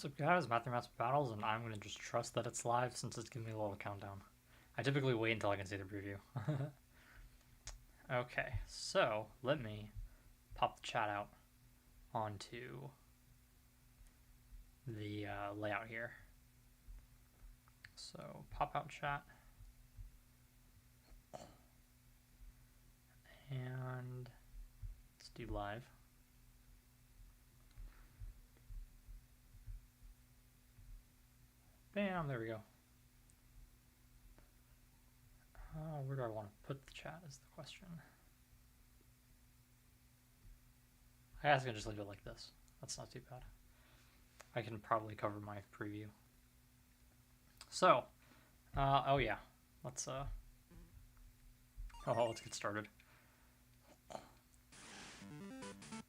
What's up guys, Matthew Master Battles, and I'm going to just trust that it's live since it's giving me a little countdown. I typically wait until I can see the preview. Okay, so let me pop the chat out onto the layout here. So pop out chat. And let's do live. Bam, there we go. Where do I want to put the chat is the question. I guess I can just leave it like this. That's not too bad. I can probably cover my preview. So, oh yeah, let's get started.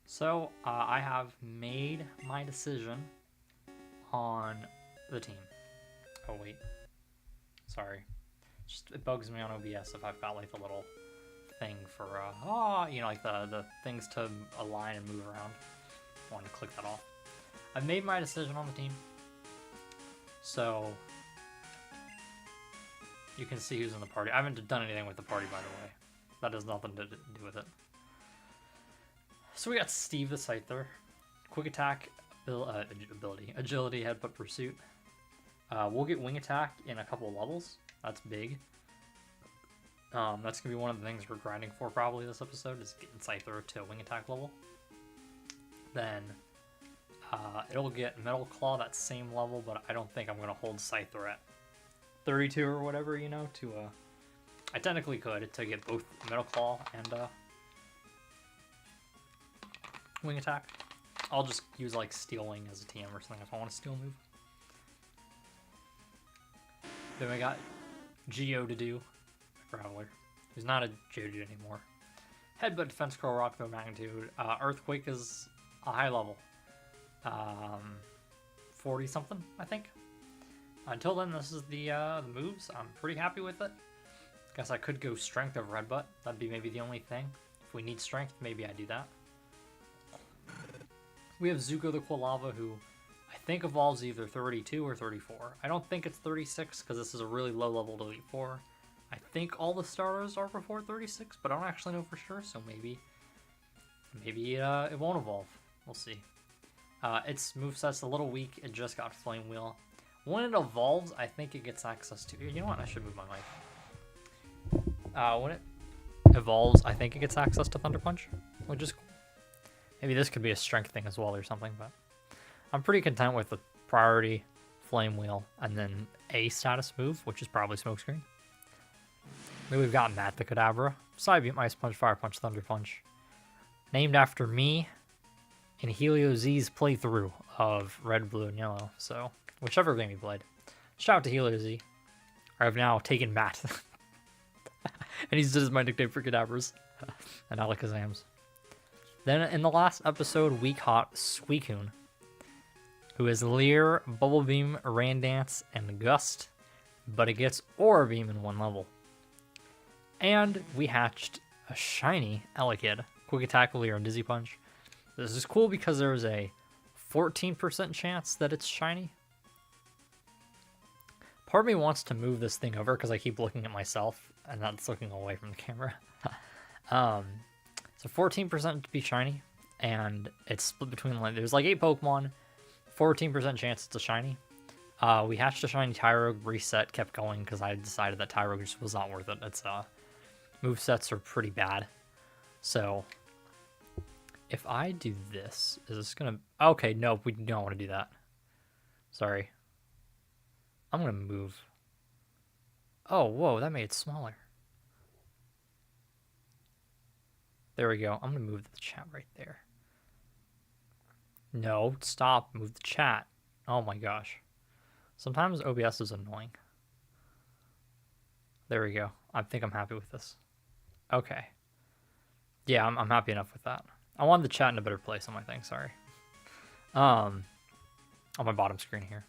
So, I have made my decision on the team. Oh wait, sorry. Just it bugs me on OBS if I've got like the little thing for you know, like the things to align and move around. I want to click that off. I've made my decision on the team, so you can see who's in the party. I haven't done anything with the party, by the way. That has nothing to do with it. So we got Steve the Scyther, quick attack, ability, agility, headbutt, pursuit. We'll get wing attack in a couple of levels. That's big. That's gonna be one of the things we're grinding for probably this episode, is getting Scyther to wing attack level. Then it'll get Metal Claw that same level, but I don't think I'm gonna hold Scyther at 32 or whatever, you know, to I technically could to get both Metal Claw and wing attack. I'll just use like Steel Wing as a TM or something if I want a steel move. Then we got Geodude, Graveler, who's not a Geodude anymore. Headbutt, Defense Curl, Rock Throw, Magnitude. Earthquake is a high level. 40 something, I think. Until then, this is the moves. I'm pretty happy with it. Guess I could go Strength over Headbutt. That'd be maybe the only thing. If we need Strength, maybe I do that. We have Zuko the Quilava, who I think evolves either 32 or 34. I don't think it's 36 because this is a really low level to Elite Four. I think all the starters are before 36, but I don't actually know for sure, so maybe it won't evolve. We'll see. Its moveset's a little weak. It just got Flame Wheel. When it evolves, I think it gets access to... You know what? I should move my mic. When it evolves, I think it gets access to Thunder Punch, which is cool. Maybe this could be a strength thing as well or something, but I'm pretty content with the priority, Flame Wheel, and then a status move, which is probably Smokescreen. Then we've got Matt the Kadabra, Psybeam, Ice Punch, Fire Punch, Thunder Punch. Named after me in Helio Z's playthrough of Red, Blue, and Yellow, so whichever game you played. Shout out to Helio Z. I've now taken Matt. And he's just my nickname for Kadabras. And Alakazams. Then in the last episode, we caught Suicune, who is Leer, Bubble Beam, Rain Dance, and Gust, but it gets Aura Beam in one level. And we hatched a shiny Elekid, Quick Attack, Leer, and Dizzy Punch. This is cool because there's a 14% chance that it's shiny. Part of me wants to move this thing over because I keep looking at myself and that's looking away from the camera. So 14% to be shiny, and it's split between, like, there's like 8 Pokemon, 14% chance it's a shiny. We hatched a shiny Tyrogue, reset, kept going because I decided that Tyrogue just was not worth it. Its movesets are pretty bad. So if I do this, is this gonna... Okay, no, we don't want to do that. Sorry. I'm gonna move. Oh, whoa, that made it smaller. There we go. I'm going to move the chat right there. No, stop. Move the chat. Oh my gosh. Sometimes OBS is annoying. There we go. I think I'm happy with this. Okay. Yeah, I'm happy enough with that. I wanted the chat in a better place on my thing, sorry. On my bottom screen here.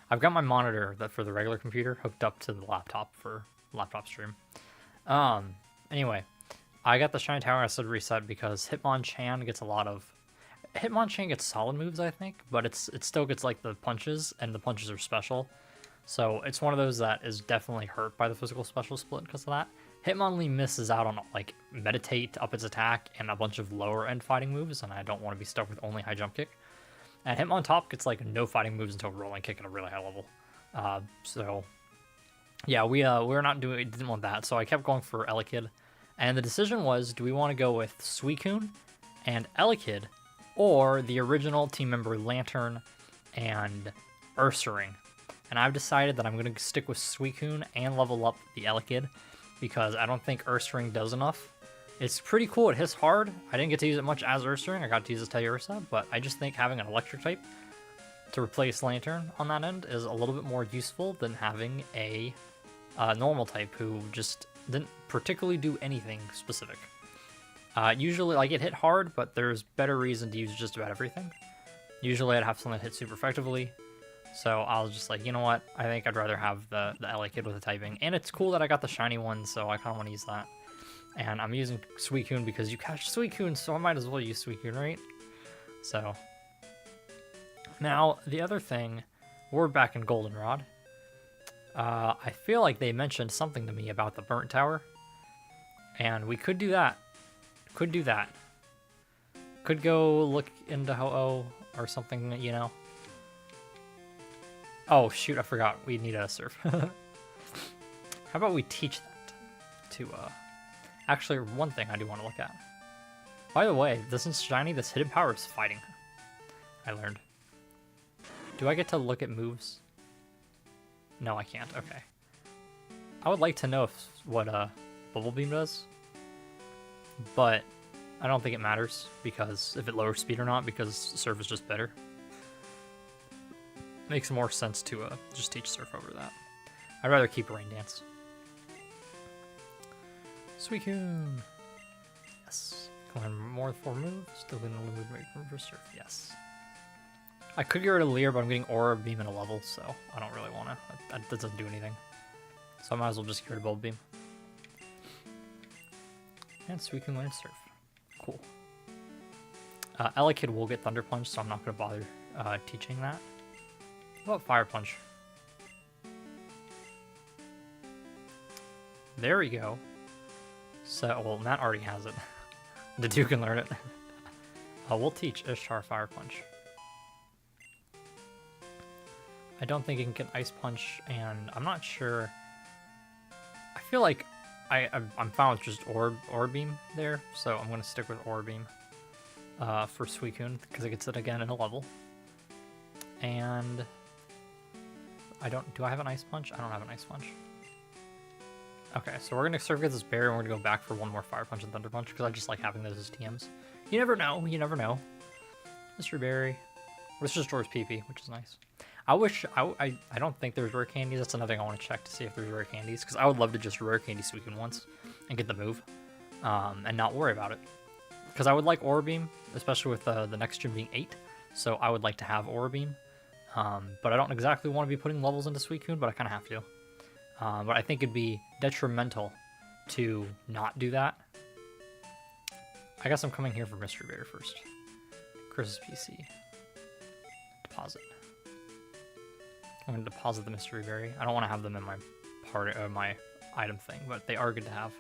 I've got my monitor that for the regular computer hooked up to the laptop for laptop stream. Anyway. I got the Shiny Tower, I said reset because Hitmonchan gets a lot of... Hitmonchan gets solid moves, I think, but it still gets like the punches, and the punches are special. So it's one of those that is definitely hurt by the physical special split because of that. Hitmonlee misses out on like Meditate to up its attack and a bunch of lower end fighting moves, and I don't want to be stuck with only high jump kick. And Hitmontop gets like no fighting moves until rolling kick at a really high level. So yeah, we're not didn't want that, so I kept going for Elekid. And the decision was, do we want to go with Suicune and Elekid, or the original team member Lantern and Ursaring? And I've decided that I'm going to stick with Suicune and level up the Elekid, because I don't think Ursaring does enough. It's pretty cool, it hits hard. I didn't get to use it much as Ursaring, I got to use it as Tayursa, but I just think having an electric type to replace Lantern on that end is a little bit more useful than having a normal type who just didn't particularly do anything specific. Usually, like, it hit hard, but there's better reason to use just about everything. Usually I'd have something that hit super effectively, so I was just like, you know what, I think I'd rather have the Elekid with the typing. And it's cool that I got the shiny one, so I kind of want to use that. And I'm using Suicune because you catch Suicune, so I might as well use Suicune, right? So, now, the other thing, we're back in Goldenrod. I feel like they mentioned something to me about the Burnt Tower, and we could do that. Could do that. Could go look into Ho-Oh or something, you know. Oh, shoot, I forgot. We need a surf. How about we teach that to, Actually, one thing I do want to look at. By the way, this is shiny. This hidden power is fighting. I learned. Do I get to look at moves? No, I can't. Okay. I would like to know what Bubble Beam does, but I don't think it matters, because if it lowers speed or not, because Surf is just better. Makes more sense to just teach Surf over that. I'd rather keep Rain Dance. Suicune! Yes. Can learn more 4 moves. Still gonna make room for Surf. Yes. I could get rid of Leer, but I'm getting Aura Beam in a level, so I don't really want to. That doesn't do anything. So I might as well just get rid of Bulb Beam. And Suicune learn Surf. Cool. Elekid will get Thunder Punch, so I'm not going to bother teaching that. How about Fire Punch? There we go. So, well, Matt already has it. The 2 can learn it. We'll teach Ishtar Fire Punch. I don't think it can get Ice Punch, and I'm not sure. I feel like I'm fine with just Aura Beam there, so I'm going to stick with Aura Beam for Suicune, because it gets it again in a level. And do I have an Ice Punch? I don't have an Ice Punch. Okay, so we're going to Surf get this berry, and we're going to go back for one more Fire Punch and Thunder Punch, because I just like having those as TMs. You never know, you never know. Mr. Berry. This just restores PP, which is nice. I don't think there's rare candies. That's another thing I want to check to see if there's rare candies, because I would love to just rare candy Suicune once and get the move, and not worry about it. Because I would like Aura Beam, especially with the next gym being 8, so I would like to have Aura Beam. But I don't exactly want to be putting levels into Suicune, but I kind of have to. But I think it'd be detrimental to not do that. I guess I'm coming here for Mystery Berry first. Chris's PC. Deposit. I'm going to deposit the Mystery Berry. I don't want to have them in my my item thing, but they are good to have.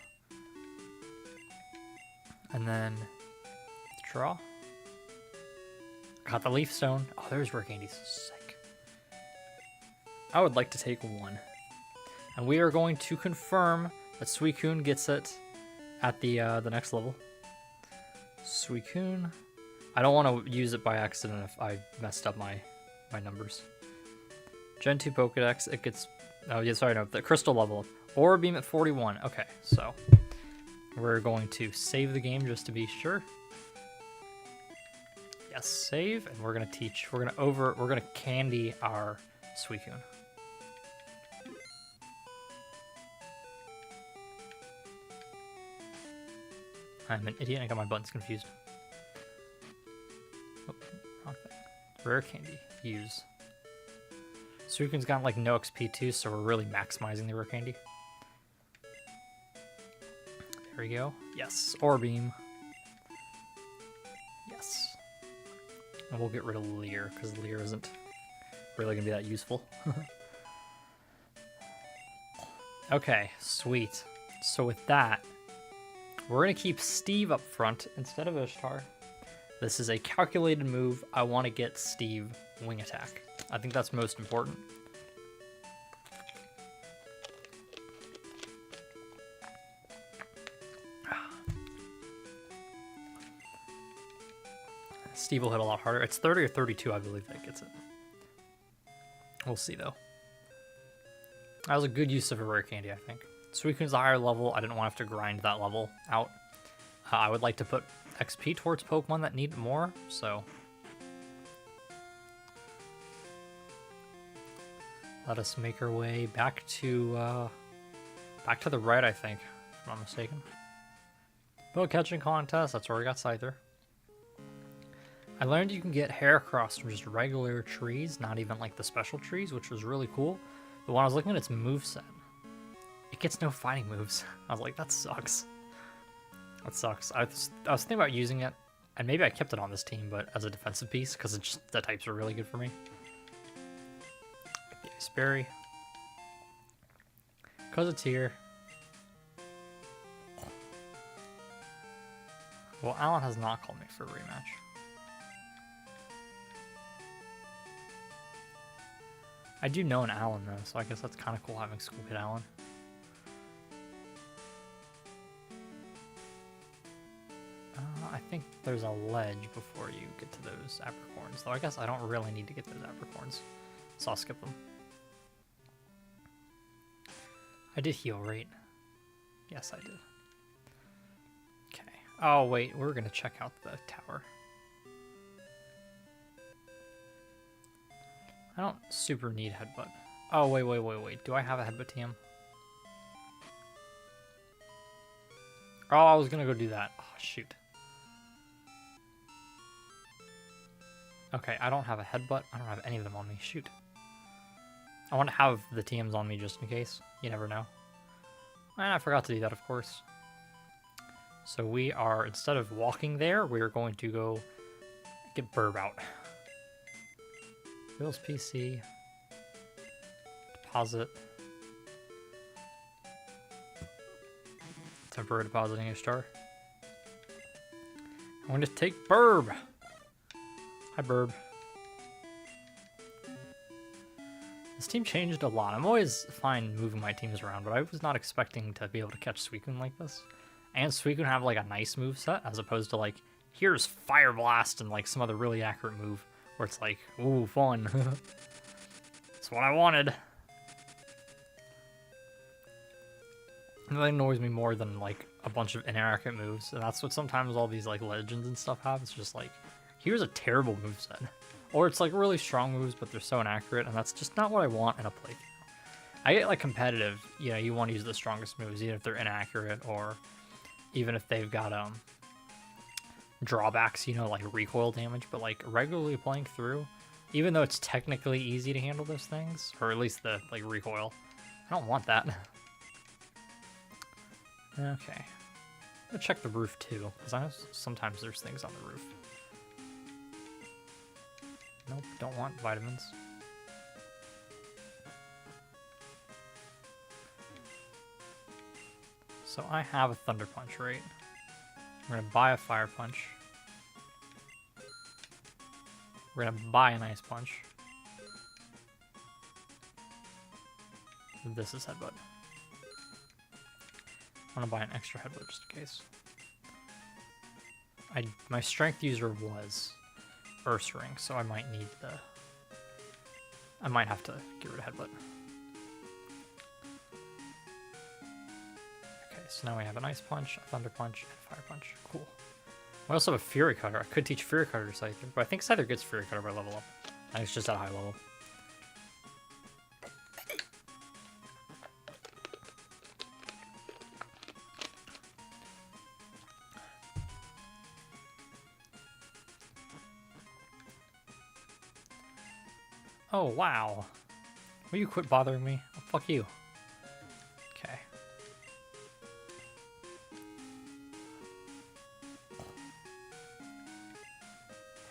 And then draw. Got the Leaf Stone. Oh, there's rare candies. Sick. I would like to take one. And we are going to confirm that Suicune gets it at the next level. Suicune. I don't want to use it by accident if I messed up my numbers. Gen 2 Pokedex, it gets... Oh, yeah, sorry, no, the crystal level. Aura Beam at 41. Okay, so we're going to save the game just to be sure. Yes, save, and we're going to teach. We're going to candy our Suicune. I'm an idiot, I got my buttons confused. Oh, wrong thing. Rare candy, use. Suicune's got like no XP too, so we're really maximizing the rare candy. There we go. Yes, Aura Beam. Yes. And we'll get rid of Leer, because Leer isn't really going to be that useful. Okay, sweet. So with that, we're going to keep Steve up front instead of Ishtar. This is a calculated move. I want to get Steve wing attack. I think that's most important. Steve will hit a lot harder. It's 30 or 32, I believe, that gets it. We'll see, though. That was a good use of a rare candy, I think. Suicune's a higher level. I didn't want to have to grind that level out. I would like to put XP towards Pokemon that need more, so... Let us make our way back to the right, I think, if I'm not mistaken. Boat catching contest, that's where we got Scyther. I learned you can get Heracross from just regular trees, not even like the special trees, which was really cool. But when I was looking at its moveset, it gets no fighting moves. I was like, that sucks. That sucks. I was thinking about using it, and maybe I kept it on this team, but as a defensive piece, because the types are really good for me. The Ice Berry. Because it's here. Well, Alan has not called me for a rematch. I do know an Alan, though, so I guess that's kind of cool having School Kid Alan. I think there's a ledge before you get to those apricorns, though I guess I don't really need to get those apricorns, so I'll skip them. I did heal, right? Yes, I did. Okay. Oh, wait, we're going to check out the tower. I don't super need Headbutt. Oh, wait. Do I have a Headbutt TM? Oh, I was going to go do that. Oh, shoot. Okay, I don't have a Headbutt. I don't have any of them on me. Shoot. I want to have the TMs on me just in case. You never know. And I forgot to do that, of course. So we are, instead of walking there, we're going to go get Burb out. Will's PC. Deposit. Temporary depositing Ishtar. I'm going to take Burb. Hi, Burb. This team changed a lot. I'm always fine moving my teams around, but I was not expecting to be able to catch Suicune like this. And Suicune have like a nice move set, as opposed to like, here's Fire Blast and like some other really accurate move, where it's like, ooh, fun. That's what I wanted. Nothing annoys me more than like a bunch of inaccurate moves, and that's what sometimes all these like legends and stuff have. It's just like, here's a terrible moveset. Or it's like really strong moves, but they're so inaccurate, and that's just not what I want in a playthrough. I get like competitive, you know, you want to use the strongest moves, even if they're inaccurate, or even if they've got drawbacks, you know, like recoil damage, but like regularly playing through, even though it's technically easy to handle those things, or at least the like recoil, I don't want that. Okay. I'm gonna check the roof too, because I know sometimes there's things on the roof. Nope, don't want vitamins. So I have a Thunder Punch, right? We're gonna buy a Fire Punch. We're gonna buy an Ice Punch. This is Headbutt. I'm gonna buy an extra Headbutt just in case. My strength user was Ursaring, so I might need I might have to get rid of Headbutt. Okay, so now we have an Ice Punch, a Thunder Punch, and a Fire Punch. Cool. We also have a Fury Cutter. I could teach Fury Cutter to Scyther, but I think Scyther gets Fury Cutter by level up. I think it's just at a high level. Oh, wow. Will you quit bothering me? Oh, fuck you. Okay.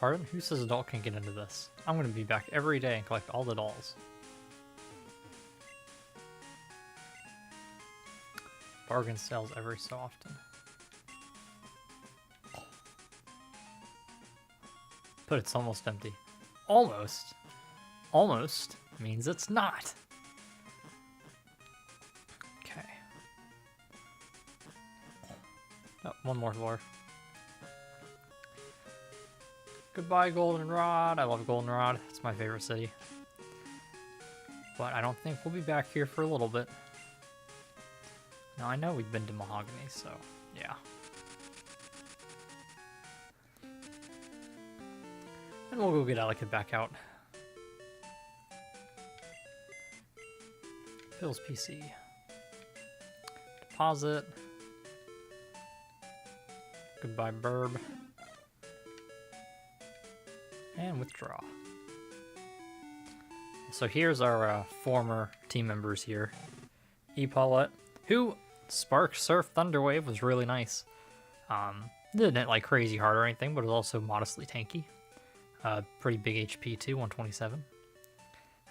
Pardon? Who says adult can't get into this? I'm gonna be back every day and collect all the dolls. Bargain sales every so often. But it's almost empty. Almost. Almost means it's not. Okay. Oh, one more floor. Goodbye, Goldenrod. I love Goldenrod. It's my favorite city. But I don't think we'll be back here for a little bit. Now, I know we've been to Mahogany, so yeah. And we'll go get Ellicott back out. Phil's PC. Deposit. Goodbye, Burb. And withdraw. So here's our former team members here. E-Paulette, who Spark Surf Thunderwave was really nice. Didn't hit like crazy hard or anything, but it was also modestly tanky. Pretty big HP too, 127.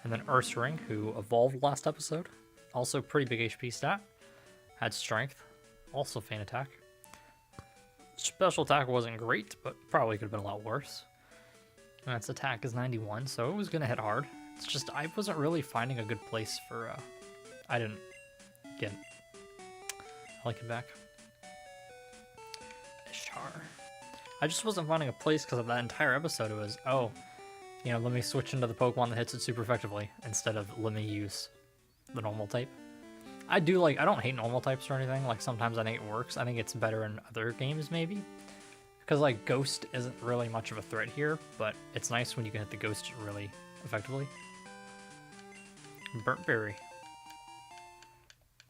And then Ursaring, who evolved last episode. Also pretty big HP stat. Had strength. Also fan attack. Special attack wasn't great, but probably could have been a lot worse. And its attack is 91, so it was going to hit hard. It's just I wasn't really finding a good place for... I didn't get Ellicott back. Ishtar. I just wasn't finding a place because of that entire episode. It was, oh, you know, let me switch into the Pokemon that hits it super effectively instead of let me use the normal type. I don't hate normal types or anything. Like, sometimes I think it works. I think it's better in other games, maybe. Because, like, Ghost isn't really much of a threat here, but it's nice when you can hit the Ghost really effectively. Burnt Berry.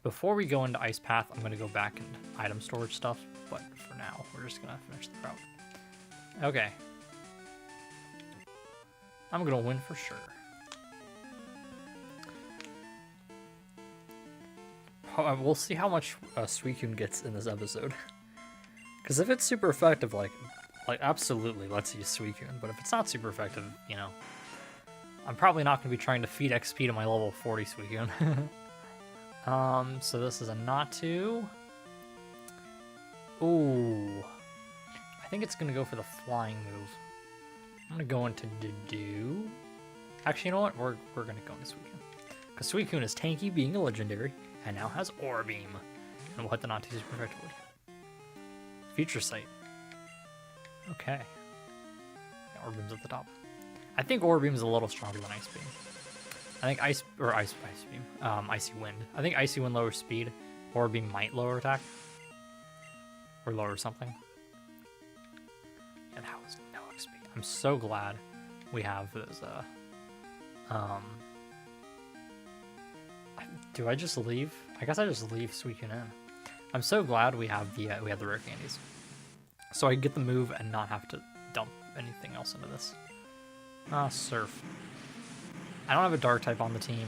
Before we go into Ice Path, I'm going to go back and item storage stuff, but for now, we're just going to finish the route. Okay. I'm going to win for sure. We'll see how much Suicune gets in this episode. Because if it's super effective, like absolutely, let's use Suicune. But if it's not super effective, you know, I'm probably not going to be trying to feed XP to my level 40 Suicune. So this is a Natu. Ooh. I think it's going to go for the flying move. I'm going to go into Dedue. Actually, you know what? We're going to go into Suicune. Because Suicune is tanky, being a legendary, and now has Aura Beam. And we'll hit the Natu super effectively. Future Sight. Okay. Yeah, Aura Beam's at the top. I think Aura Beam's a little stronger than Ice Beam. I think Ice Beam. Icy Wind. I think Icy Wind lowers speed. Aura Beam might lower attack. Or lower something. And how is no XP? I'm so glad we have those, do I just leave? I guess I just leave Suicune in. I'm so glad we have the rare candies. So I get the move and not have to dump anything else into this. Surf. I don't have a dark type on the team.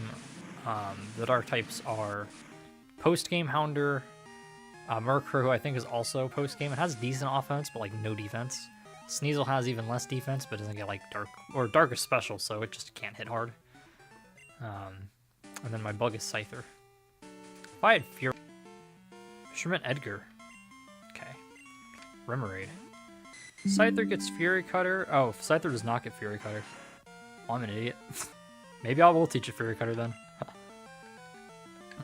The dark types are post-game Hounder, Murkrow, who I think is also post-game. It has decent offense, but like no defense. Sneasel has even less defense, but doesn't get like dark, or dark is special, so it just can't hit hard. And then my bug is Scyther. If I had Fury... Fisherman Edgar. Okay. Remoraid. Scyther gets Fury Cutter. Oh, Scyther does not get Fury Cutter. Oh, I'm an idiot. Maybe I will teach a Fury Cutter then.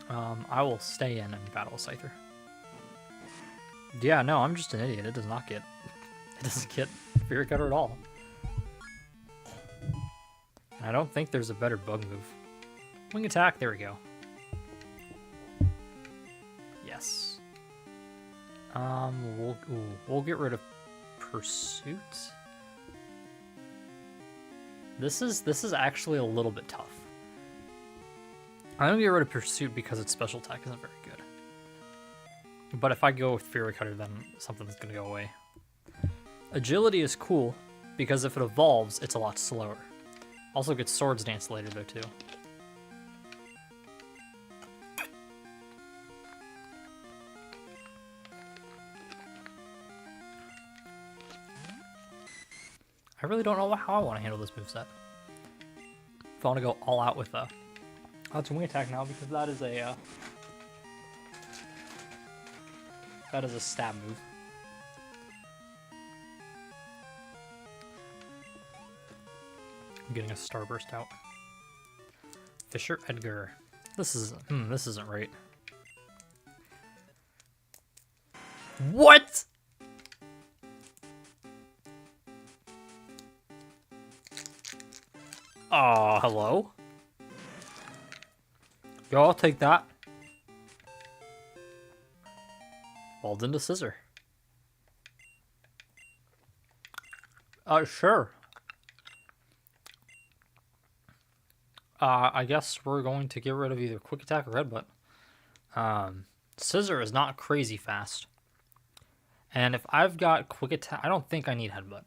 I will stay in and battle Scyther. Yeah, no, I'm just an idiot. It does not get... It doesn't get Fury Cutter at all. And I don't think there's a better bug move. Wing attack, there we go. Yes. We'll get rid of Pursuit. This is actually a little bit tough. I'm gonna get rid of Pursuit because its special attack isn't very good. But if I go with Fury Cutter, then something's gonna go away. Agility is cool because if it evolves, it's a lot slower. Also gets Swords Dance later though too. I really don't know how I want to handle this moveset. If I want to go all out with it's a wing attack now because that is a stab move. I'm getting a Starburst out. Fisher Edgar. This isn't right. What? Oh, hello? Yo, I'll take that. Evolved into Scissor. Sure. I guess we're going to get rid of either Quick Attack or Headbutt. Scissor is not crazy fast. And if I've got Quick Attack, I don't think I need Headbutt.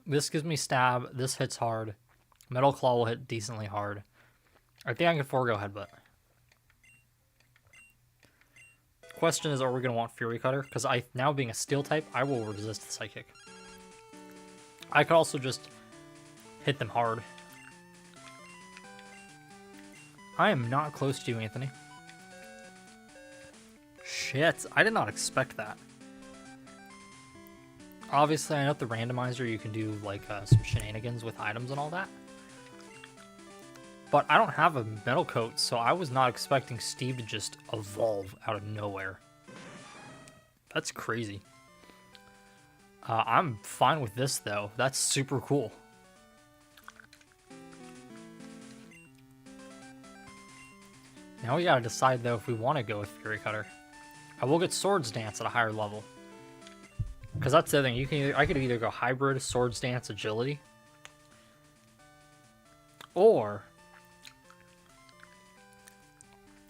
This gives me Stab. This hits hard. Metal Claw will hit decently hard. I think I can forego Headbutt. Question is, are we going to want Fury Cutter? Because now being a Steel type, I will resist the Psychic. I could also just hit them hard. I am not close to you, Anthony. Shit, I did not expect that. Obviously, I know the randomizer, you can do like some shenanigans with items and all that. But I don't have a Metal Coat, so I was not expecting Steve to just evolve out of nowhere. That's crazy. I'm fine with this, though. That's super cool. Now we gotta decide, though, if we want to go with Fury Cutter. I will get Swords Dance at a higher level. Because that's the other thing. I could either go Hybrid, Swords Dance, Agility. Or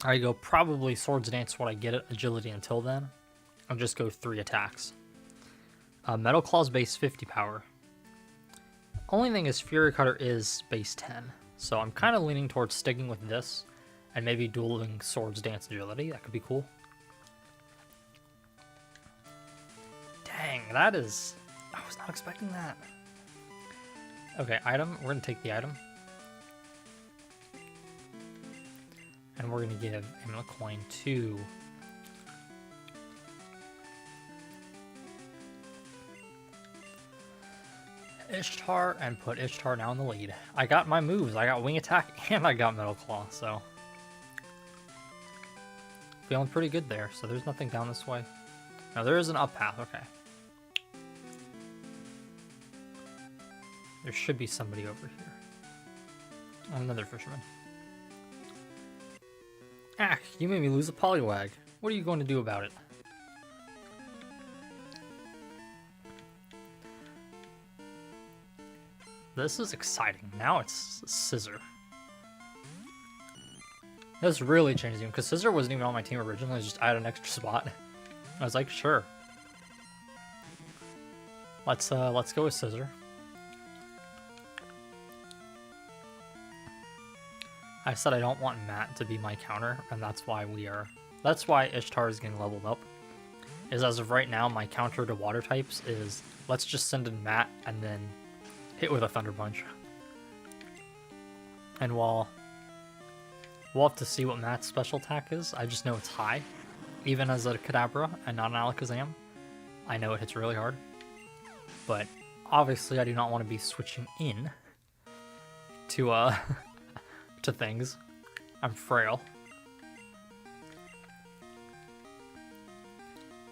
I go probably Swords Dance when I get it, Agility until then. I'll just go 3 attacks. Metal Claw's base 50 power. Only thing is Fury Cutter is base 10. So I'm kind of leaning towards sticking with this. And maybe dueling Swords Dance Agility. That could be cool. Dang, that is... I was not expecting that. Okay, item. We're going to take the item. And we're going to give Amulet Coin to... Ishtar, and put Ishtar now in the lead. I got my moves. I got Wing Attack and I got Metal Claw, so... Feeling pretty good there, so there's nothing down this way. Now there is an up path, okay. There should be somebody over here. Another fisherman. Ah, you made me lose a Poliwag. What are you going to do about it? This is exciting. Now it's Scissor. This really changed the game, because Scissor wasn't even on my team originally, I just added an extra spot. I was like, sure. Let's go with Scissor. I said I don't want Matt to be my counter, and that's why Ishtar is getting leveled up. Is as of right now, my counter to water types is, let's just send in Matt and then hit with a Thunder Punch. And while we'll have to see what Matt's special attack is, I just know it's high. Even as a Kadabra and not an Alakazam, I know it hits really hard. But obviously I do not want to be switching in to to things. I'm frail.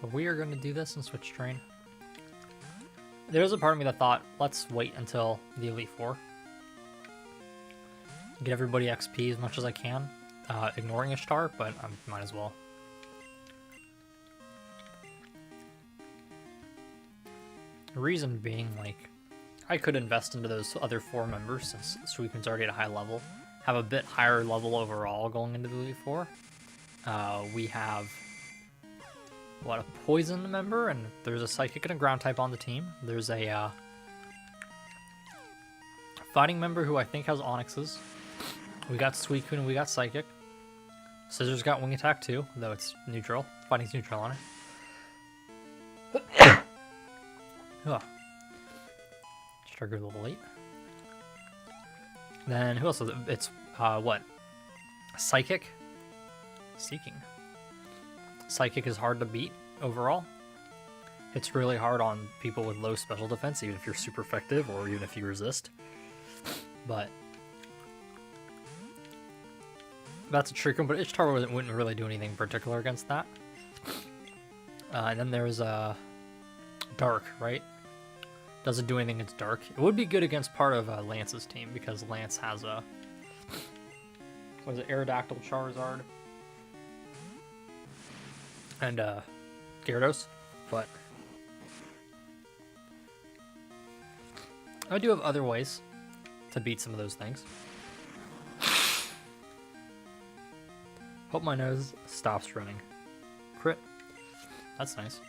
But we are going to do this and switch train. There's a part of me that thought, let's wait until the Elite Four. Get everybody XP as much as I can, ignoring Ishtar, but I might as well. The reason being, like, I could invest into those other 4 members since Suicune's already at a high level, have a bit higher level overall going into the Elite Four. We have, what, a Poison member, and there's a Psychic and a Ground type on the team. There's a Fighting member who I think has Onyxes. We got Suicune and we got Psychic. Scissor's got Wing Attack too, though it's neutral. Fighting's neutral on it. Ugh. Trigger a little late. Then who else is it? It's what? Psychic? Seeking. Psychic is hard to beat overall. It's really hard on people with low special defense, even if you're super effective or even if you resist. But that's a trick one, but Ishtar wouldn't really do anything particular against that. And then there's Dark, right? Doesn't do anything against Dark. It would be good against part of Lance's team because Lance has a what is it, Aerodactyl, Charizard, and Gyarados, but I do have other ways to beat some of those things. Hope my nose stops running. Crit. That's nice.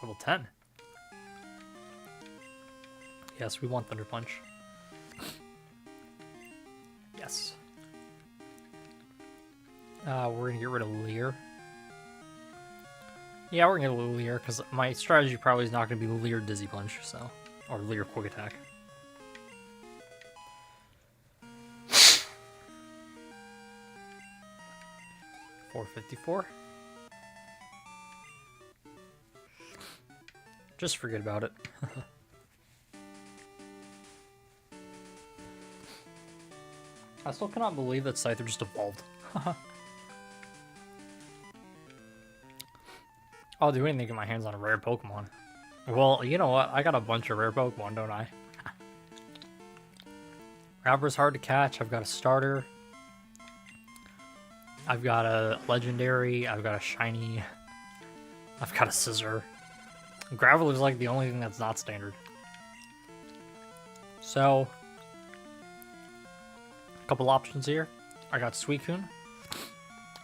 Level 10. Yes, we want Thunder Punch. Yes. We're gonna get rid of Leer. Yeah, we're gonna get Leer because my strategy probably is not gonna be Leer Dizzy Punch, so or Leer Quick Attack. $454. Just forget about it. I still cannot believe that Scyther just evolved. I'll do anything to get my hands on a rare Pokemon. Well, you know what? I got a bunch of rare Pokemon, don't I? Rapper's hard to catch. I've got a starter. I've got a legendary. I've got a shiny. I've got a scissor. Graveler is like the only thing that's not standard. So, a couple options here. I got Suicune.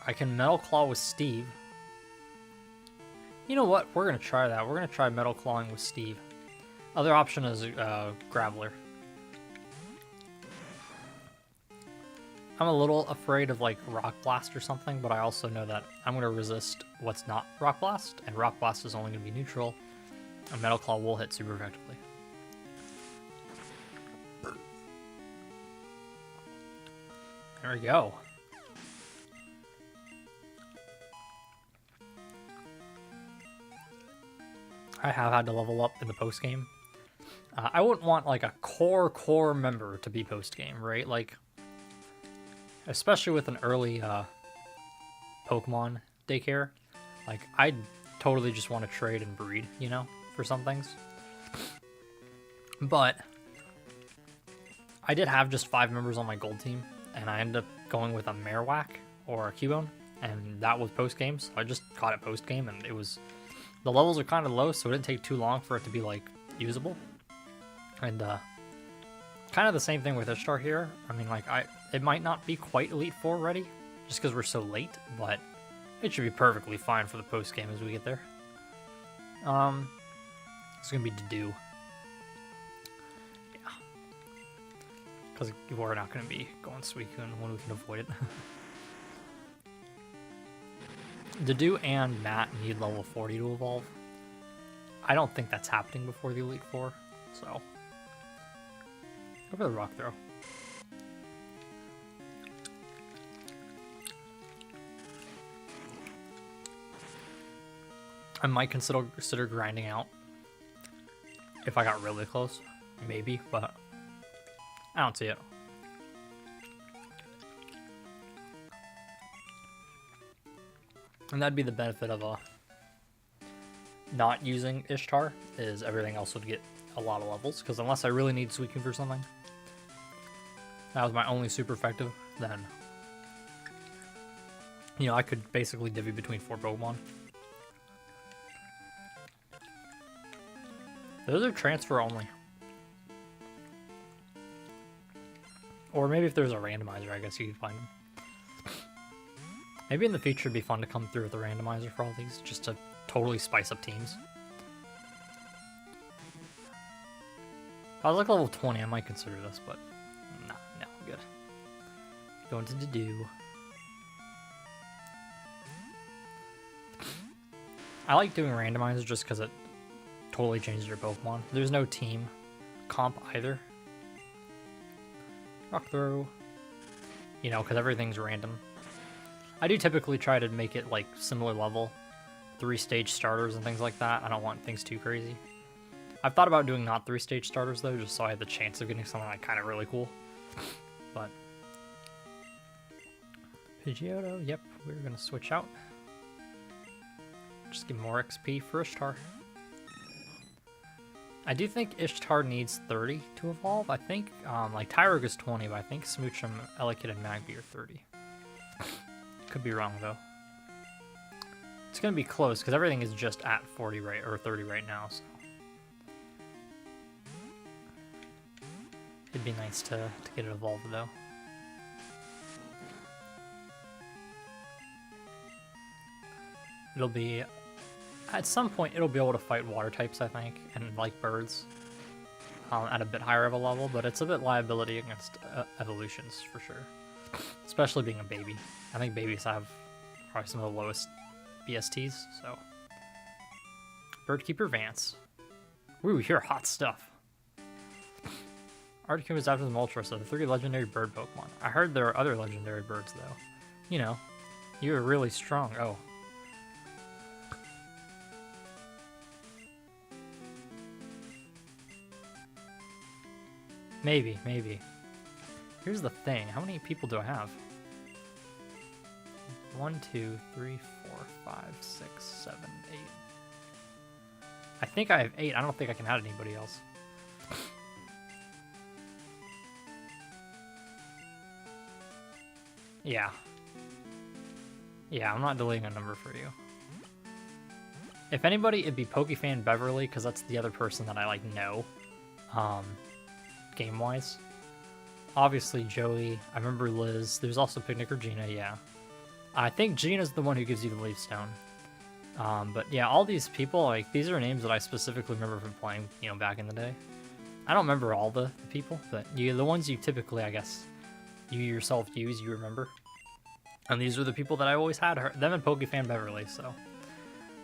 I can Metal Claw with Steve. You know what? We're going to try that. We're going to try Metal Clawing with Steve. Other option is Graveler. I'm a little afraid of like Rock Blast or something, but I also know that I'm going to resist what's not Rock Blast, and Rock Blast is only going to be neutral, and Metal Claw will hit super effectively. There we go. I have had to level up in the post game. I wouldn't want like a core member to be post game, right? Like, especially with an early Pokemon daycare, like I totally just want to trade and breed, you know, for some things. But I did have just 5 members on my gold team, and I ended up going with a Marowak or a Cubone, and that was post game. So I just caught it post game, and it was. The levels are kind of low, so it didn't take too long for it to be, like, usable. And, kind of the same thing with Ishtar here. I mean, like, it might not be quite Elite Four ready, just because we're so late, but it should be perfectly fine for the post-game as we get there. It's gonna be Dedue. Yeah. Because we're not gonna be going Suicune when we can avoid it. Dedue and Matt need level 40 to evolve. I don't think that's happening before the Elite Four, so go for the Rock Throw. I might consider grinding out if I got really close, maybe, but I don't see it. And that'd be the benefit of not using Ishtar, is everything else would get a lot of levels, because unless I really need Suicune for something, that was my only super effective, then, you know, I could basically divvy between 4 Pokemon. Those are transfer only. Or maybe if there's a randomizer, I guess you could find them. Maybe in the future it'd be fun to come through with a randomizer for all these, just to totally spice up teams. If I was like level 20, I might consider this, but no, I'm good. Going to Dedue. I like doing randomizers just because it totally changes your Pokemon. There's no team comp either. Rock throw. You know, because everything's random. I do typically try to make it like similar level, 3-stage starters and things like that. I don't want things too crazy. I've thought about doing not 3-stage starters though, just so I had the chance of getting something like kind of really cool. But Pidgeotto, yep, we're gonna switch out. Just give more XP for Ishtar. I do think Ishtar needs 30 to evolve. I think like Tyrogue is 20, but I think Smoochum, Elekid, and Magby are 30. Could be wrong though. It's gonna be close because everything is just at 40 right or 30 right now. So it'd be nice to get it evolved though. It'll be at some point it'll be able to fight water types, I think, and like birds at a bit higher of a level. But it's a bit liability against evolutions for sure, especially being a baby. I think babies have probably some of the lowest BSTs, so. Birdkeeper Vance. Ooh, you're hot stuff. Articuno is after the Moltres, so the 3 legendary bird Pokemon. I heard there are other legendary birds, though. You know, you are really strong. Oh. Maybe, maybe. Here's the thing. How many people do I have? 1, 2, 3, 4, 5, 6, 7, 8. I think I have 8. I don't think I can add anybody else. Yeah. Yeah, I'm not deleting a number for you. If anybody, it'd be Pokefan Beverly, because that's the other person that I, like, know. Game-wise. Obviously, Joey. I remember Liz. There's also Picnic Regina, yeah. I think Gina's the one who gives you the Leaf Stone. But yeah, all these people, like, these are names that I specifically remember from playing, you know, back in the day. I don't remember all the people, but the ones you typically, I guess, you yourself use, you remember. And these are the people that I always had, them and Pokefan Beverly, so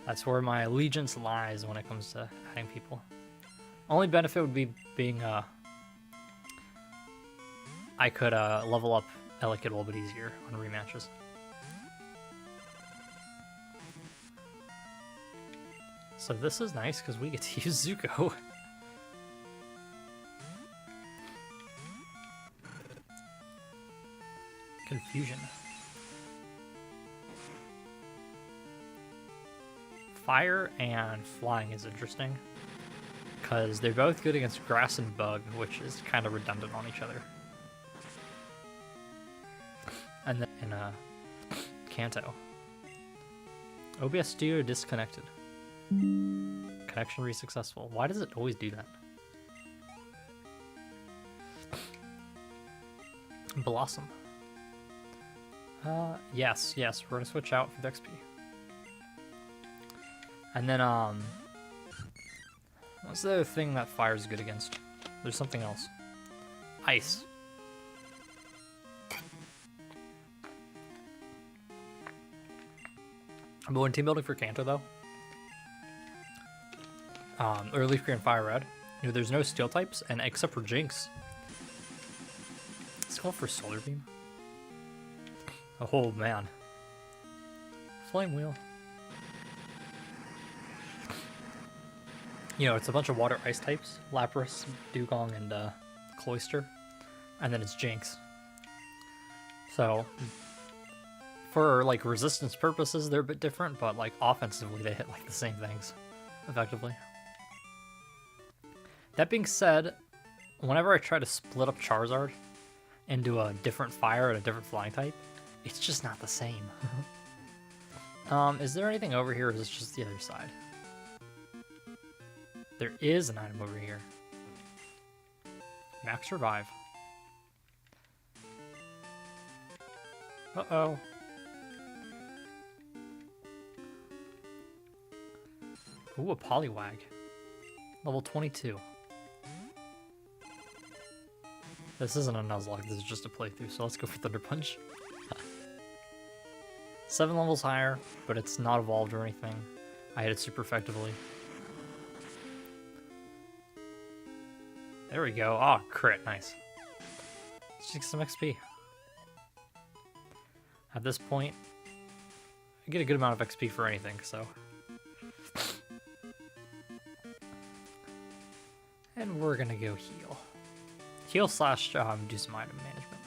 that's where my allegiance lies when it comes to adding people. Only benefit would be being, I could level up Elekid a little bit easier on rematches. So this is nice because we get to use Zuko. Confusion. Fire and flying is interesting because they're both good against grass and bug, which is kind of redundant on each other. And then in Kanto. OBS Studio disconnected. Connection re-successful. Why does it always do that? Blossom. Yes, we're gonna switch out for the XP. And then, what's the other thing that fire's good against? There's something else. Ice. I'm going team building for Kanto, though. Or Leaf Green, Fire Red. You know, there's no steel types, and except for Jinx. Let's go for Solar Beam. Oh, man. Flame Wheel. You know, it's a bunch of water ice types. Lapras, Dugong, and Cloyster. And then it's Jinx. So, for, like, resistance purposes, they're a bit different, but, like, offensively, they hit, like, the same things, effectively. That being said, whenever I try to split up Charizard into a different fire and a different flying type, it's just not the same. Is there anything over here, or is this just the other side? There is an item over here. Max Revive. Uh-oh. Ooh, a Poliwag. Level 22. This isn't a Nuzlocke, this is just a playthrough, so let's go for Thunder Punch. 7 levels higher, but it's not evolved or anything. I hit it super effectively. There we go. Oh, crit. Nice. Let's just get some XP. At this point, I get a good amount of XP for anything, so. And we're gonna go heal. Heal slash do some item management.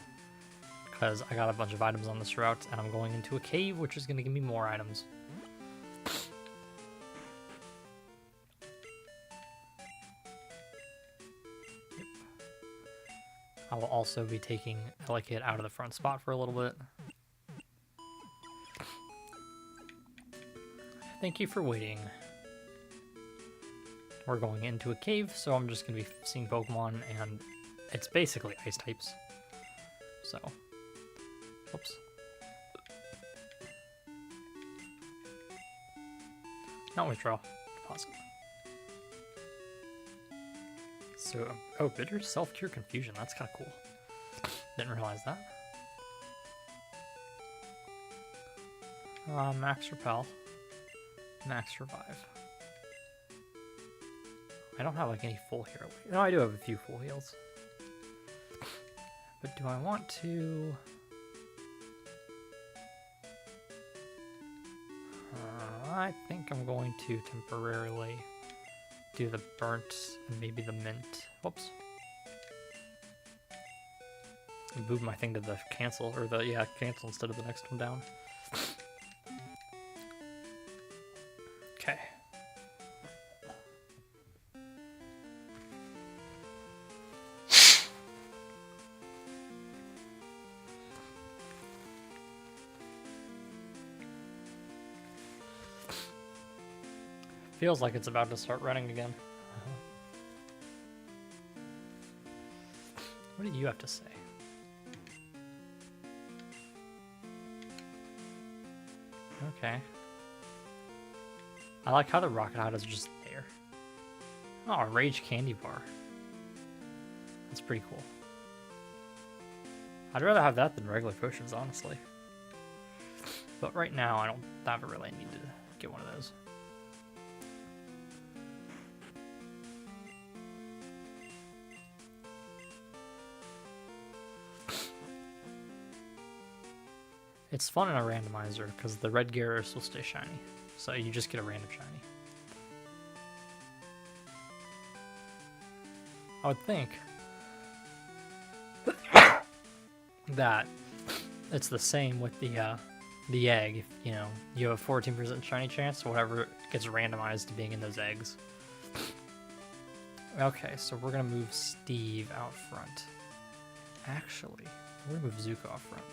Because I got a bunch of items on this route, and I'm going into a cave, which is gonna give me more items. I will also be taking Elekid out of the front spot for a little bit. Thank you for waiting. We're going into a cave, so I'm just going to be seeing Pokemon, and it's basically ice types. So, oops. Not withdraw, deposit. So, oh, bitter self-cure confusion. That's kind of cool. Didn't realize that. Max repel. Max revive. I don't have like any full hero. No, I do have a few full heals. But do I want to? I think I'm going to temporarily do the burnt and maybe the mint. Whoops. Move my thing to the cancel, or the, yeah, cancel instead of the next one down. Okay. Feels like it's about to start running again. What do you have to say? Okay. I like how the rocket hide is just there. Oh, a rage candy bar. That's pretty cool. I'd rather have that than regular potions, honestly. But right now, I don't have a really need to get one of those. It's fun in a randomizer because the red Gyarados will stay shiny, so you just get a random shiny. I would think that it's the same with the egg. If, you know, you have a 14% shiny chance, whatever gets randomized to being in those eggs. Okay, so we're gonna move Steve out front. Actually, we're gonna move Zuko out front.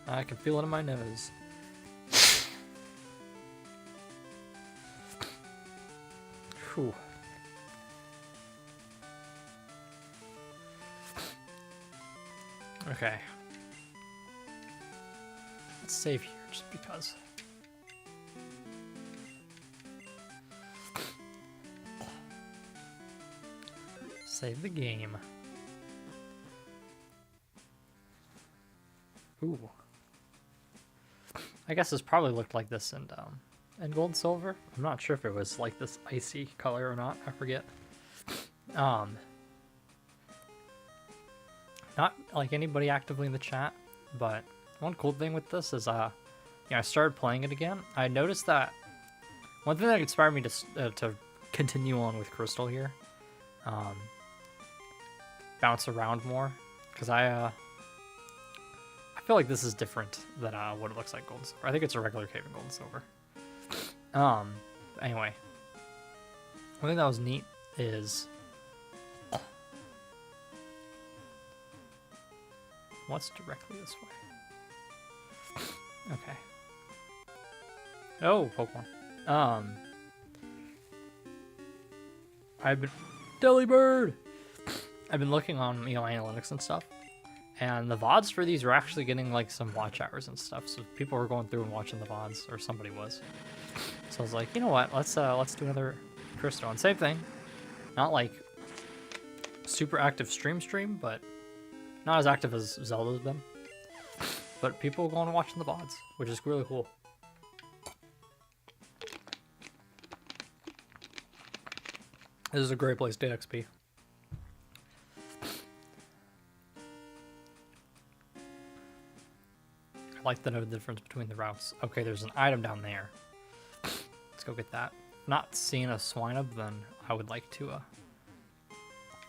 I can feel it in my nose. Whew. Okay. Let's save here, just because. Save the game. Ooh. I guess this probably looked like this in Gold and Silver. I'm not sure if it was like this icy color or not. I forget. Not like anybody actively in the chat, but one cool thing with this is, I started playing it again. I noticed that one thing that inspired me to continue on with Crystal here, bounce around more, because I feel like this is different than what it looks like Gold and Silver. I think it's a regular cave in Gold and Silver. Anyway, one thing that was neat is what's directly this way? Okay. Oh, Pokemon. I've been Delibird. I've been looking on analytics and stuff. And the VODs for these are actually getting like some watch hours and stuff. So people were going through and watching the VODs, or somebody was. So I was like, you know what? Let's do another Crystal. And same thing. Not like super active stream, but not as active as Zelda's been. But people going and watching the VODs, which is really cool. This is a great place to get XP. I like to know the difference between the routes. Okay, there's an item down there. Let's go get that. Not seeing a Swinub, then I would like to,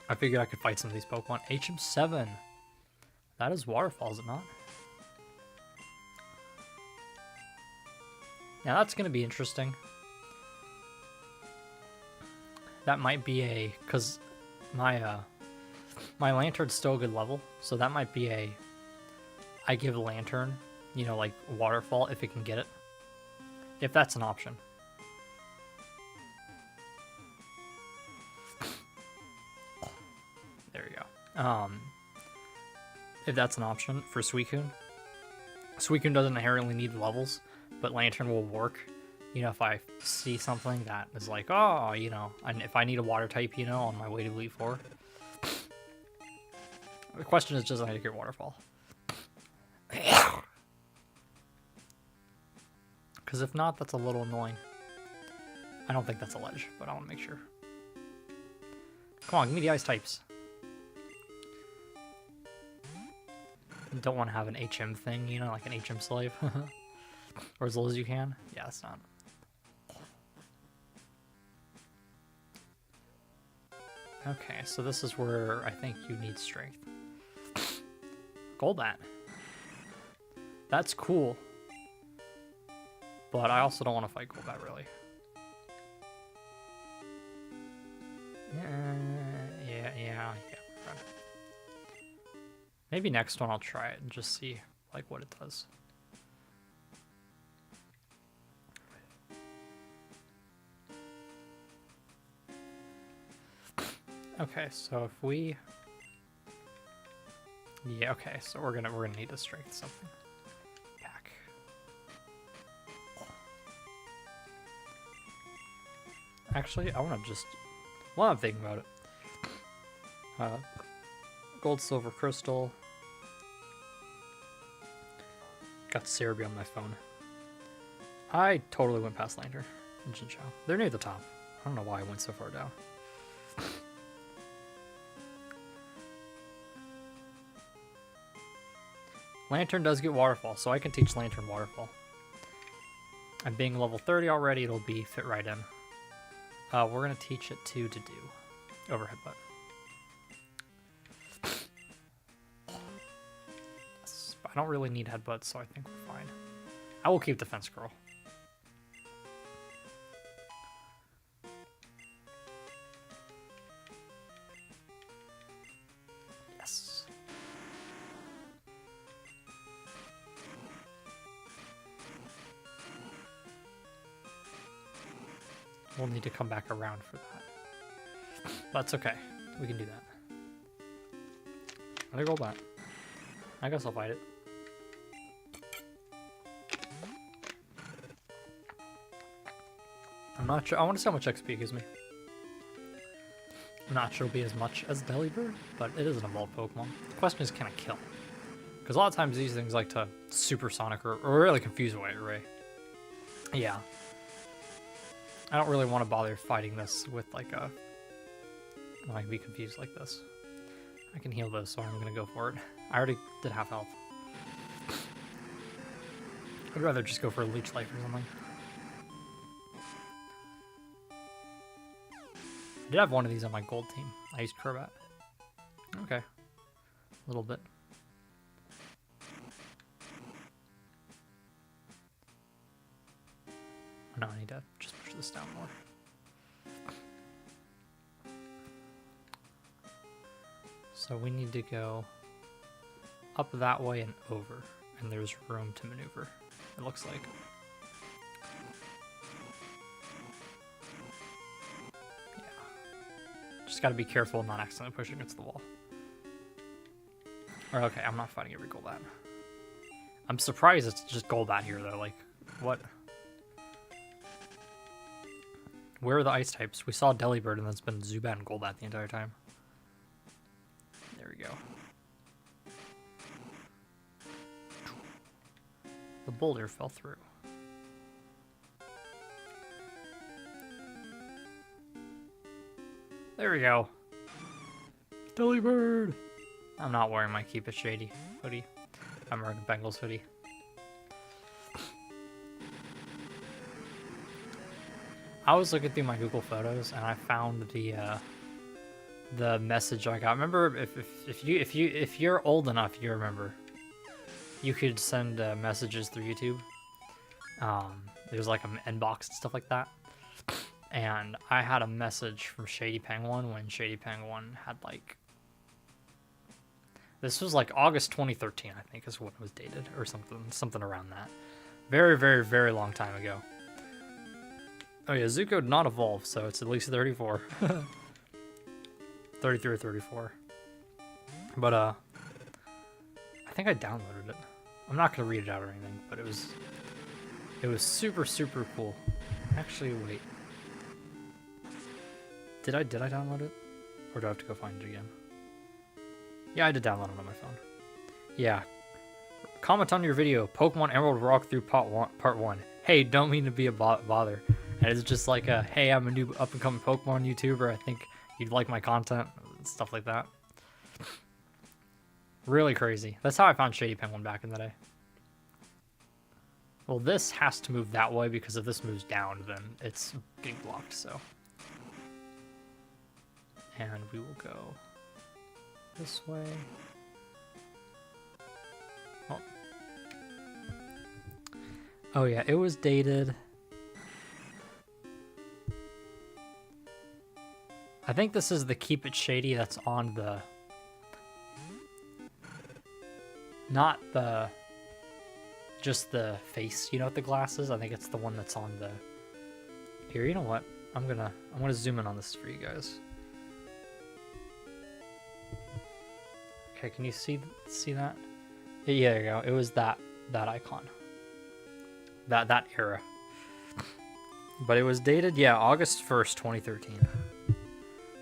I figured I could fight some of these Pokemon. HM7. That is Waterfall, is it not? Now that's going to be interesting. That might be a... Because my Lantern's still a good level. So that might be a... I give Lantern, you know, like Waterfall if it can get it. If that's an option. There you go. If that's an option for Suicune. Suicune doesn't inherently need levels, but Lantern will work. You know, if I see something that is like, oh, you know, and if I need a water type, you know, on my way to Elite Four. The question is, does I need to get Waterfall? Because if not, that's a little annoying. I don't think that's a ledge, but I want to make sure. Come on, give me the ice types. Don't want to have an HM thing, you know, like an HM slave. Or as low as you can. Yeah, it's not. Okay, so this is where I think you need strength. Golbat. That's cool. But I also don't want to fight Golbat, really. Yeah. Maybe next one I'll try it and just see like what it does. Okay, so if we... Yeah, okay, so we're gonna need to strength something. Pack. Actually, I wanna just... Well, I'm thinking about it. Gold, silver, crystal. Got Cerebi on my phone. I totally went past Lantern and Jinchao. They're near the top. I don't know why I went so far down. Lantern does get Waterfall, so I can teach Lantern Waterfall. And being level 30 already, it'll be fit right in. We're going to teach it to do Overhead Butt. I don't really need Headbutt, so I think we're fine. I will keep Defense Curl. Yes. We'll need to come back around for that. That's okay. We can do that. I'm gonna go back. I guess I'll fight it. I'm not sure. I want to see how much XP it gives me. I'm not sure it'll be as much as Delibird, but it is an evolved Pokemon. The question is, can I kill? Because a lot of times these things like to supersonic or really confuse away Ray. Yeah. I don't really want to bother fighting this with like a... I can be confused like this. I can heal this, so I'm going to go for it. I already did half health. I'd rather just go for a Leech Life or something. I did have one of these on my gold team. I used Crobat. Okay. A little bit. No, I need to just push this down more. So we need to go up that way and over, and there's room to maneuver, it looks like. Yeah. Just gotta be careful not accidentally pushing against the wall. Or okay, I'm not fighting every Golbat. I'm surprised it's just Golbat here though, like, what? Where are the ice types? We saw Delibird and that's been Zubat and Golbat the entire time. There we go. The boulder fell through. There we go. Delibird! I'm not wearing my Keep It Shady hoodie. I'm wearing a Bengals hoodie. I was looking through my Google Photos and I found the message I got. Remember, if you're old enough, you remember. You could send messages through YouTube. There's like an inbox and stuff like that. And I had a message from Shady Penguin when Shady Penguin had like... This was like August 2013, I think, is when it was dated, or something around that. Very, very, very long time ago. Oh yeah, Zuko did not evolve, so it's at least 34. 33 or 34. But, I think I downloaded it. I'm not going to read it out or anything, but it was super, super cool. Actually, wait. Did I download it? Or do I have to go find it again? Yeah, I did download it on my phone. Yeah. Comment on your video, Pokemon Emerald Rock through Part 1. Hey, don't mean to be a bother. And it's just like a, hey, I'm a new up-and-coming Pokemon YouTuber. I think you'd like my content. Stuff like that. Really crazy. That's how I found Shady Penguin back in the day. Well, this has to move that way because if this moves down, then it's getting blocked, so. And we will go this way. Oh. Oh yeah, it was dated. I think this is the Keep It Shady that's on the... Not the... Just the face, you know, with the glasses? I think it's the one that's on the... Here, you know what? I'm gonna zoom in on this for you guys. Okay, can you see that? Yeah, there you go. It was that icon. That era. But it was dated, yeah, August 1st, 2013.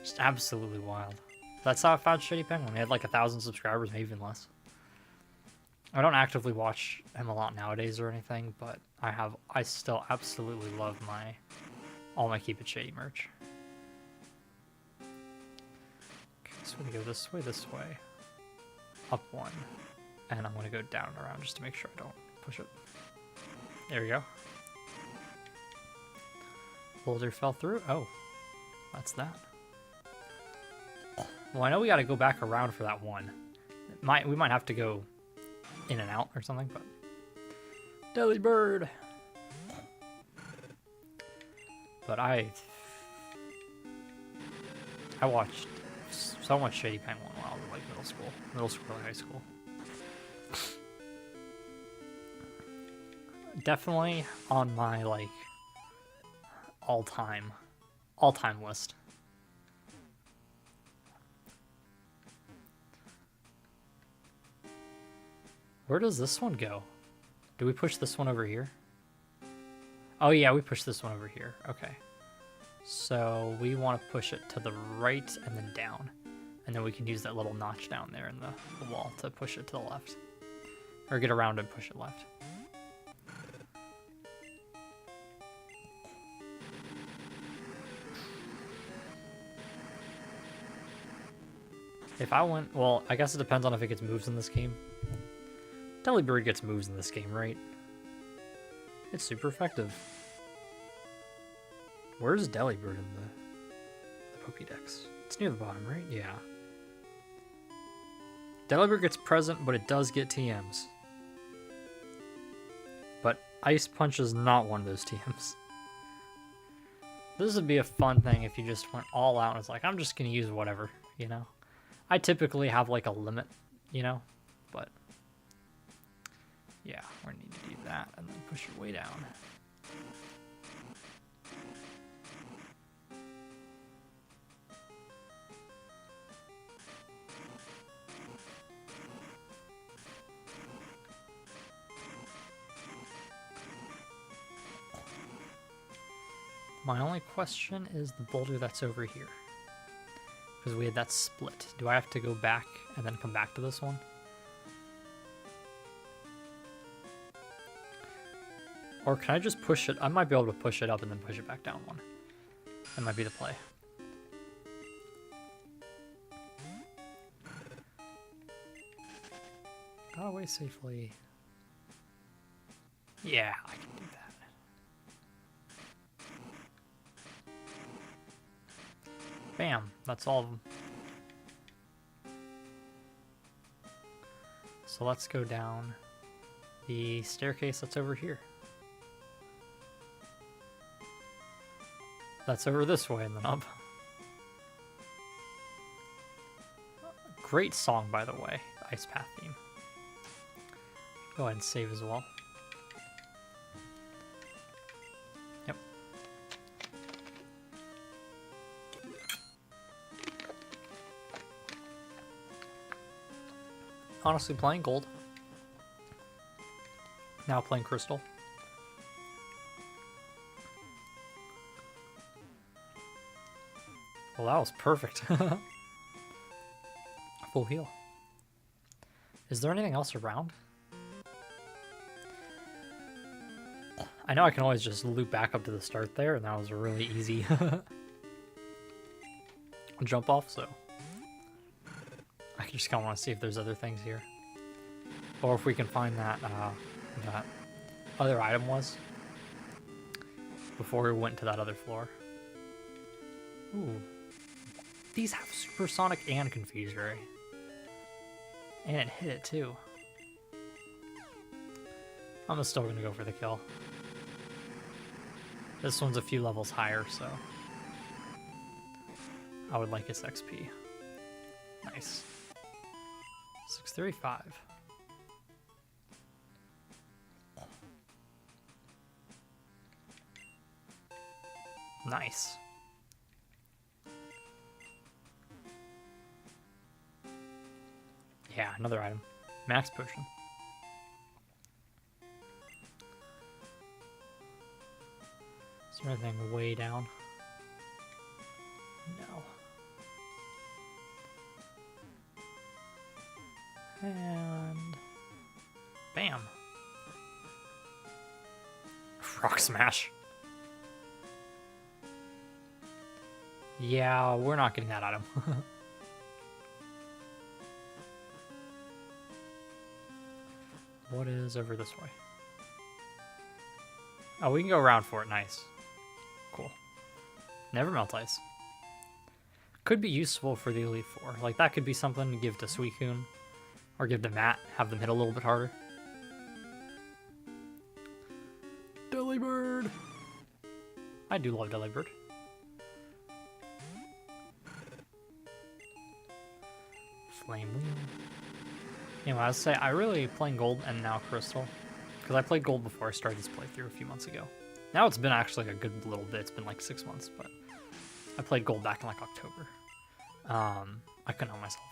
Just absolutely wild. That's how I found Shady Penguin. He had like 1,000 subscribers, maybe even less. I don't actively watch him a lot nowadays or anything, but I still absolutely love all my Keep It Shady merch. Okay, so we go this way, up one, and I'm gonna go down and around just to make sure I don't push it. There we go. Boulder fell through. Oh, that's that. Well, I know we got to go back around for that one. We might have to go in and out or something, but... Delibird! But I watched so much Shady Penguin while I was like middle school and high school. Definitely on my like all-time list. Where does this one go? Do we push this one over here? Oh yeah, we push this one over here. Okay. So we want to push it to the right and then down. And then we can use that little notch down there in the wall to push it to the left. Or get around and push it left. If I went... Well, I guess it depends on if it gets moves in this game. Delibird gets moves in this game, right? It's super effective. Where's Delibird in the Pokédex? It's near the bottom, right? Yeah. Delibird gets present, but it does get TMs. But Ice Punch is not one of those TMs. This would be a fun thing if you just went all out and was like, I'm just going to use whatever, you know? I typically have like a limit, you know? But... yeah, we're going to need to do that and then push it way down. My only question is the boulder that's over here. Because we had that split. Do I have to go back and then come back to this one? Or can I just push it? I might be able to push it up and then push it back down one. That might be the play. Got away safely. Yeah, I can do that. Bam, that's all of them. So let's go down the staircase that's over here. That's over this way and then up. Great song, by the way, the Ice Path theme. Go ahead and save as well. Yep. Honestly, playing gold. Now playing crystal. Well, that was perfect. Full heal. Is there anything else around? I know I can always just loop back up to the start there, and that was a really easy jump off, so I just kind of want to see if there's other things here. Or if we can find that, that other item was before we went to that other floor. Ooh. These have Supersonic and Confuse Ray. And it hit it too. I'm still gonna go for the kill. This one's a few levels higher, so I would like its XP. Nice. 635. Nice. Yeah, another item. Max potion. Is there anything way down? No. And bam. Rock smash. Yeah, we're not getting that item. What is over this way? Oh, we can go around for it. Nice. Cool. Never melt ice. Could be useful for the Elite Four. Like, that could be something to give to Suicune. Or give to Matt. Have them hit a little bit harder. Delibird! I do love Delibird. Flame Wheel. Anyway, I was say I really playing gold and now crystal, because I played gold before I started this playthrough a few months ago. Now it's been actually a good little bit. It's been like 6 months, but I played gold back in like October. I couldn't help myself.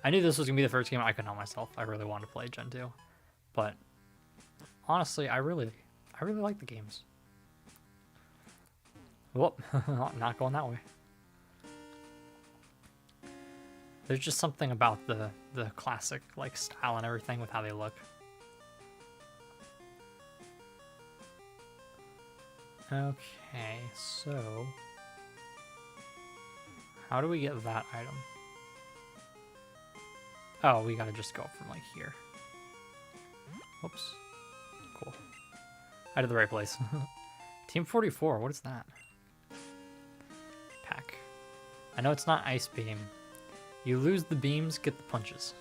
I knew this was gonna be the first game. I couldn't help myself. I really wanted to play Gen 2, but honestly, I really like the games. Whoop, not going that way. There's just something about the classic like style and everything with how they look. Okay, so how do we get that item? Oh, we gotta just go from like here. Whoops. Cool. I did the right place. Team 44, what is that? Pack. I know it's not Ice Beam. You lose the beams, get the punches.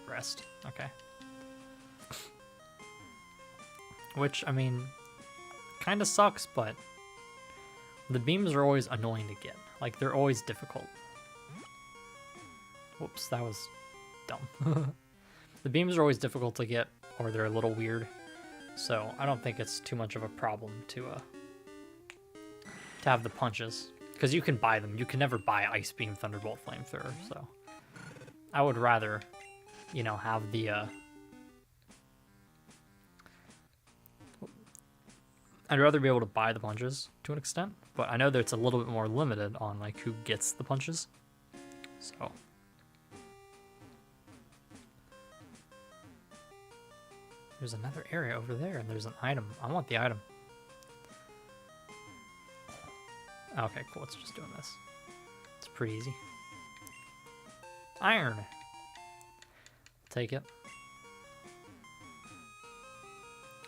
Rest. Okay. Which, I mean, kind of sucks, but the beams are always annoying to get. Like, they're always difficult. Whoops, that was dumb. The beams are always difficult to get, or they're a little weird. So I don't think it's too much of a problem to have the punches. Because you can buy them. You can never buy Ice Beam, Thunderbolt, Flamethrower, so I would rather, you know, have the I'd rather be able to buy the punches to an extent, but I know that it's a little bit more limited on like who gets the punches. So there's another area over there, and there's an item. I want the item. Okay, cool. Let's just doing this. It's pretty easy. Iron. Take it.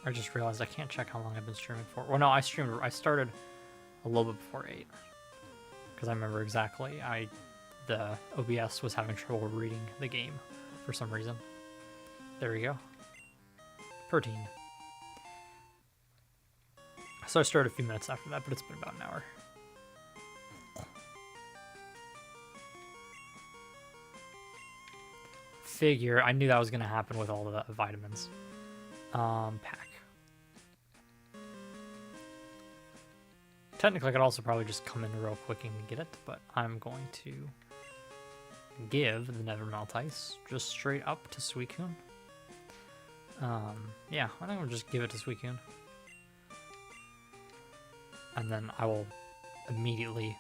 I just realized I can't check how long I've been streaming for. Well, no, I started a little bit before 8. Because I remember exactly, the OBS was having trouble reading the game for some reason. There we go. Protein. So I started a few minutes after that, but it's been about an hour. Figure, I knew that was going to happen with all the vitamins. Pack. Technically, I could also probably just come in real quick and get it, but I'm going to give the Nether Maltise just straight up to Suicune. Yeah, I think we'll just give it to Suicune. And then I will immediately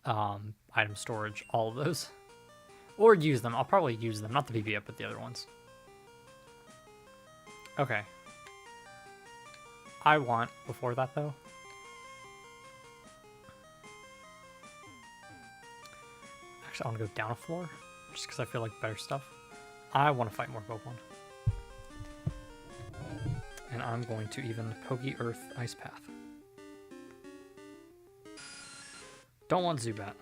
item storage all of those. Or use them. I'll probably use them. Not the BB up, but the other ones. Okay. I want, before that though, actually I want to go down a floor, just because I feel like better stuff. I want to fight more Pokemon. And I'm going to even Poke Earth Ice Path. Don't want Zubat.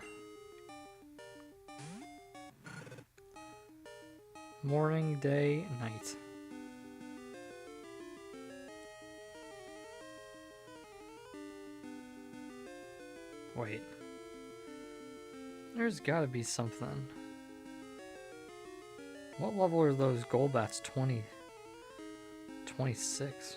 Morning, day, night. Wait. There's gotta be something. What level are those Golbats? 20. 26.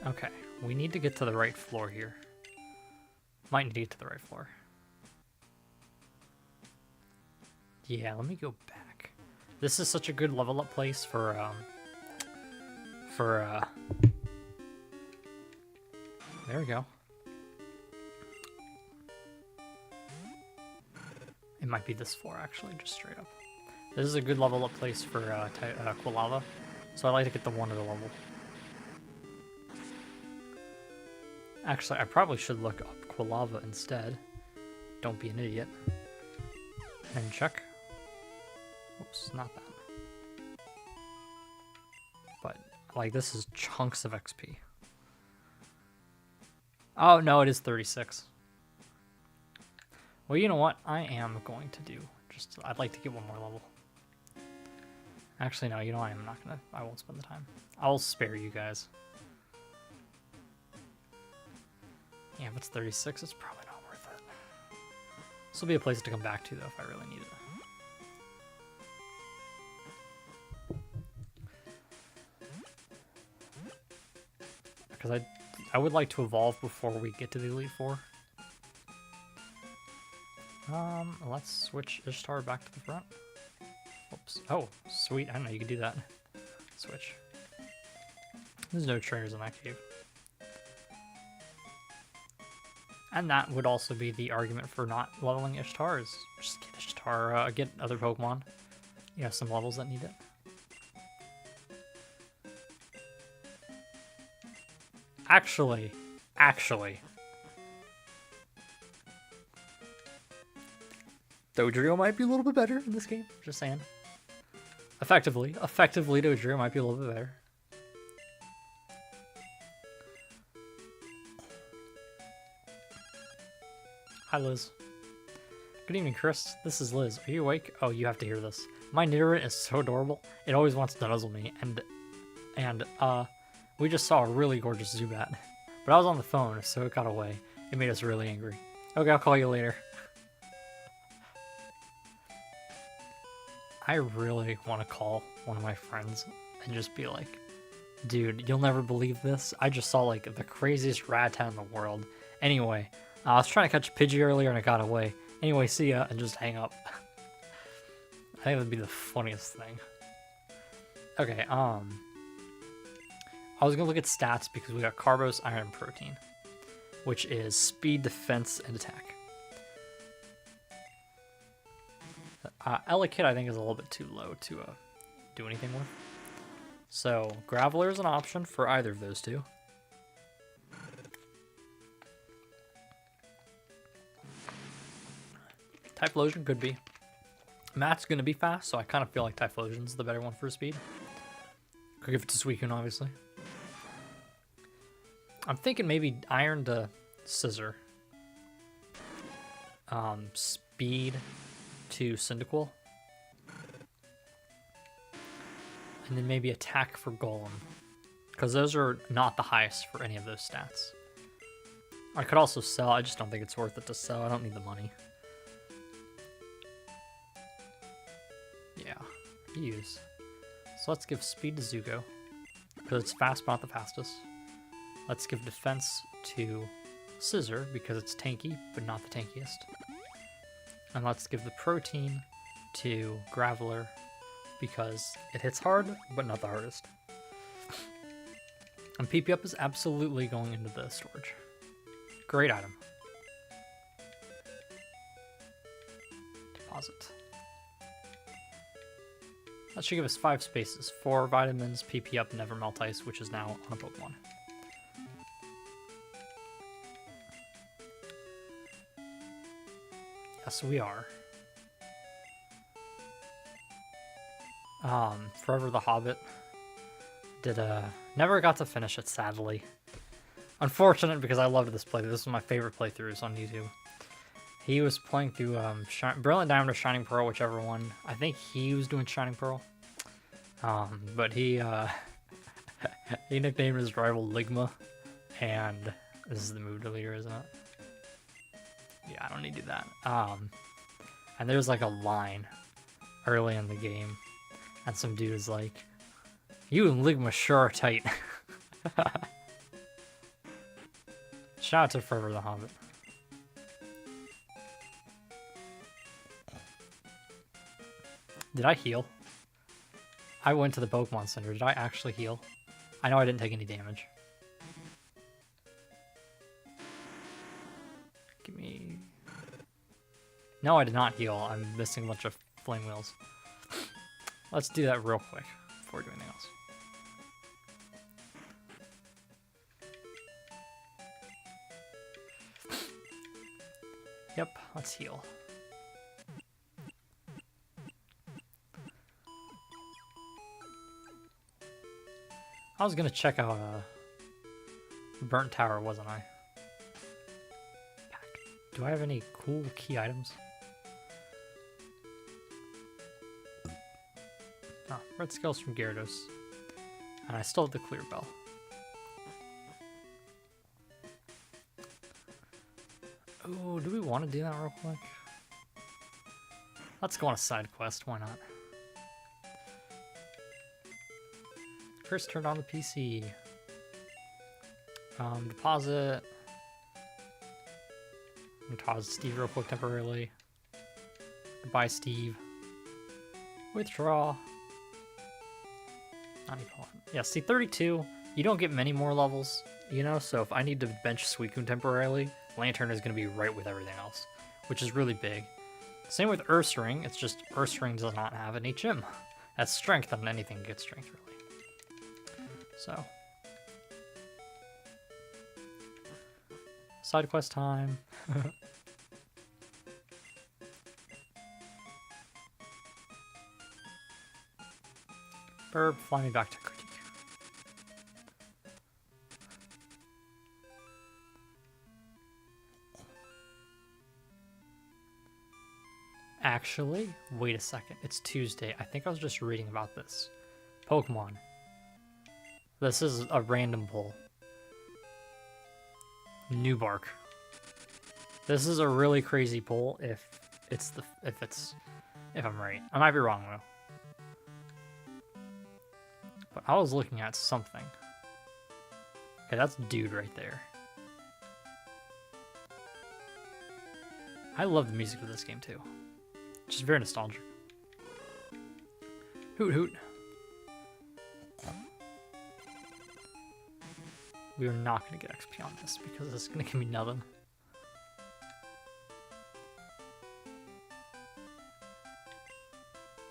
Okay, we need to get to the right floor here. Might need to get to the right floor. Yeah, let me go back. This is such a good level up place for there we go. It might be this floor actually, just straight up. This is a good level up place for Quilava, so I like to get the one at a level. Actually, I probably should look up Quilava instead. Don't be an idiot. And check. Oops, not that. But, like, this is chunks of XP. Oh, no, it is 36. Well, you know what? I am going to do. I'd like to get one more level. Actually, no, you know, I won't spend the time. I'll spare you guys. Yeah, if it's 36, it's probably not worth it. This will be a place to come back to, though, if I really need it. Because I would like to evolve before we get to the Elite Four. Let's switch Ishtar back to the front. Oops. Oh, sweet. I didn't know you could do that. Switch. There's no trainers in that cave. And that would also be the argument for not leveling Ishtar, is just get Ishtar, get other Pokemon. You have some levels that need it. Actually. Dodrio might be a little bit better in this game, just saying. Effectively, Dodrio might be a little bit better. Hi, Liz. Good evening, Chris. This is Liz. Are you awake? Oh, you have to hear this. My Nidoran is so adorable. It always wants to nuzzle me, and we just saw a really gorgeous Zubat. But I was on the phone, so it got away. It made us really angry. Okay, I'll call you later. I really want to call one of my friends and just be like, dude, you'll never believe this. I just saw, like, the craziest Rattata in the world. Anyway, I was trying to catch Pidgey earlier and it got away. Anyway, see ya, and just hang up. I think that'd be the funniest thing. Okay, I was gonna look at stats because we got Carbos, Iron, and Protein, which is speed, defense, and attack. Elekid I think is a little bit too low to do anything with. So Graveler is an option for either of those two. Typhlosion could be. Matt's going to be fast, so I kind of feel like Typhlosion's the better one for speed. Could give it to Suicune, obviously. I'm thinking maybe Iron to Scissor. Speed to Cyndaquil. And then maybe attack for Golem. Because those are not the highest for any of those stats. I could also sell, I just don't think it's worth it to sell. I don't need the money. Yeah, use. So let's give speed to Zuko, because it's fast but not the fastest. Let's give defense to Scissor, because it's tanky but not the tankiest. And let's give the protein to Graveler, because it hits hard but not the hardest. And PP up is absolutely going into the storage. Great item. Deposit. That should give us 5 spaces. 4 vitamins, PP up, Never Melt Ice, which is now on a Pokemon. Yes, we are. Forever the Hobbit. Never got to finish it, sadly. Unfortunate, because I loved this playthrough. This was my favorite playthroughs on YouTube. He was playing through Brilliant Diamond or Shining Pearl, whichever one. I think he was doing Shining Pearl. But he he nicknamed his rival Ligma, and this is the move deleter, isn't it? Yeah, I don't need to do that. And there's like a line early in the game, and some dude is like, "You and Ligma sure are tight." Shout out to Forever the Hobbit. Did I heal? I went to the Pokemon Center. Did I actually heal? I know I didn't take any damage. Give me... No, I did not heal. I'm missing a bunch of Flame Wheels. Let's do that real quick before we do anything else. Yep, let's heal. I was gonna check out Burnt Tower, wasn't I? Do I have any cool key items? Oh, red scales from Gyarados. And I still have the Clear Bell. Oh, do we want to do that real quick? Let's go on a side quest, why not? First turn on the PC. Deposit. Deposit Steve real quick temporarily. Goodbye, Steve. Withdraw. Not even one. Yeah, see, 32, you don't get many more levels, you know? So if I need to bench Suicune temporarily, Lantern is going to be right with everything else, which is really big. Same with Ursaring, it's just Ursaring does not have an HM. That's strength, and anything gets strength, really. So. Side quest time. Burb, fly me back to Critique. Actually, wait a second. It's Tuesday. I think I was just reading about this. Pokemon. This is a random poll. Newbark. This is a really crazy poll if I'm right. I might be wrong though. But I was looking at something. Okay, that's Dude right there. I love the music of this game too. Just very nostalgic. Hoot hoot. We are not going to get XP on this because it's going to give me nothing.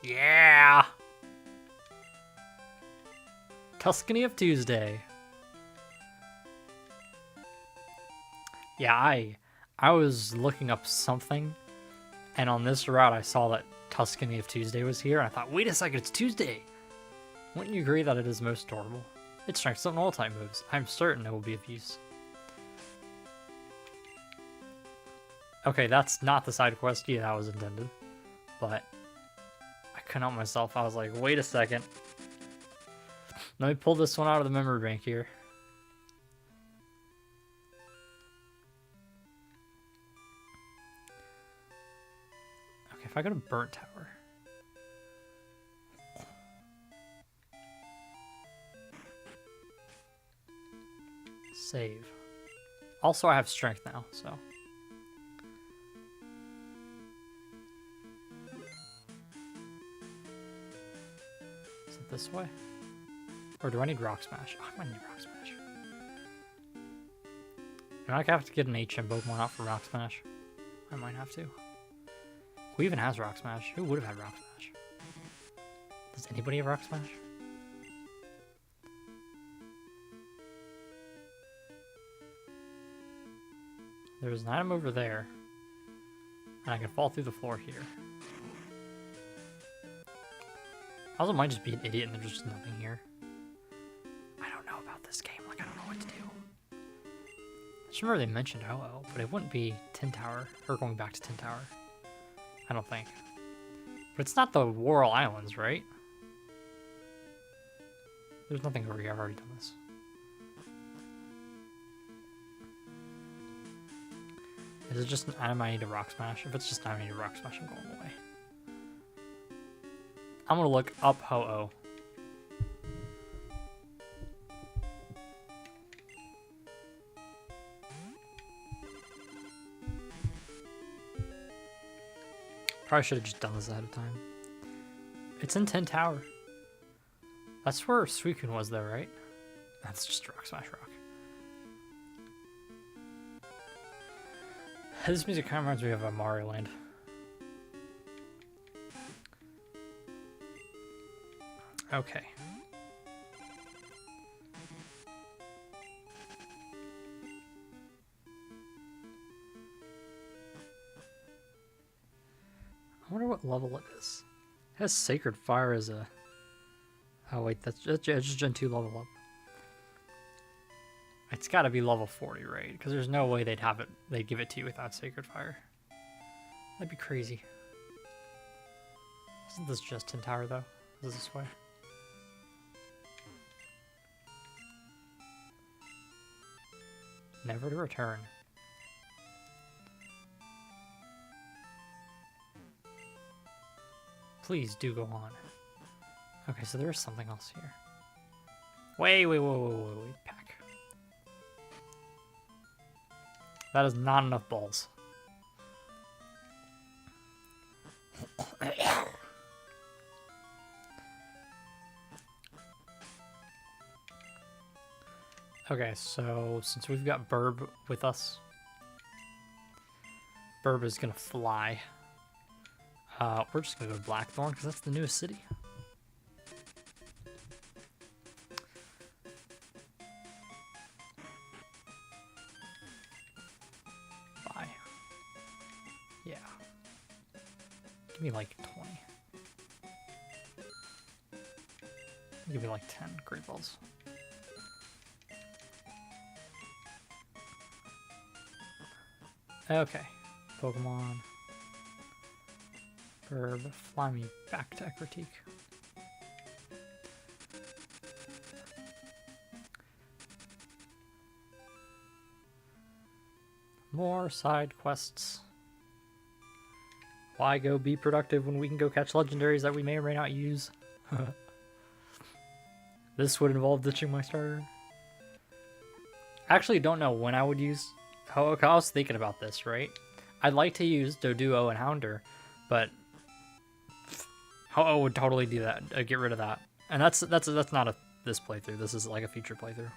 Yeah! Tuscany of Tuesday. Yeah, I was looking up something, and on this route I saw that Tuscany of Tuesday was here, and I thought, wait a second, it's Tuesday! Wouldn't you agree that it is most adorable? It strengthens on all type moves. I'm certain it will be of use. Okay, that's not the side quest that was intended, but I couldn't help myself. I was like, wait a second. Let me pull this one out of the memory bank here. Okay, if I go to Burnt Tower. Save. Also, I have strength now, so. Is it this way? Or do I need Rock Smash? Oh, I might need Rock Smash. Do I have to get an HM Pokemon out for Rock Smash? I might have to. Who even has Rock Smash? Who would have had Rock Smash? Does anybody have Rock Smash? There's an item over there. And I can fall through the floor here. I also might just be an idiot and there's just nothing here. I don't know about this game. Like, I don't know what to do. I just remember they mentioned Ho-Oh, but it wouldn't be Tin Tower, or going back to Tin Tower. I don't think. But it's not the Whirl Islands, right? There's nothing over here. I've already done this. Is it just an item I need to Rock Smash? If it's just an item I need to Rock Smash, I'm going away. I'm gonna look up Ho-Oh. Probably should have just done this ahead of time. It's in Tin Tower. That's where Suicune was though, right? That's just Rock Smash Rock. This music kind of reminds me of Mario Land. Okay. I wonder what level it is. It has Sacred Fire as a... Oh wait, that's just Gen 2 level up. It's gotta be level 40, right? Because there's no way they'd give it to you without Sacred Fire. That'd be crazy. Isn't this just Tin Tower though? Is this way? Never to return. Please do go on. Okay, so there is something else here. Wait, pack. That is not enough balls. Okay, so since we've got Burb with us, Burb is gonna fly. We're just gonna go to Blackthorn because that's the newest city. Bye. Yeah. Give me like 20. Give me like 10 Great Balls. Okay. Pokemon. Burb, fly me back to Ecruteak. More side quests. Why go be productive when we can go catch legendaries that we may or may not use? This would involve ditching my starter. I actually don't know when I would use... I was thinking about this, right? I'd like to use Doduo and Houndour, but I would totally do that. Get rid of that. And that's not a this playthrough. This is like a future playthrough.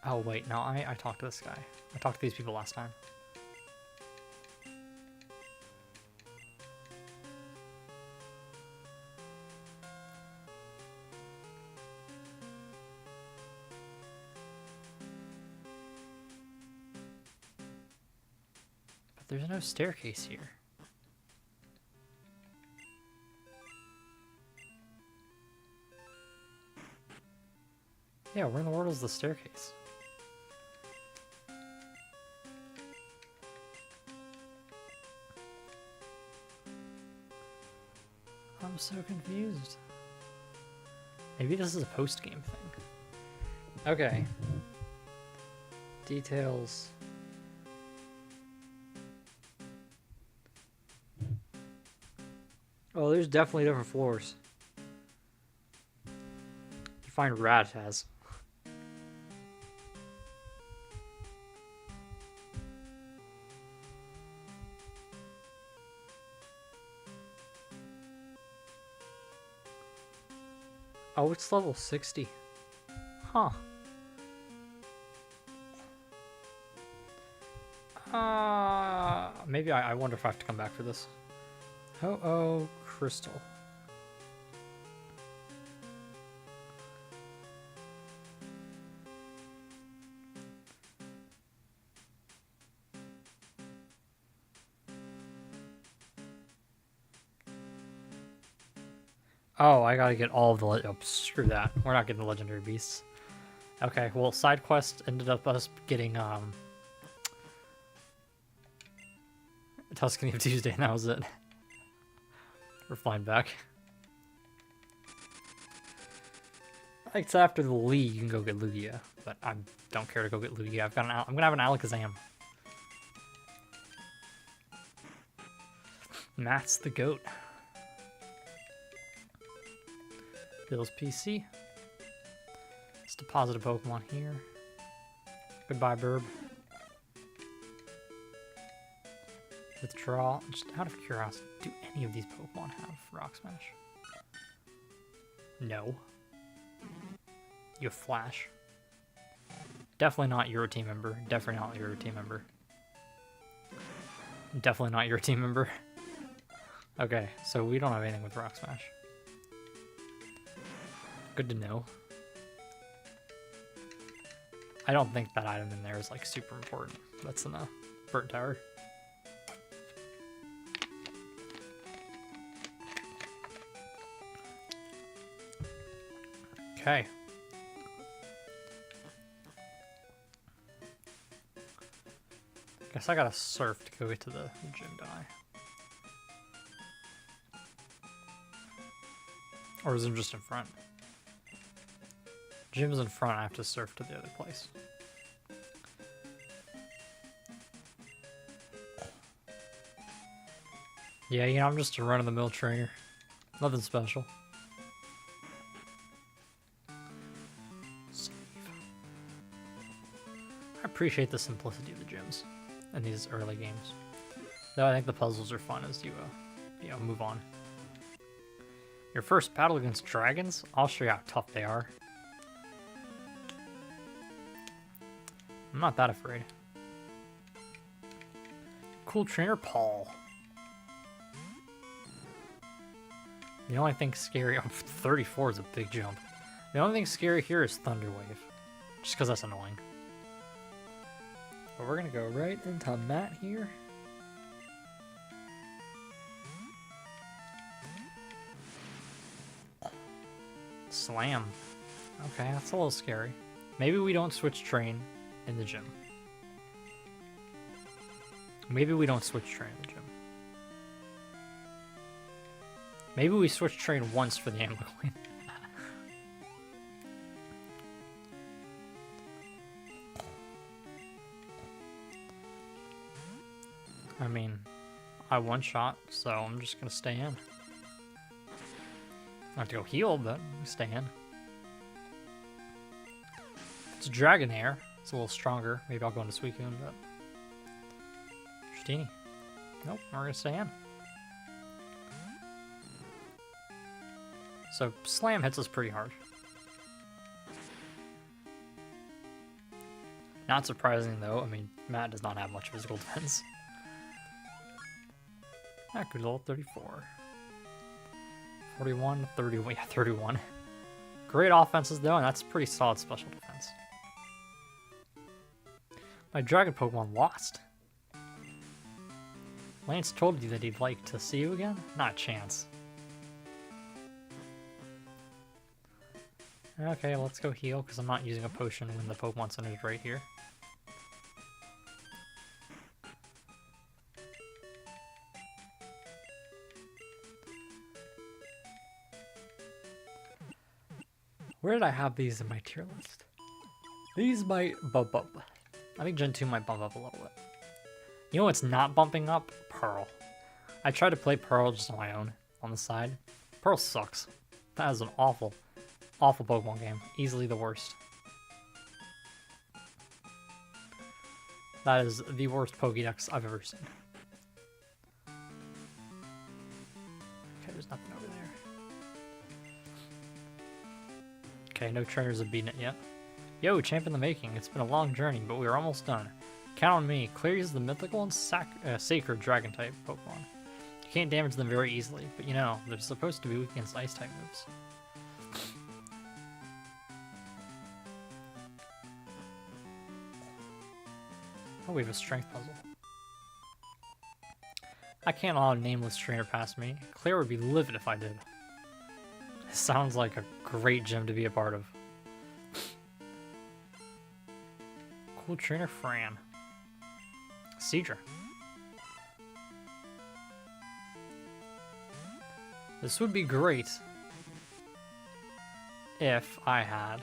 Oh wait, no, I talked to this guy. I talked to these people last time. But there's no staircase here. Yeah, where in the world is the staircase? I'm so confused. Maybe this is a post-game thing. Okay. Details. Oh, there's definitely different floors. You find Rataz. Oh, it's level 60. Huh. Maybe I wonder if I have to come back for this. Oh, crystal. Oh, I gotta get all of the... Oh, screw that. We're not getting the legendary beasts. Okay, well, side quest ended up us getting, Tuscany of Tuesday, and that was it. We're flying back. It's after the league, you can go get Lugia, but I don't care to go get Lugia. I'm gonna have an Alakazam. Matt's the goat. Bill's PC. Let's deposit a Pokemon here. Goodbye, Burb. Withdraw. Just out of curiosity, do any of these Pokemon have Rock Smash? No. You have Flash. Definitely not your team member. Definitely not your team member. Definitely not your team member. Okay, so we don't have anything with Rock Smash. Good to know. I don't think that item in there is like super important. That's in the Burnt Tower. Okay. Guess I gotta surf to go get to the gym, don't I? Or is it just in front? Gym's in front, I have to surf to the other place. Yeah, you know, I'm just a run-of-the-mill trainer. Nothing special. Save. I appreciate the simplicity of the gyms in these early games. Though I think the puzzles are fun as you, move on. Your first battle against dragons? I'll show you how tough they are. I'm not that afraid. Cool trainer, Paul. The only thing scary... Oh, 34 is a big jump. The only thing scary here is Thunder Wave. Just because that's annoying. But we're going to go right into Matt here. Slam. Okay, that's a little scary. Maybe we don't switch train in the gym. Maybe we don't switch train in the gym. Maybe we switch train once for the Amphacoin. I mean, I one-shot, so I'm just gonna stay in. I have to go heal, but stay in. It's Dragonair. It's a little stronger. Maybe I'll go into Suicune, but... Dratini. Nope, we're gonna stay in. So, Slam hits us pretty hard. Not surprising, though. I mean, Matt does not have much physical defense. Ah, good level 34. 41, 31. Yeah, 31. Great offenses, though, and that's pretty solid special defense. My Dragon Pokemon lost. Lance told you that he'd like to see you again? Not a chance. Okay, let's go heal, because I'm not using a potion when the Pokemon Center is right here. Where did I have these in my tier list? These might bump up. I think Gen 2 might bump up a little bit. You know what's not bumping up? Pearl. I tried to play Pearl just on my own, on the side. Pearl sucks. That is an awful, awful Pokemon game. Easily the worst. That is the worst Pokédex I've ever seen. Okay, there's nothing over there. Okay, no trainers have beaten it yet. Yo, champ in the making. It's been a long journey, but we are almost done. Count on me. Clears the mythical and sacred dragon type Pokemon. You can't damage them very easily, but you know, they're supposed to be weak against ice type moves. Oh, we have a strength puzzle. I can't allow a nameless trainer past me. Claire would be livid if I did. It sounds like a great gym to be a part of. Cool trainer Fran. Seadra. This would be great if I had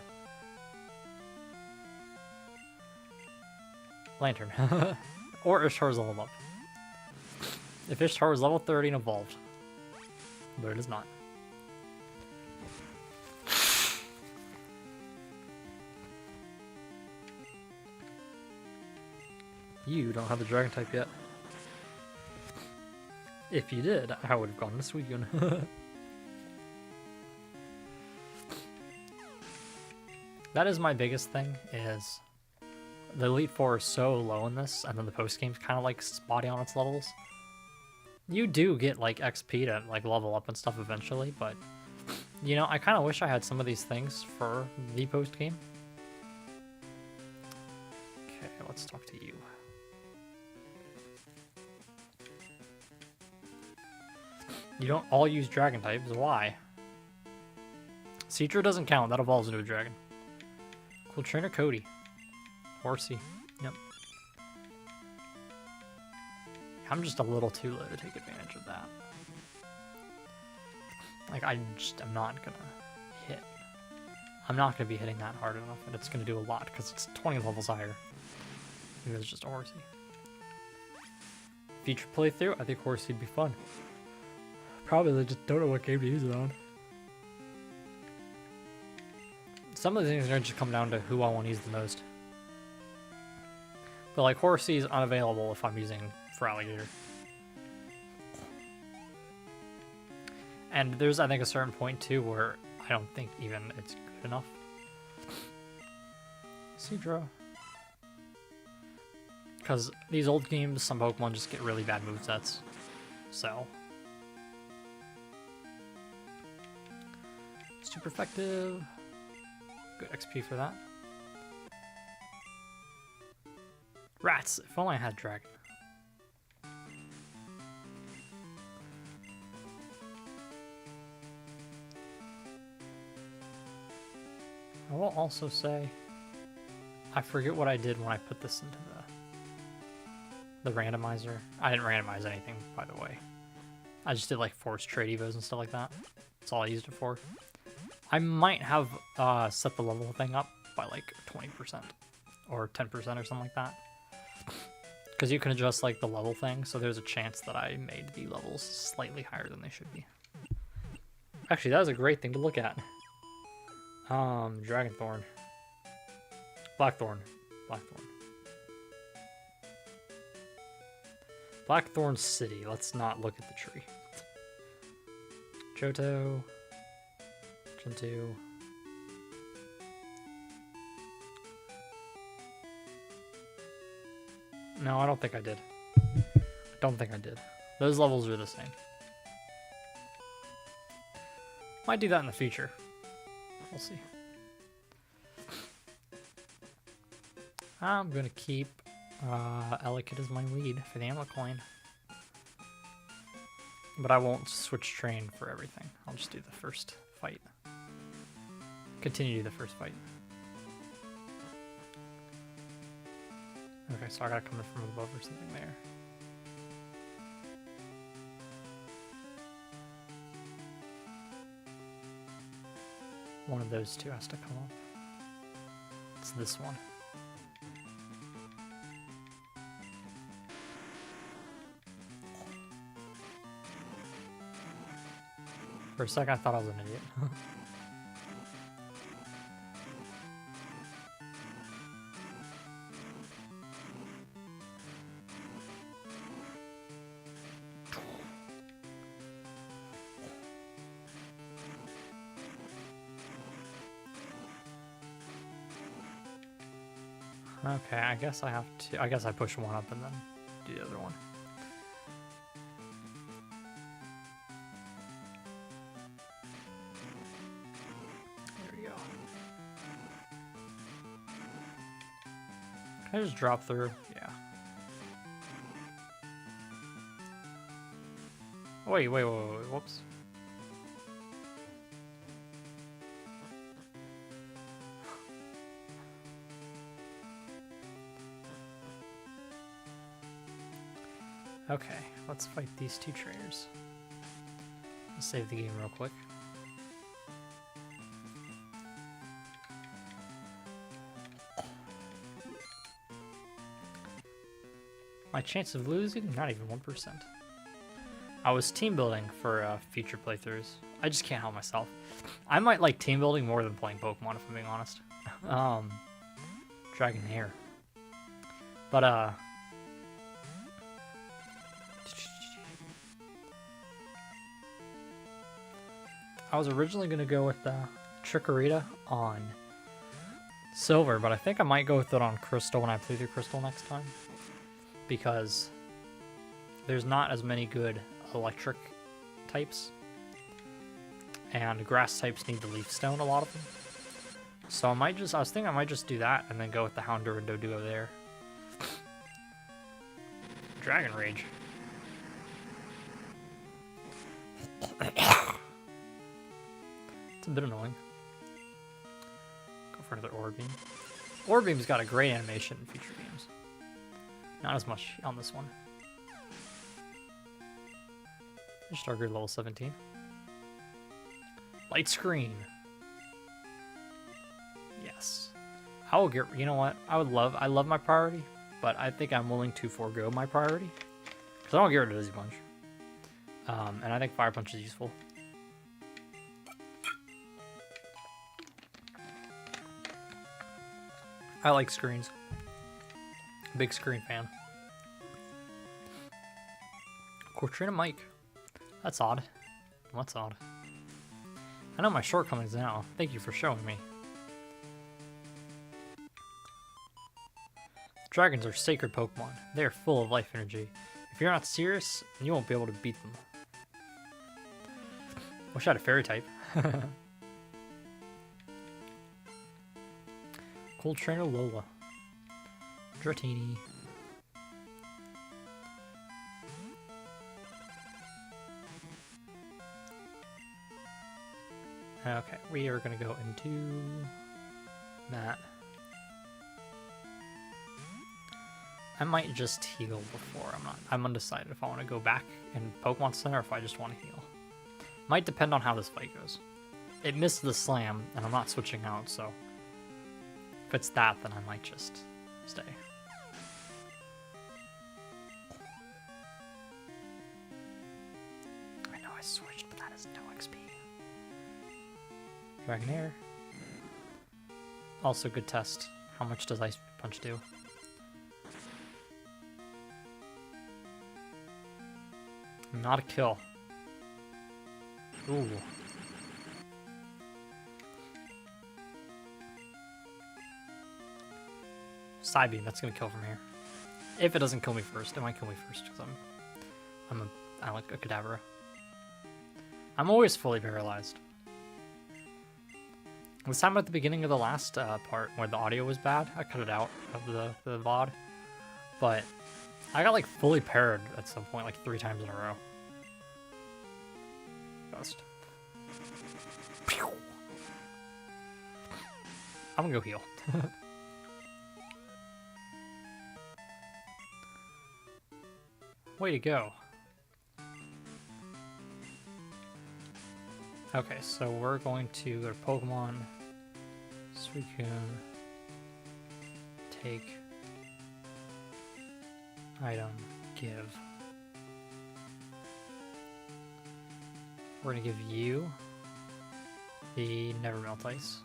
Lantern. Or Ishtar's level up. If Ishtar was level 30 and evolved. But it is not. You don't have the dragon type yet. If you did, I would have gone to Suicune. That is my biggest thing, is the Elite Four is so low in this, and then the post game's kind of like spotty on its levels. You do get like XP to like level up and stuff eventually, but you know, I kind of wish I had some of these things for the post game. Okay, let's talk to you. You don't all use dragon types. Why? Seadra doesn't count. That evolves into a dragon. Cool trainer Cody. Horsey. Yep. I'm just a little too low to take advantage of that. Like, I'm not gonna hit. I'm not gonna be hitting that hard enough, and it's gonna do a lot because it's 20 levels higher. Maybe it's just a Horsey. Future playthrough, I think Horsey'd be fun. Probably they just don't know what game to use it on. Some of the things are going to just come down to who I want to use the most. But like Horsey is unavailable if I'm using for Alligator. And there's, I think, a certain point too where I don't think even it's good enough. Seadra. Because these old games, some Pokemon just get really bad movesets. So. Super effective. Good XP for that. Rats! If only I had Dragon. I will also say, I forget what I did when I put this into the randomizer. I didn't randomize anything, by the way. I just did like forced trade evos and stuff like that. That's all I used it for. I might have set the level thing up by like 20% or 10% or something like that. Because you can adjust like the level thing, so there's a chance that I made the levels slightly higher than they should be. Actually, that was a great thing to look at. Dragonthorn. Blackthorn. Blackthorn. Blackthorn City. Let's not look at the tree. Johto. Gen 2. No, I don't think I did. I don't think I did. Those levels are the same. Might do that in the future. We'll see. I'm gonna keep Elekid as my lead for the Amulet Coin. But I won't switch train for everything. I'll just do the first fight. Continue to do the first fight. Okay, so I gotta come in from above or something there. One of those two has to come up. It's this one. For a second, I thought I was an idiot. Okay, I guess I have to. I guess I push one up and then do the other one. There we go. Can I just drop through? Yeah. Wait. Whoops. Okay, let's fight these two trainers. I'll save the game real quick. My chance of losing? Not even 1%. I was team building for future playthroughs. I just can't help myself. I might like team building more than playing Pokemon, if I'm being honest. Dragonair. But, I was originally going to go with Chikorita on Silver, but I think I might go with it on Crystal when I play through Crystal next time. Because there's not as many good electric types. And grass types need the Leaf Stone, a lot of them. So I was thinking I might just do that and then go with the Houndour and Doduo there. Dragon Rage. It's a bit annoying. Go for another Orbeam. Orbeam's got a great animation in future games. Not as much on this one. Stargrid level 17. Light Screen. Yes. I will get, you know what? I love my priority, but I think I'm willing to forego my priority. Because I don't get rid of Dizzy Punch. And I think Fire Punch is useful. I like screens. Big screen fan. Cortrina Mike. That's odd. What's odd? I know my shortcomings now. Thank you for showing me. Dragons are sacred Pokemon. They are full of life energy. If you're not serious, you won't be able to beat them. Wish I had a fairy type. Cold Trainer Lola. Dratini. Okay, we are going to go into that. I might just heal before. I'm undecided if I want to go back in Pokemon Center or if I just want to heal. Might depend on how this fight goes. It missed the slam, and I'm not switching out, so if it's that, then I might just stay. I know I switched, but that is no XP. Dragonair. Also good test. How much does Ice Punch do? Not a kill. Ooh. Psybeam, that's gonna kill from here. If it doesn't kill me first, it might kill me first because I like a Kadabra. I'm always fully paralyzed. This time at the beginning of the last part where the audio was bad, I cut it out of the VOD. But I got like fully parried at some point, like 3 times in a row. Just. I'm gonna go heal. Way to go. Okay, so we're going to go to Pokemon. Suicune. Take. Item. Give. We're gonna give you the Never Melt Ice.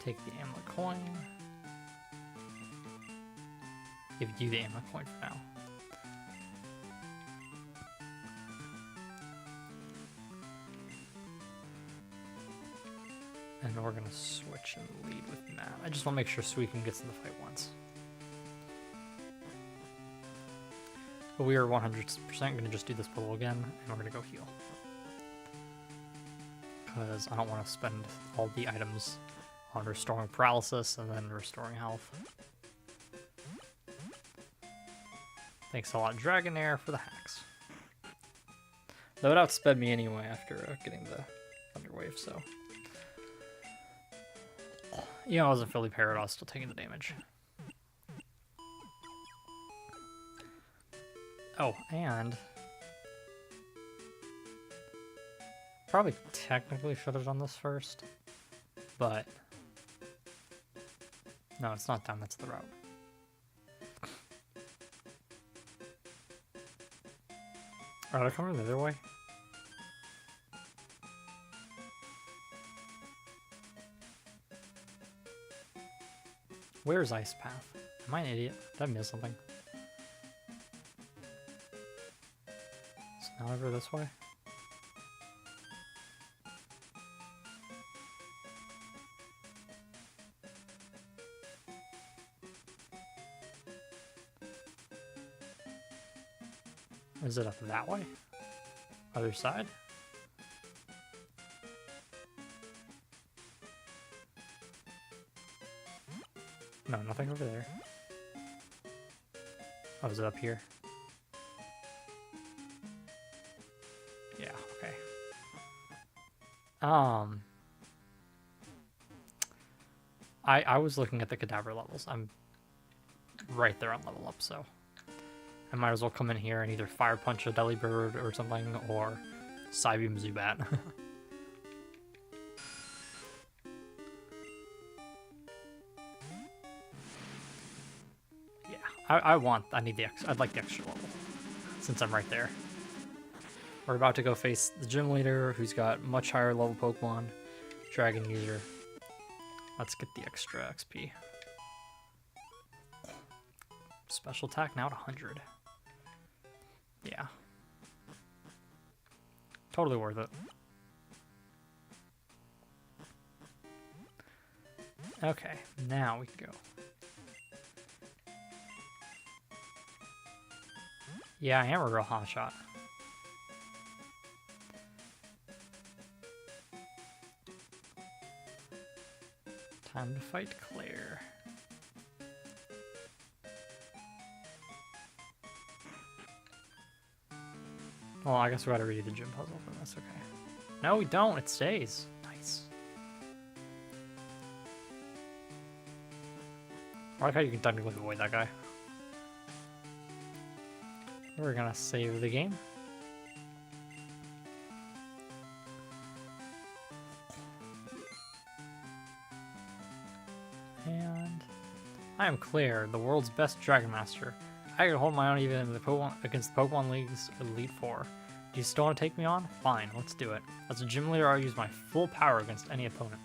Take the Amulet Coin. Give you the Amulet Coin for now. And we're gonna switch and lead with Matt. I just want to make sure Suicune gets in the fight once. But we are 100% gonna just do this puzzle again, and we're gonna go heal. Because I don't want to spend all the items on restoring paralysis and then restoring health. Thanks a lot, Dragonair, for the hacks. That would outsped me anyway after getting the Thunder Wave, so. Yeah, I wasn't fully parried, I was still taking the damage. Oh, and probably technically should have done this first, but no, it's not done, that's the route. Are they coming the other way? Where's Ice Path? Am I an idiot? Did I miss something? It's not over this way? Is it up that way? Other side? No, nothing over there. Oh, is it up here? Yeah, okay. I was looking at the Kadabra levels. I'm right there on level up, so I might as well come in here and either Fire Punch a Delibird or something, or Psybeam Zubat. Yeah, I'd like the extra level, since I'm right there. We're about to go face the gym leader, who's got much higher level Pokemon, Dragon User. Let's get the extra XP. Special attack now at 100. Yeah. Totally worth it. Okay, now we can go. Yeah, Hammer Girl Hot Shot. Time to fight Claire. Well, I guess we gotta redo the gym puzzle, but that's okay. No, we don't. It stays. Nice. I like how you can technically avoid that guy. We're gonna save the game. And I am Claire, the world's best Dragon Master. I can hold my own even in the against the Pokemon League's Elite Four. Do you still want to take me on? Fine, let's do it. As a gym leader, I'll use my full power against any opponent.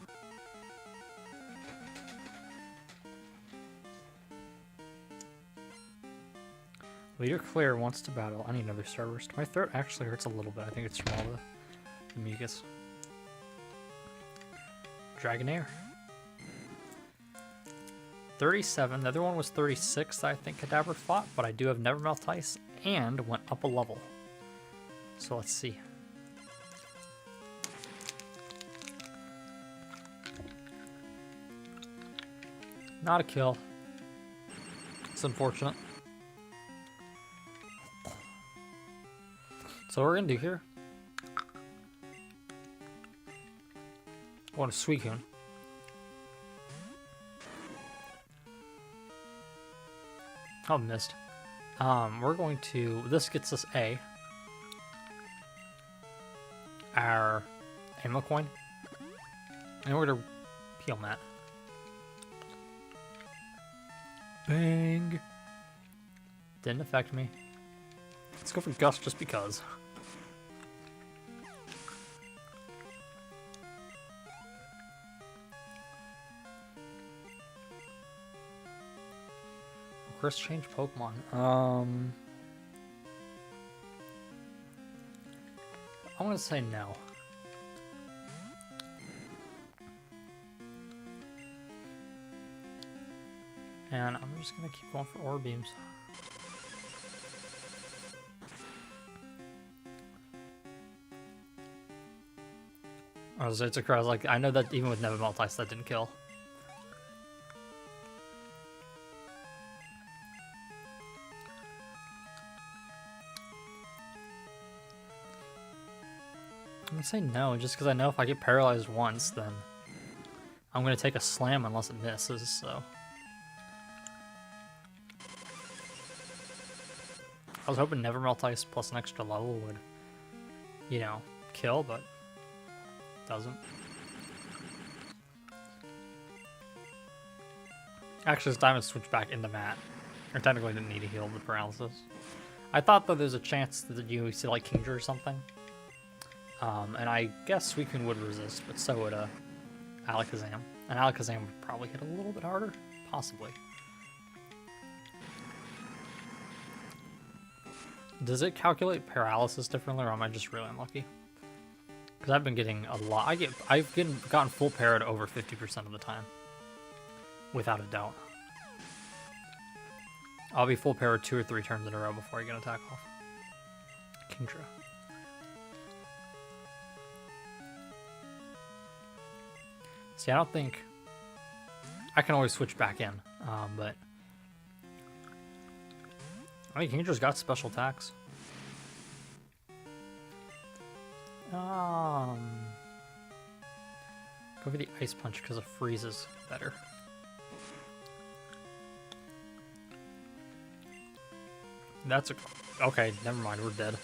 Leader clear wants to battle. I need another Starburst. My throat actually hurts a little bit. I think it's from all the mucus. Dragonair. 37. The other one was 36 I think Kadabra fought, but I do have Never Melt Ice and went up a level. So let's see. Not a kill. It's unfortunate. So what we're gonna do here. I want a Suicune. Oh, missed. We're going to. This gets us our ammo coin, and we're gonna peel that. Bang! Didn't affect me. Let's go for Gust just because. Chris change Pokemon. I'm gonna say no. And I'm just gonna keep going for Aura Beams. I was surprised. Like, I know that even with Never Melt Ice, that didn't kill. I'm gonna say no, just because I know if I get paralyzed once, then I'm gonna take a slam unless it misses, so. I was hoping Never Melt Ice plus an extra level would, you know, kill, but doesn't. Actually, this time it switched back into Matt. Or technically didn't need to heal the paralysis. I thought that there's a chance that you see like Kingdra or something. And I guess Suicune would resist, but so would Alakazam. And Alakazam would probably hit a little bit harder, possibly. Does it calculate paralysis differently, or am I just really unlucky? Because I've been getting a lot. I've gotten full parried over 50% of the time, without a doubt. I'll be full parried 2 or 3 turns in a row before I get an attack off. Kingdra. See, I don't think I can always switch back in, but I think Kindra's got special attacks. Go for the Ice Punch because it freezes better. That's okay. Never mind, we're dead.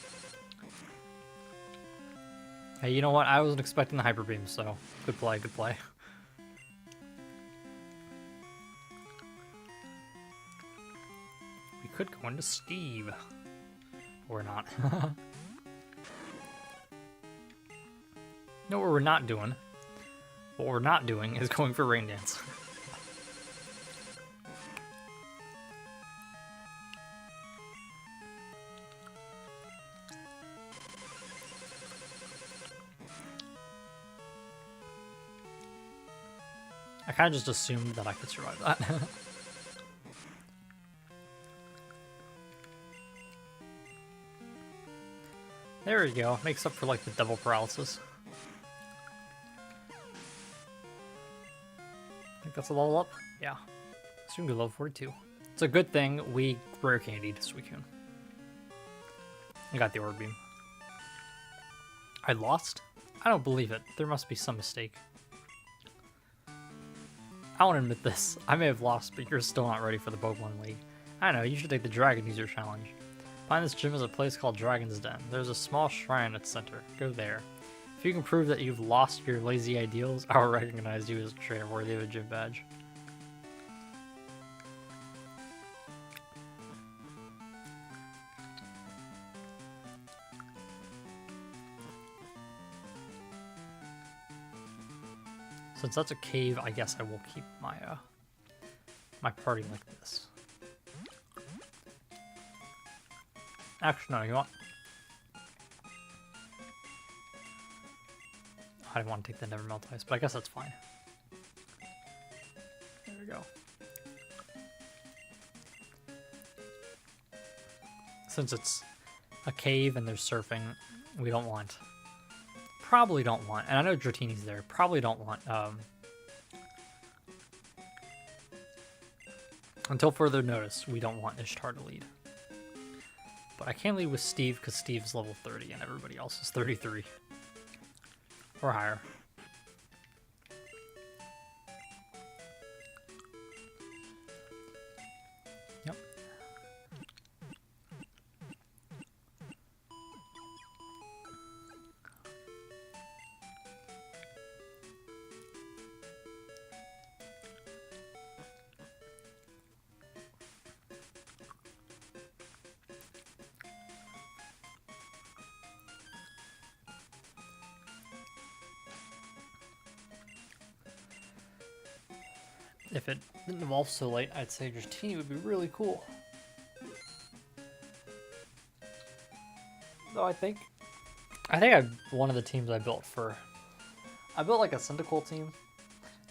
Hey, you know what? I wasn't expecting the Hyper Beam, so good play, good play. We could go into Steve. Or not. No, what we're not doing. What we're not doing is going for Rain Dance. I kind of just assumed that I could survive that. There we go. Makes up for like the double paralysis. I think that's a level up. Yeah. Soon go level 42. It's a good thing we rare candied Suicune. I got the Orb Beam. I lost? I don't believe it. There must be some mistake. I won't admit this. I may have lost, but you're still not ready for the Pokemon League. I know, you should take the Dragon User Challenge. Find this gym is a place called Dragon's Den. There's a small shrine at its center. Go there. If you can prove that you've lost your lazy ideals, I'll recognize you as a trainer worthy of a gym badge. Since that's a cave, I guess I will keep my my party like this. Actually, no, you want... I didn't want to take the Never Melt Ice, but I guess that's fine. There we go. Since it's a cave and there's surfing, we don't want... Probably don't want... And I know Dratini's there. Probably don't want... Until further notice, we don't want Ishtar to lead. But I can't lead with Steve because Steve's level 30 and everybody else is 33. Or higher. Yep. If it didn't evolve so late, I'd say Dratini would be really cool. Though I think one of the teams I built like a Cyndaquil team.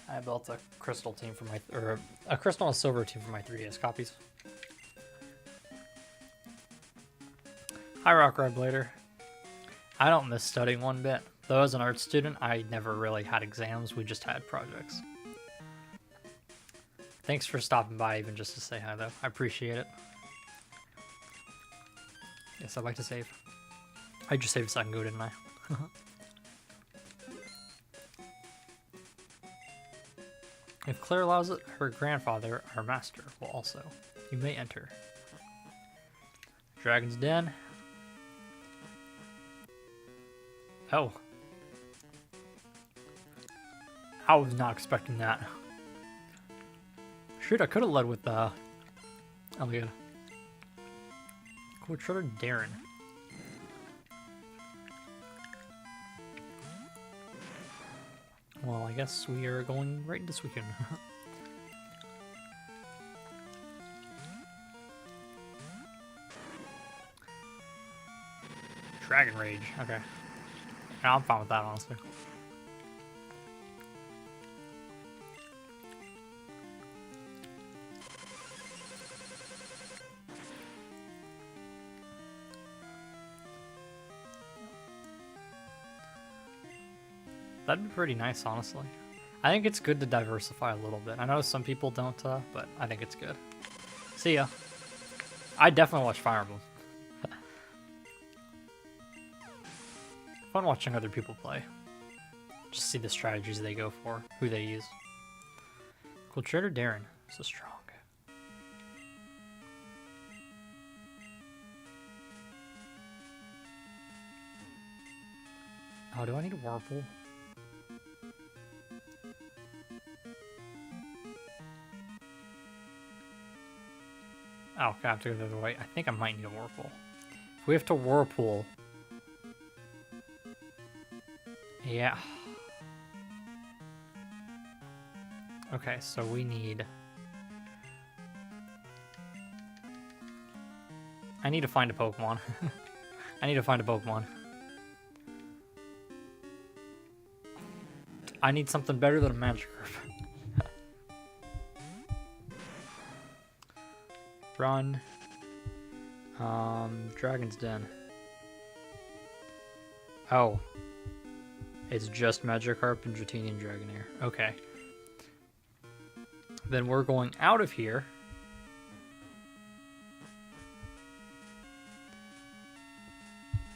I built a Crystal team for a Crystal and a Silver team for my 3DS copies. Hi, Rock Red Blader. I don't miss studying one bit. Though as an art student, I never really had exams. We just had projects. Thanks for stopping by even just to say hi, though. I appreciate it. Yes, I'd like to save. I just saved a second ago, didn't I? If Claire allows it, her grandfather, our master, will also. You may enter. Dragon's Den. Oh. I was not expecting that. Shoot, I could have led with Elliot. Cool, Shredder Darren. Well, I guess we are going right into this weekend. Dragon Rage, okay. Yeah, I'm fine with that, honestly. That'd be pretty nice, honestly. I think it's good to diversify a little bit. I know some people don't, but I think it's good. See ya. I definitely watch Fire Emblem. Fun watching other people play. Just see the strategies they go for, who they use. Cool, Trader Darren. So strong. Oh, do I need a Whirlpool? Oh, okay, I have to go the other way. I think I might need a Whirlpool. If we have to Whirlpool... Yeah. Okay, so we need... I need to find a Pokemon. I need to find a Pokemon. I need something better than a Magikarp. Run. Dragon's Den. Oh. It's just Magikarp and Dratini and Dragonair. Okay. Then we're going out of here.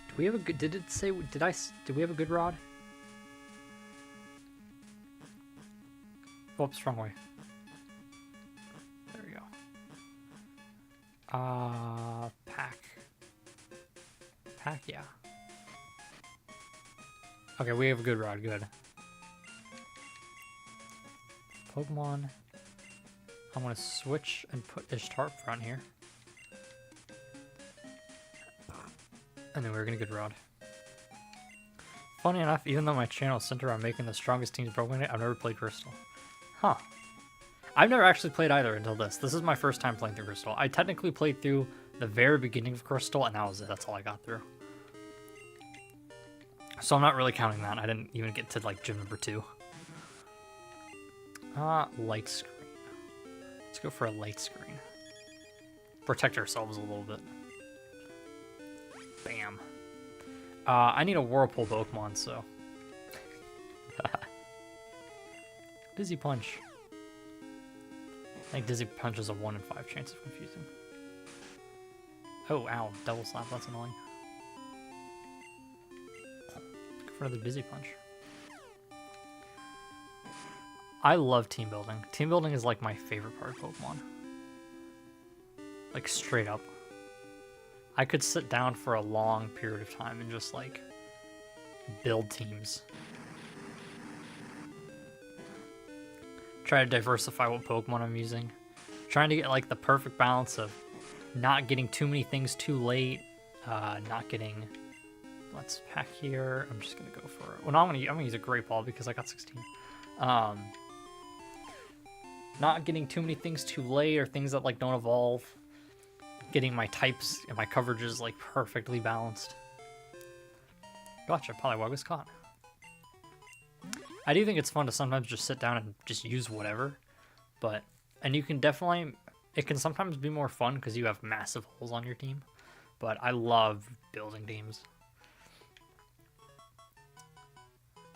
Do we have a good... Did it say... Did we have a good rod? Oops, wrong way. There we go. Pack, yeah. Okay, we have a good rod, good. Pokemon. I'm gonna switch and put Ishtar front here. And then we're gonna good rod. Funny enough, even though my channel is centered on making the strongest teams Pokemon, I've never played Crystal. Huh. I've never actually played either until this. This is my first time playing through Crystal. I technically played through the very beginning of Crystal, and that was it. That's all I got through. So I'm not really counting that. I didn't even get to like gym number 2. Light screen. Let's go for a light screen. Protect ourselves a little bit. Bam. I need a Whirlpool Pokemon, so. Dizzy Punch. I think Dizzy Punch is a 1 in 5 chance of confusing. Oh, ow. Double slap. That's annoying. Go for another Dizzy Punch. I love team building. Team building is like my favorite part of Pokemon. Like straight up. I could sit down for a long period of time and just like build teams. Try to diversify what Pokemon I'm using. Trying to get like the perfect balance of not getting too many things too late, not getting. Let's pack here. I'm just gonna go for it. Well, no, I'm gonna use a Great Ball because I got 16. Not getting too many things too late or things that like don't evolve. Getting my types and my coverages like perfectly balanced. Gotcha, Poliwag was caught. I do think it's fun to sometimes just sit down and just use whatever, and you can definitely, it can sometimes be more fun because you have massive holes on your team, but I love building teams.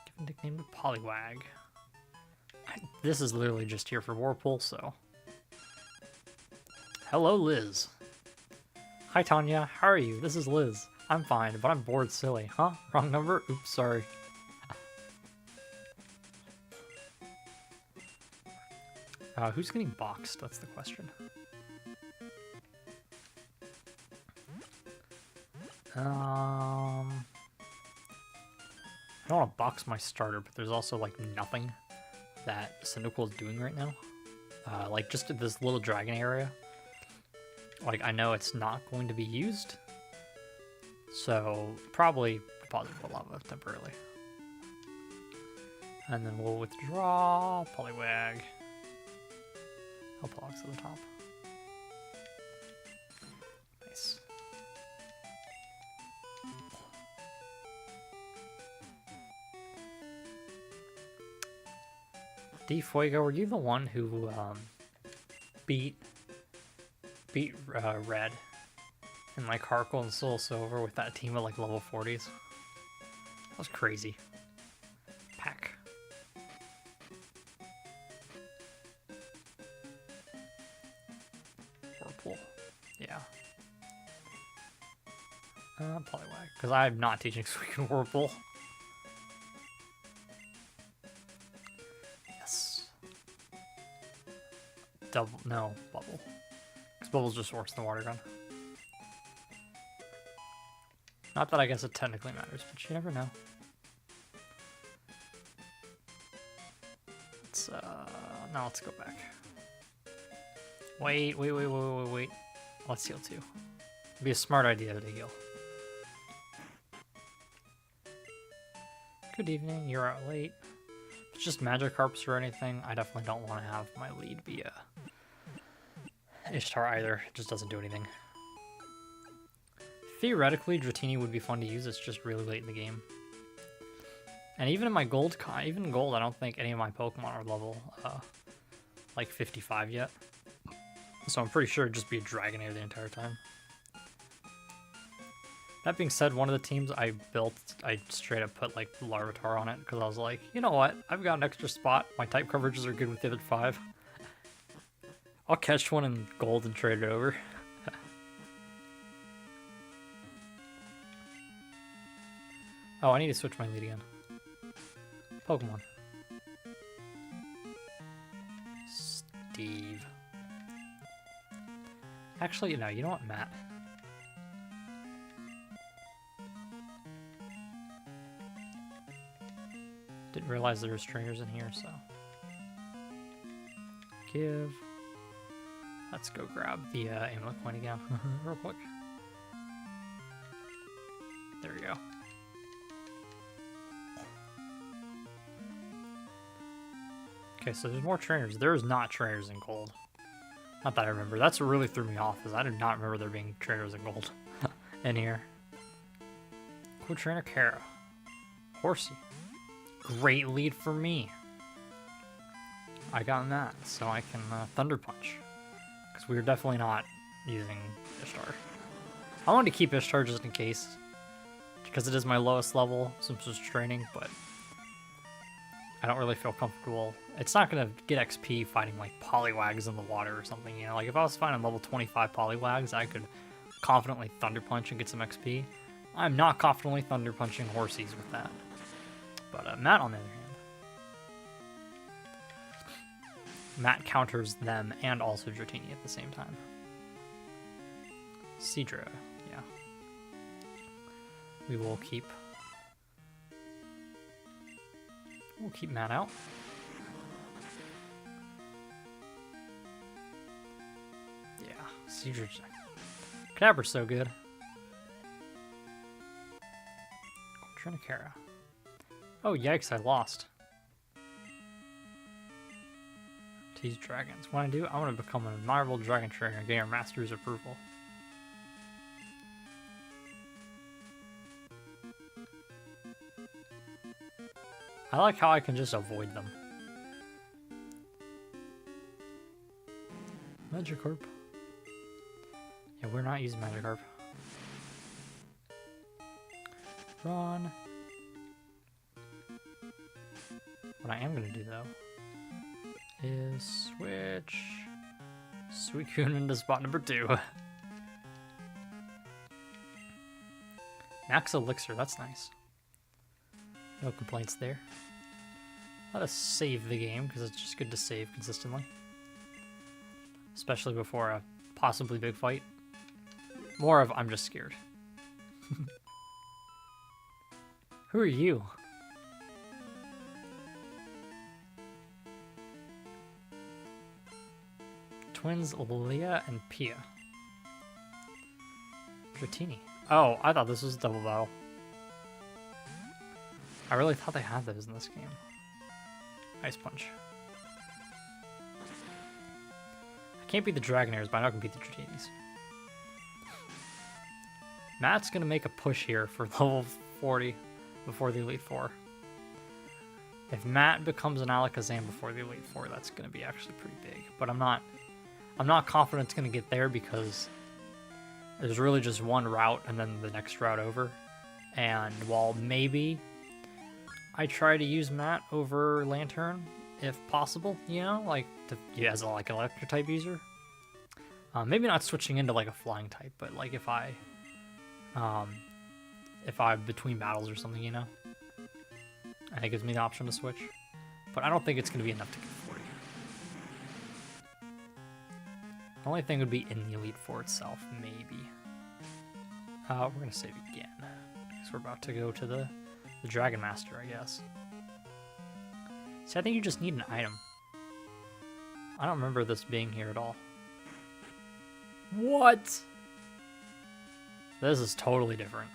Give a nickname to Poliwag. This is literally just here for Whirlpool, so. Hello, Liz. Hi, Tanya. How are you? This is Liz. I'm fine, but I'm bored silly. Huh? Wrong number? Oops, sorry. Who's getting boxed? That's the question. I don't want to box my starter, but there's also like nothing that Cyndaquil is doing right now. Like just this little dragon area. Like I know it's not going to be used, so probably deposit for lava temporarily. And then we'll withdraw Poliwag. I'll box to the top. Nice. D-Fuego, were you the one who beat Red and like Harkle and Soul Silver with that team of like level 40s? That was crazy. Pack. Whirlpool. Yeah. Poliwag. Because I'm not teaching Suicune Whirlpool. Yes. Double. No, Bubble. Because Bubble's just worse than Water Gun. Not that I guess it technically matters, but you never know. Let's, now let's go back. Wait. Let's heal too. It'd be a smart idea to heal. Good evening, you're out late. If it's just Magikarps or anything, I definitely don't want to have my lead be Ishtar either. It just doesn't do anything. Theoretically, Dratini would be fun to use, it's just really late in the game. And even in my gold, I don't think any of my Pokemon are level, like 55 yet. So I'm pretty sure it'd just be a Dragonair the entire time. That being said, one of the teams I built, I straight up put like Larvitar on it because I was like, you know what? I've got an extra spot. My type coverages are good with the other 5. I'll catch one in gold and trade it over. Oh, I need to switch my lead again. Pokemon. Steve. Actually, no, you know what, Matt? Didn't realize there were trainers in here, so. Give. Let's go grab the amulet coin again, real quick. There we go. Okay, so there's more trainers. There's not trainers in gold. Not that I remember. That's what really threw me off, is I did not remember there being trainers in gold in here. Cool trainer Kara. Horsey. Great lead for me. I got that, so I can Thunder Punch. Because we were definitely not using Ishtar. I wanted to keep Ishtar just in case. Because it is my lowest level since it's training, but I don't really feel comfortable. It's not going to get XP fighting like Poliwags in the water or something, you know? Like if I was fighting level 25 Poliwags, I could confidently Thunder Punch and get some XP. I'm not confidently Thunder Punching Horsies with that. But Matt, on the other hand, Matt counters them and also Dratini at the same time. Seadra, yeah. We will keep... We'll keep Matt out. Yeah, Seadra... Knaber's so good. Trinakara. Oh, yikes, I lost. Tease dragons. What I do, I want to become an admirable dragon trainer and gain our master's approval. I like how I can just avoid them. Magikarp. Yeah, we're not using Magikarp. Run. What I am going to do, though, is switch Suicune into spot number 2. Max Elixir, that's nice. No complaints there. Let us save the game, because it's just good to save consistently. Especially before a possibly big fight. More of, I'm just scared. Who are you? Twins Leah and Pia. Dratini. Oh, I thought this was a double battle. I really thought they had those in this game. Ice Punch. I can't beat the Dragonairs, but I know I can beat the Dratinis. Matt's gonna make a push here for level 40 before the Elite Four. If Matt becomes an Alakazam before the Elite Four, that's gonna be actually pretty big. But I'm not confident it's gonna get there because there's really just one route and then the next route over. And while maybe I try to use Matt over Lantern if possible, you know, like as like an electric type user. Maybe not switching into like a flying type, but like if I'm between battles or something, you know, and it gives me the option to switch. But I don't think it's going to be enough to get 40. The only thing would be in the Elite Four itself, maybe. We're going to save again, because we're about to go to the Dragon Master, I guess. See, I think you just need an item. I don't remember this being here at all. What? This is totally different.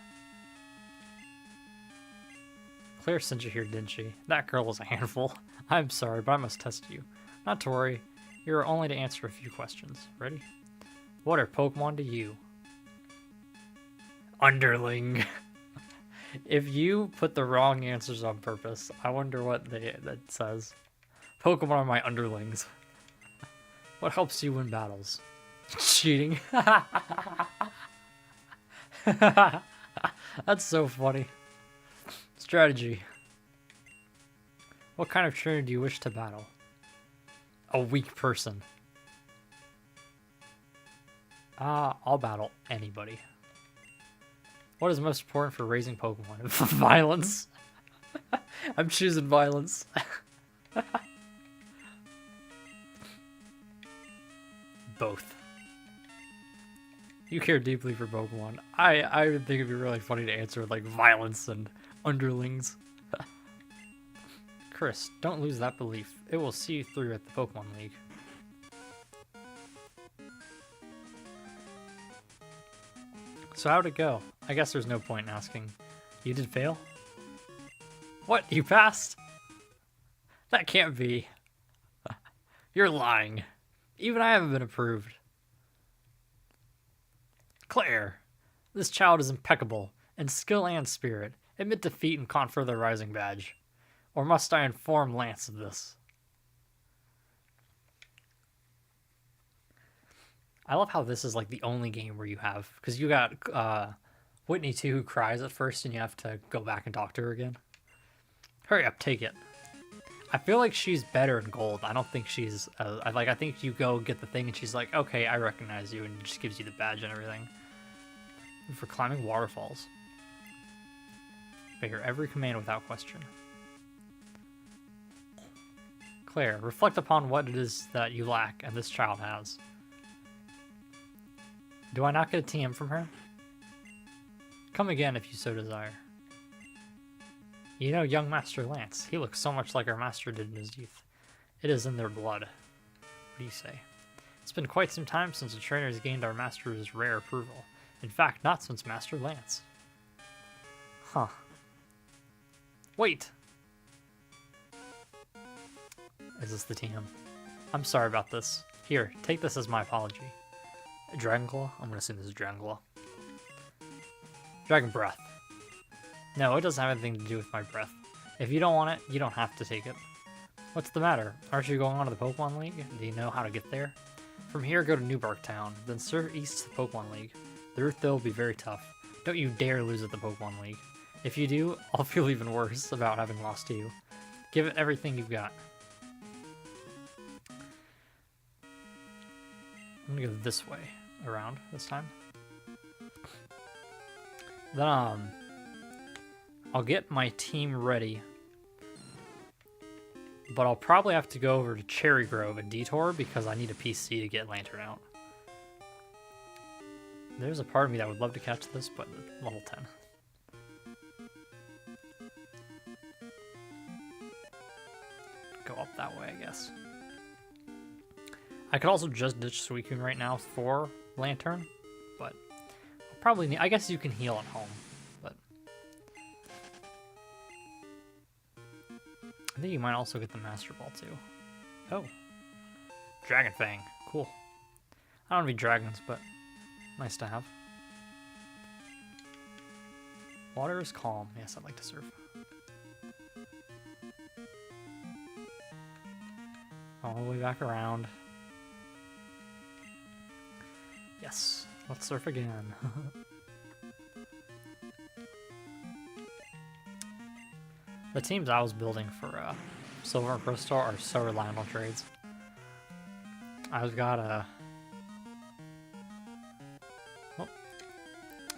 Claire sent you here, didn't she? That girl was a handful. I'm sorry, but I must test you. Not to worry. You're only to answer a few questions. Ready? What are Pokemon to you? Underling. If you put the wrong answers on purpose, I wonder what that says. Pokemon are my underlings. What helps you win battles? Cheating. That's so funny. Strategy. What kind of trainer do you wish to battle? A weak person. I'll battle anybody. What is most important for raising Pokemon? Violence. I'm choosing violence. Both. You care deeply for Pokemon. I would think it'd be really funny to answer with like violence and underlings. Chris, don't lose that belief. It will see you through at the Pokemon League. So how'd it go? I guess there's no point in asking. You did fail? What? You passed? That can't be. You're lying. Even I haven't been approved. Claire, this child is impeccable in skill and spirit. Admit defeat and confer the Rising Badge. Or must I inform Lance of this? I love how this is like the only game where you have, because you got Whitney too, who cries at first and you have to go back and talk to her again. Hurry up, take it. I feel like she's better in gold. I don't think she's I think you go get the thing and she's like, okay, I recognize you, and just gives you the badge and everything. For climbing waterfalls. Figure every command without question. Claire, reflect upon what it is that you lack and this child has. Do I not get a TM from her? Come again if you so desire. You know young Master Lance. He looks so much like our master did in his youth. It is in their blood. What do you say? It's been quite some time since the trainer has gained our master's rare approval. In fact, not since Master Lance. Huh. Wait! Is this the TM? I'm sorry about this. Here, take this as my apology. Dragon Claw? I'm gonna assume this is Dragon Claw. Dragon Breath. No, it doesn't have anything to do with my breath. If you don't want it, you don't have to take it. What's the matter? Aren't you going on to the Pokemon League? Do you know how to get there? From here, go to Newbark Town, then surf east to the Pokemon League. The route there will be very tough. Don't you dare lose at the Pokemon League. If you do, I'll feel even worse about having lost to you. Give it everything you've got. I'm gonna go this way around this time. Then I'll get my team ready, but I'll probably have to go over to Cherry Grove and Detour because I need a PC to get Lantern out. There's a part of me that would love to catch this, but level 10. Go up that way, I guess. I could also just ditch Suicune right now for Lantern, but I'll probably need, I guess you can heal at home, but I think you might also get the Master Ball too. Oh, Dragon Fang, cool. I don't want to be dragons, but nice to have. Water is calm. Yes, I'd like to surf. All the way back around. Yes, let's surf again. The teams I was building for Silver and Crystal are so reliant on trades. I've got a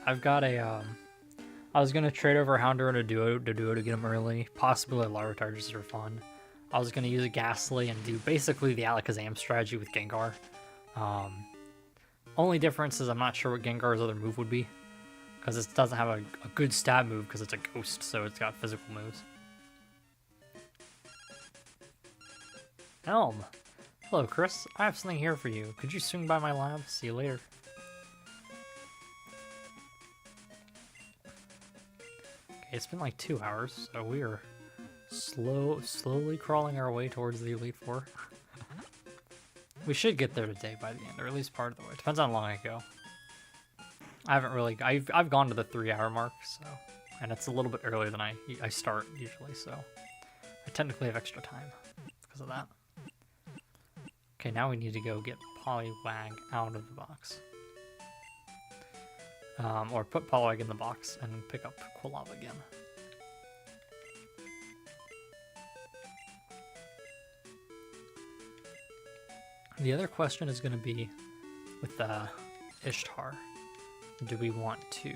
I was gonna trade over Houndour and a Duo to get him early, possibly a Larvitar just for fun. I was gonna use a Ghastly and do basically the Alakazam strategy with Gengar. Only difference is I'm not sure what Gengar's other move would be, because it doesn't have a good stab move because it's a ghost, so it's got physical moves. Elm! Hello, Chris. I have something here for you. Could you swing by my lab? See you later. Okay, it's been like 2 hours, so we are slowly crawling our way towards the Elite Four. We should get there today by the end, or at least part of the way. Depends on how long I go. I haven't really... I've gone to the 3-hour mark, so... And it's a little bit earlier than I start, usually, so... I technically have extra time because of that. Okay, now we need to go get Poliwag out of the box. Or put Poliwag in the box and pick up Quilava again. The other question is going to be with Ishtar. Do we want to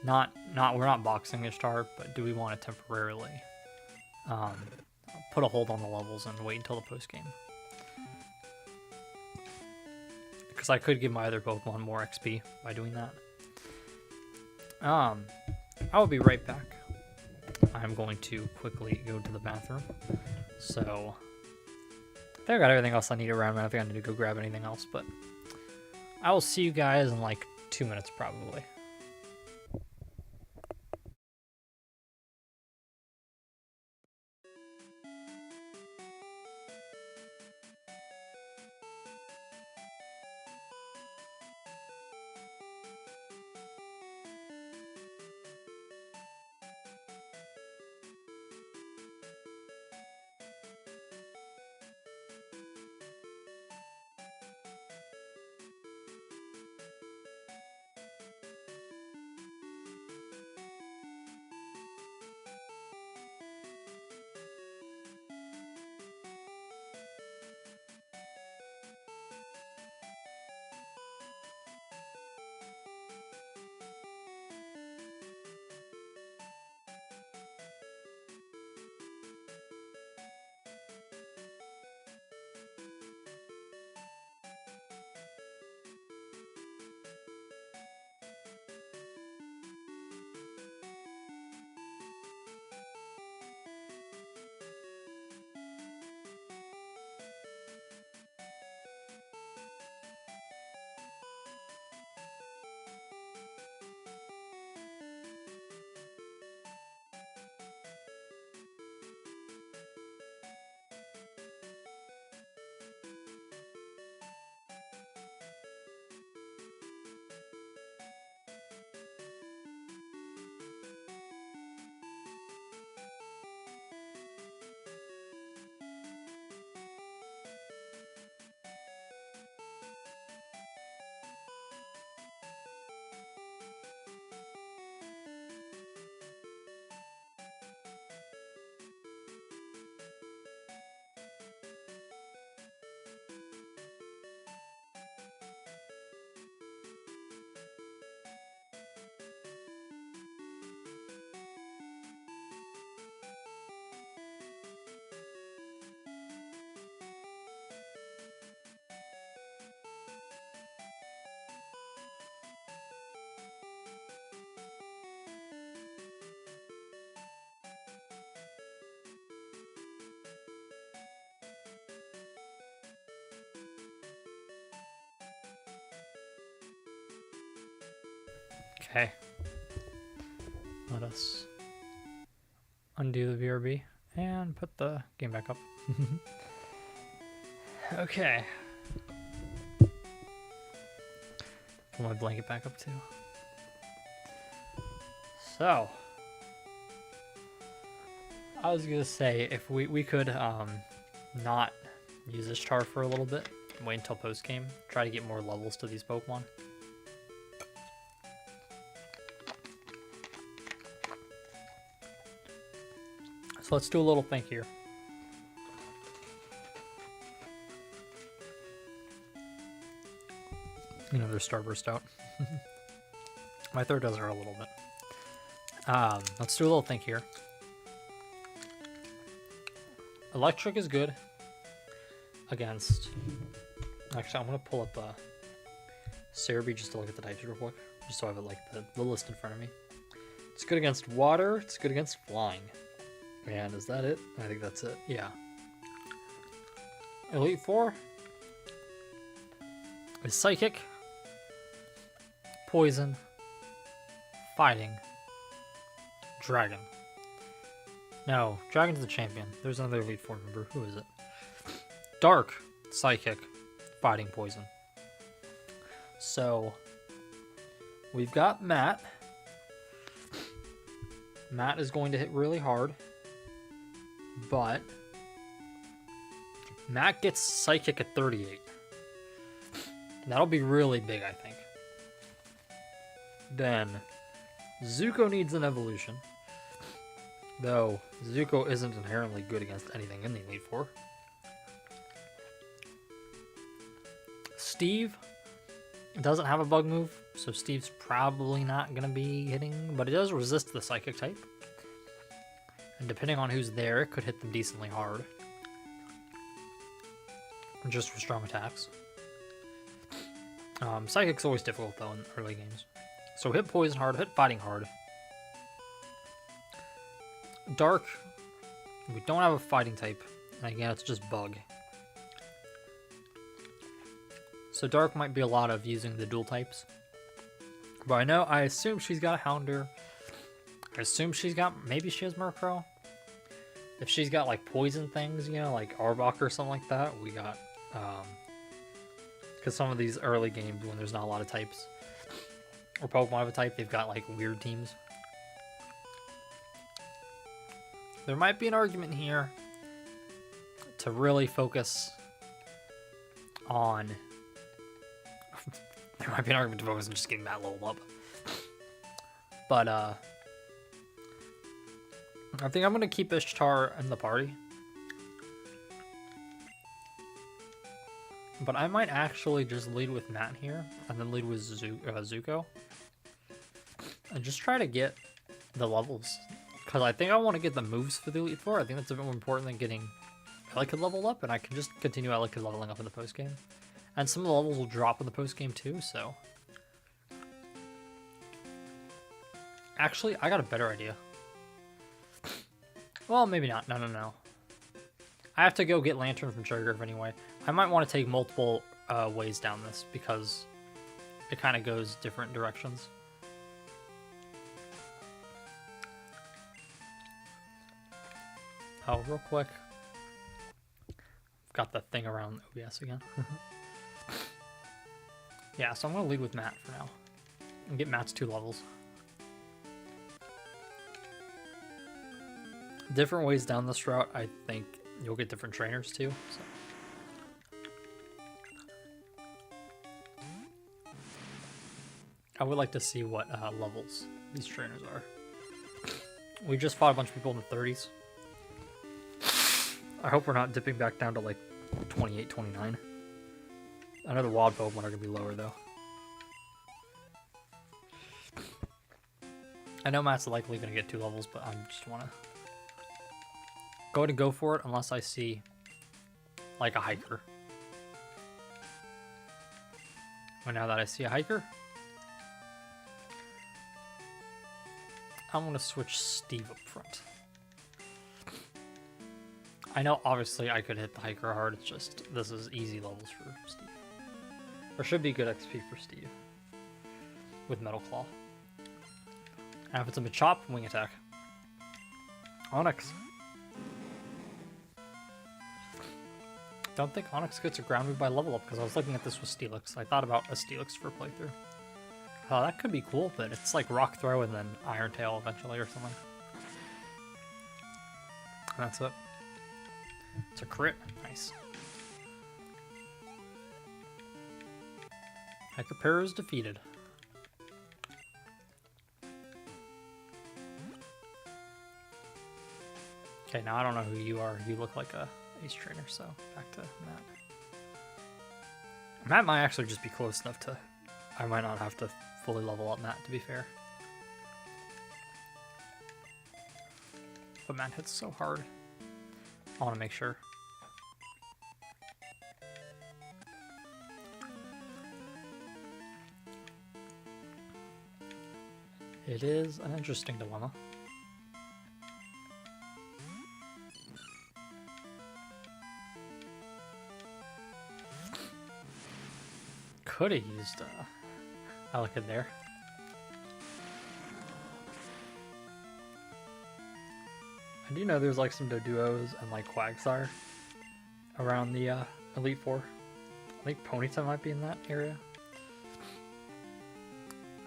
we're not boxing Ishtar, but do we want to temporarily put a hold on the levels and wait until the post game? Because I could give my other Pokemon more XP by doing that. I will be right back. I'm going to quickly go to the bathroom. So I think I got everything else I need around. I don't think I need to go grab anything else, but I will see you guys in like 2 minutes probably. Okay. Let us undo the VRB and put the game back up. Okay. Pull my blanket back up too. So, I was gonna say if we could not use this char for a little bit, wait until post game, try to get more levels to these Pokemon. So let's do a little think here. Another Starburst out. My third does hurt a little bit. Let's do a little think here. Electric is good against... Actually, I'm going to pull up Cerebi just to look at the types real quick. Just so I have it, like, the list in front of me. It's good against water. It's good against flying. And is that it? I think that's it. Yeah. Elite Four is Psychic, Poison, Fighting, Dragon. No, Dragon's the champion. There's another Elite Four member. Who is it? Dark, Psychic, Fighting, Poison. So, we've got Matt. Matt is going to hit really hard. But Matt gets Psychic at 38. That'll be really big, I think. Then Zuko needs an evolution. Though Zuko isn't inherently good against anything in the Elite Four. Steve doesn't have a bug move, so Steve's probably not going to be hitting, but it does resist the Psychic type. And depending on who's there, it could hit them decently hard. Just for strong attacks. Psychic's always difficult, though, in early games. So hit Poison hard, hit Fighting hard. Dark, we don't have a Fighting type. And again, it's just Bug. So Dark might be a lot of using the dual types. But I assume she's got a Houndour. I assume she's got, maybe she has Murkrow. If she's got like poison things, you know, like Arbok or something like that, we got, because some of these early games when there's not a lot of types, or Pokemon of a type, they've got like weird teams. There might be an argument here to really focus on, there might be an argument to focus on just getting that leveled up. But, I think I'm going to keep Ishtar in the party. But I might actually just lead with Matt here, and then lead with Zuko. And just try to get the levels. Because I think I want to get the moves for the Elite Four. I think that's a bit more important than getting Elekid leveled up, and I can just continue Elekid leveling up in the post-game. And some of the levels will drop in the post-game too, so... Actually, I got a better idea. Well, maybe not. No. I have to go get Lantern from Sugargrove anyway. I might want to take multiple ways down this because it kind of goes different directions. Oh, real quick. I've got the thing around OBS again. Yeah, so I'm going to lead with Matt for now. And get Matt's 2 levels. Different ways down this route, I think you'll get different trainers too. So. I would like to see what levels these trainers are. We just fought a bunch of people in the 30s. I hope we're not dipping back down to like 28, 29. I know the wild Pokemon are going to be lower though. I know Matt's likely going to get 2 levels, but I just want to go ahead and go for it unless I see like a hiker. And now that I see a hiker, I'm going to switch Steve up front. I know obviously I could hit the hiker hard, it's just this is easy levels for Steve. Or should be good XP for Steve with Metal Claw. And if it's a Machop, wing attack. Onyx. Don't think Onyx gets a ground move by level up, because I was looking at this with Steelix. I thought about a Steelix for playthrough. Oh, that could be cool, but it's like Rock Throw and then Iron Tail eventually or something. And that's it. It's a crit. Nice. Hyperpara is defeated. Okay, now I don't know who you are. You look like a Ace Trainer, so back to Matt. Matt might actually just be close enough to... I might not have to fully level up Matt, to be fair. But Matt hits so hard. I want to make sure. It is an interesting dilemma. Could have used Elekid there. I do know there's like some Doduos and like Quagsire around the Elite Four. I think Ponyta might be in that area.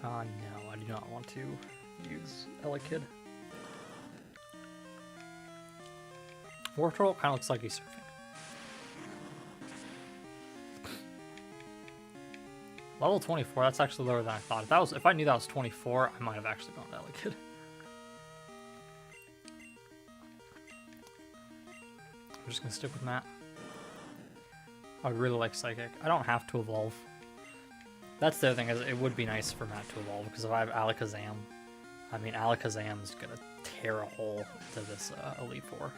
No, I do not want to use Elekid. Wartortle kind of looks like he's surfing. Level 24, that's actually lower than I thought. If I knew that was 24, I might have actually gone to Elekid. I'm just gonna stick with Matt. I really like Psychic. I don't have to evolve. That's the other thing, is it would be nice for Matt to evolve, because if I have Alakazam, I mean, Alakazam is gonna tear a hole to this Elite Four.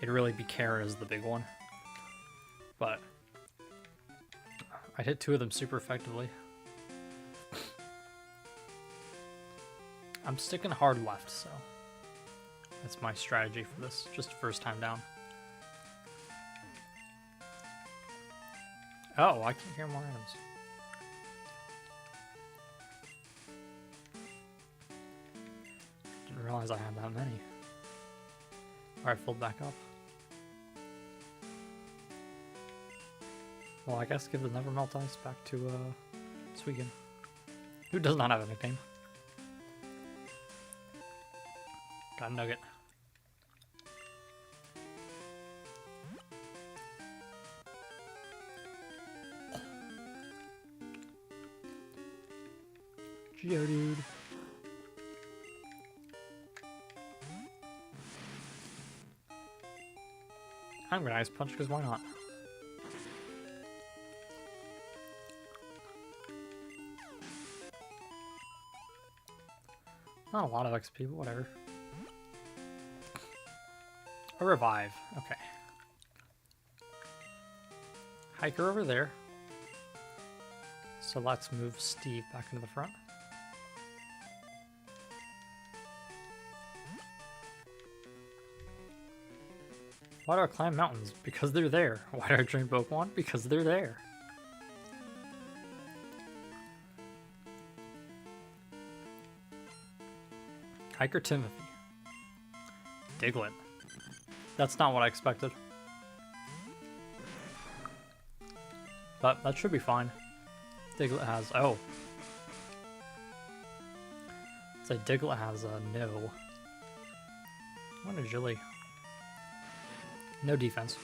It'd really be Karen as the big one. But I hit two of them super effectively. I'm sticking hard left, so that's my strategy for this, just first time down. Oh, I can't hear more items. Didn't realize I had that many. Alright, filled back up. Well, I guess give the Never Melt Ice back to Suicune, who does not have a nickname. Got a Nugget. Geodude. I'm gonna Ice Punch because why not? Not a lot of XP, but whatever. A revive. Okay. Hiker over there. So let's move Steve back into the front. Why do I climb mountains? Because they're there. Why do I train Pokemon? Because they're there. Hiker Timothy. Diglett. That's not what I expected. But that should be fine. Diglett has... Oh. So Diglett has a no. What a Jilly. No defense.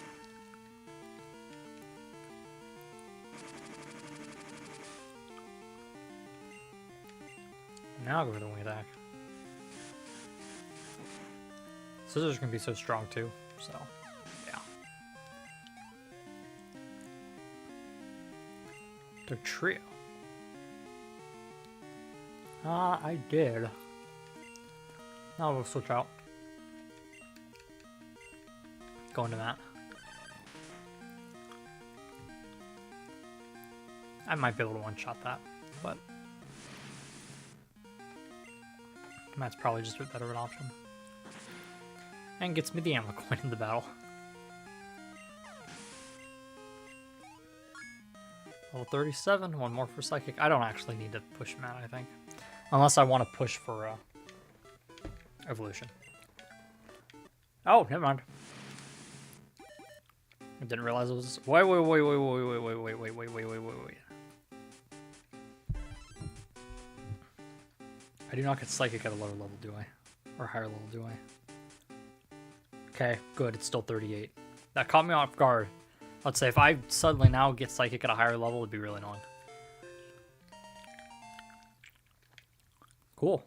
Now I'll go for the wing attack. Scissors can be so strong too, so yeah. The trio. I did. Now we'll switch out. Going to that. I might be able to one-shot that, but Matt's probably just a bit better of an option. And gets me the ammo coin in the battle. Level 37, one more for Psychic. I don't actually need to push Matt, I think. Unless I want to push for evolution. Oh, never mind. I didn't realize it was. Wait. I do not get psychic at a lower level, do I? Or higher level, do I? Okay, good. It's still 38. That caught me off guard. Let's say if I suddenly now get psychic at a higher level, it'd be really annoying. Cool.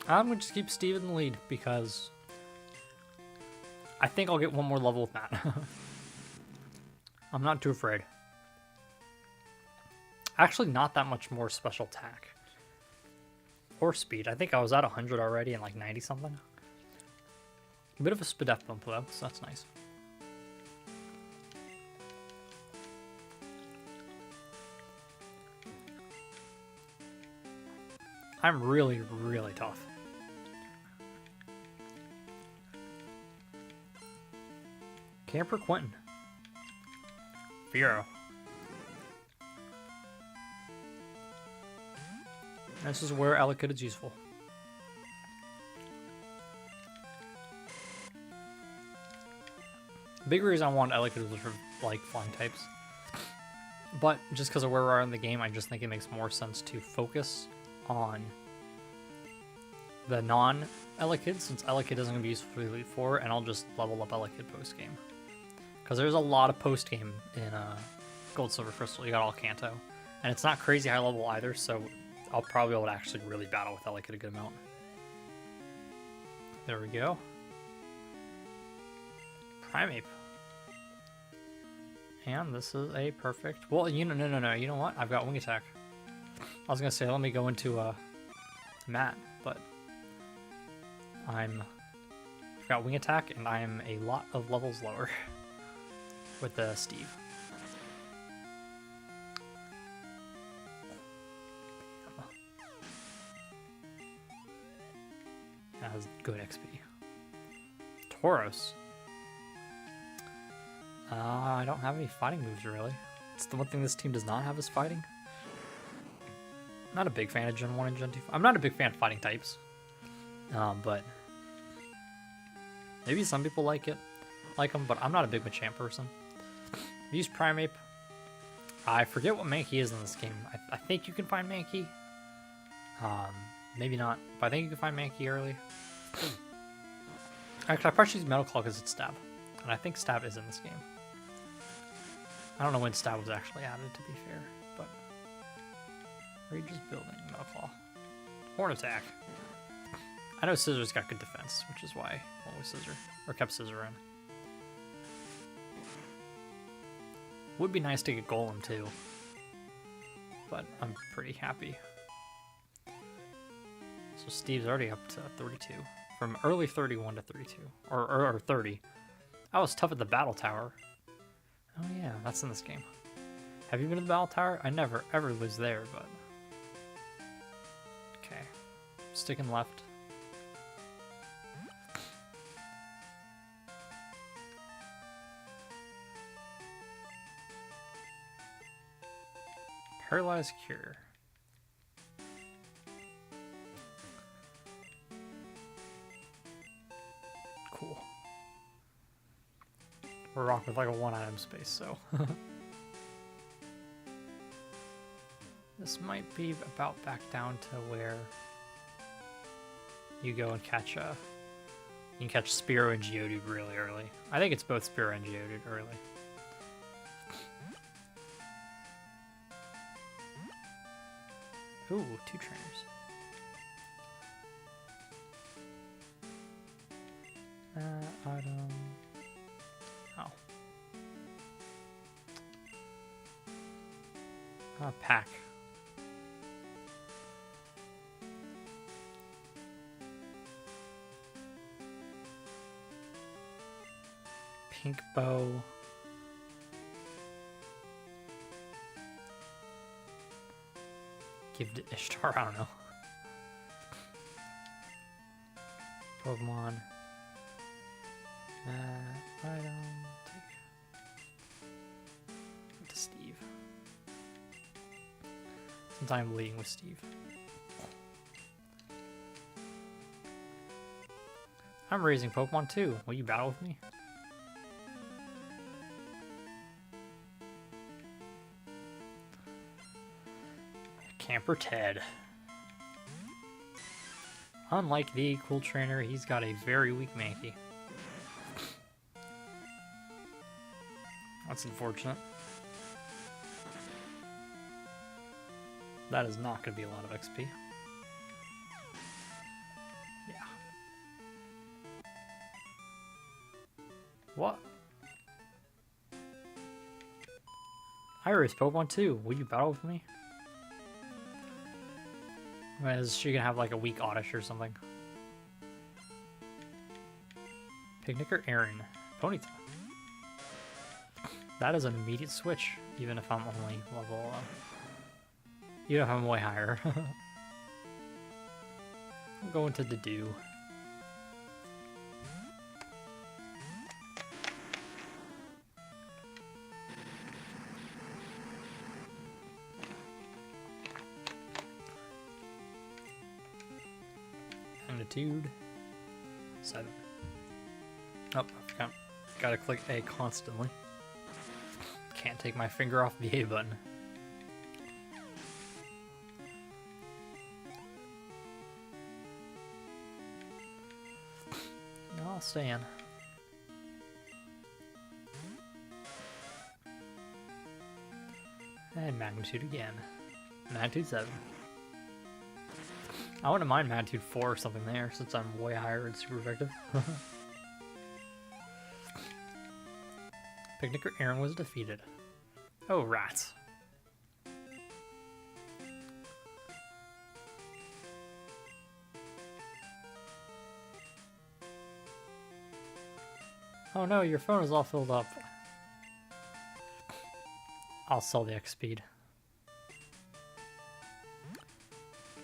I'm gonna just keep Steve in the lead because I think I'll get one more level with Matt. I'm not too afraid. Actually, not that much more special attack. Or speed. I think I was at 100 already and like 90 something. A bit of a Spadef bump though, so that's nice. I'm really, really tough. Camper Quentin. Firo. This is where Elekid is useful. The big reason I want Elekid was for like flying types. But just because of where we are in the game, I just think it makes more sense to focus on the non-Elekid, since Elekid isn't going to be useful for Elite Four, and I'll just level up Elekid post-game. Because there's a lot of post-game in Gold, Silver, Crystal. You got all Kanto. And it's not crazy high level either, so I'll probably be able to actually really battle with Elekid a good amount. There we go. Primeape. And this is a perfect... Well, no. You know what? I've got Wing Attack. I was going to say, let me go into Matt, but I've got Wing Attack, and I'm a lot of levels lower with Steve. That has good XP. Tauros. I don't have any fighting moves, really. It's the one thing this team does not have is fighting. I'm not a big fan of Gen 1 and Gen 2. I'm not a big fan of fighting types. But maybe some people like them, but I'm not a big Machamp person. I've used Primeape. I forget what Mankey is in this game. I think you can find Mankey. Maybe not, but I think you can find Mankey early. Actually, I probably use Metal Claw because it's Stab. And I think Stab is in this game. I don't know when Stab was actually added, to be fair, but we're just building Metal Claw. Horn Attack. I know Scissor's got good defense, which is why I went with Scissor, or kept Scissor in. Would be nice to get Golem too, but I'm pretty happy. So Steve's already up to 32. From early 31 to 32. Or 30. I was tough at the Battle Tower. Oh yeah, that's in this game. Have you been to the Battle Tower? I never ever was there, but... Okay. Sticking left. Paralyzed Cure. Cool. We're rocking with like a 1-item space, so. This might be about back down to where you go and catch a... You can catch Spearow and Geodude really early. I think it's both Spearow and Geodude early. Ooh, 2 trainers. Item. Oh. Pack. Pink Bow. Give to Ishtar, I don't know. Pokemon. Item. Take. To Steve. since I'm leading with Steve. I'm raising Pokemon too. Will you battle with me? Camper Ted. Unlike the cool trainer, he's got a very weak Mankey. That's unfortunate. That is not going to be a lot of XP. Yeah. What? I raised Pokemon too. Will you battle with me? Is she gonna have like a weak Oddish or something? Picnic or Aaron? Ponyta. That is an immediate switch, even if I'm only level... even if I'm way higher. I'm going to Dedue. Magnitude 7. Oh, I forgot. Gotta click A constantly. Can't take my finger off the A button. No, I'll stay in. And magnitude again. Magnitude 7. I wouldn't mind Magnitude 4 or something there, since I'm way higher and super effective. Picnic or Aaron was defeated. Oh, rats. Oh no, your phone is all filled up. I'll sell the X speed.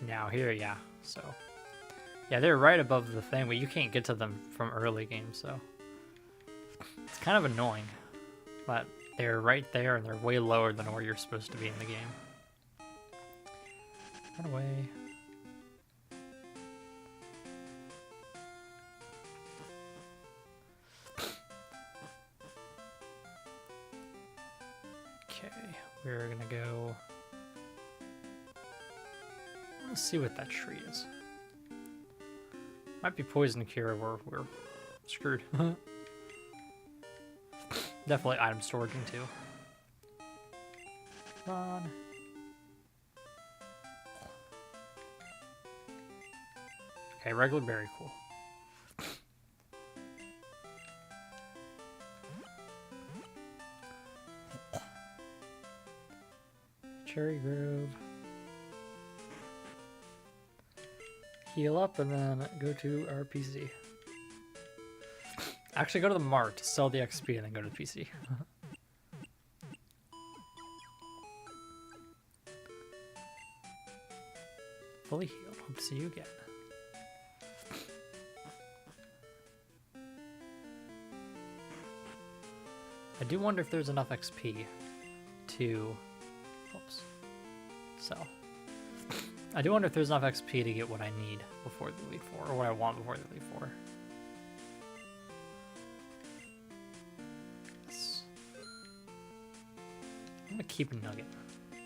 Now here, yeah, so. Yeah, they're right above the thing, but you can't get to them from early game, so. It's kind of annoying. But they're right there, and they're way lower than where you're supposed to be in the game. Run away. Okay, we're gonna go... Let's see what that tree is. Might be Poison Cure where we're screwed. Definitely item storaging too. Run. Okay, regular berry, cool. Cherry Grove. Heal up and then go to our PC. Actually, go to the mart, sell the XP, and then go to the PC. Fully healed. Hope to see you again. I do wonder if there's enough XP to... Oops. Sell. I do wonder if there's enough XP to get what I need before the Elite Four, or what I want before the Elite Four. Yes. I'm gonna keep a Nugget.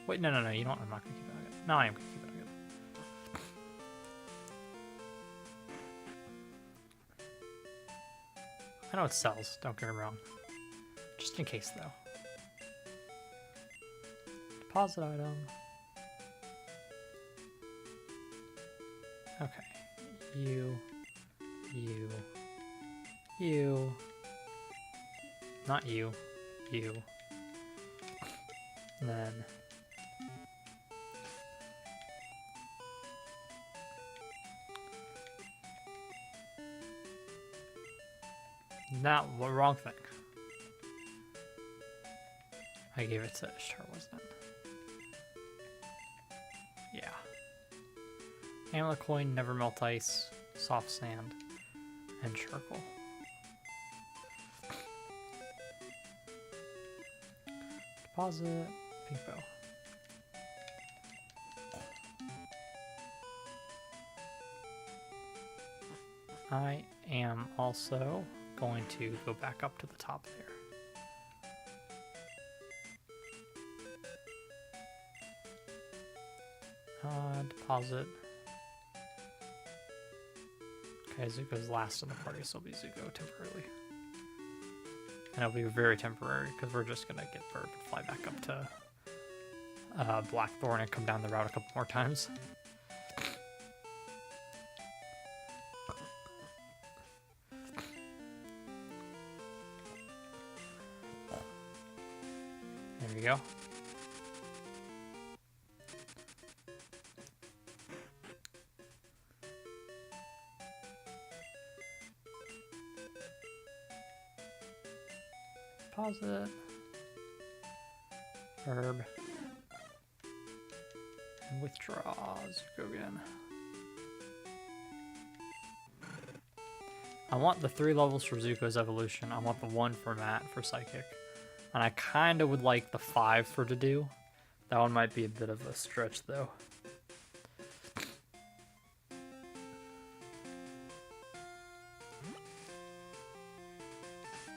Wait, no, you know what? I'm not gonna keep a Nugget. No, I am gonna keep a Nugget. I know it sells, don't get me wrong. Just in case, though. Deposit item. Okay, you, not you, and then, not the wrong thing. I gave it to Ishtar, wasn't it? Yeah. Amulet Coin, Never Melt Ice, Soft Sand, and Charcoal. Deposit, Pink Bow. I am also going to go back up to the top there. Deposit. Okay, Zuko's last in the party, so it'll be Zuko temporarily. And it'll be very temporary, because we're just going to get Burb and fly back up to Blackthorn and come down the route a couple more times. There we go. Deposit. Herb. And withdraw. Zuko again. I want the 3 levels for Zuko's evolution. I want the 1 for Matt for Psychic. And I kind of would like the 5 for Dedue. That one might be a bit of a stretch, though.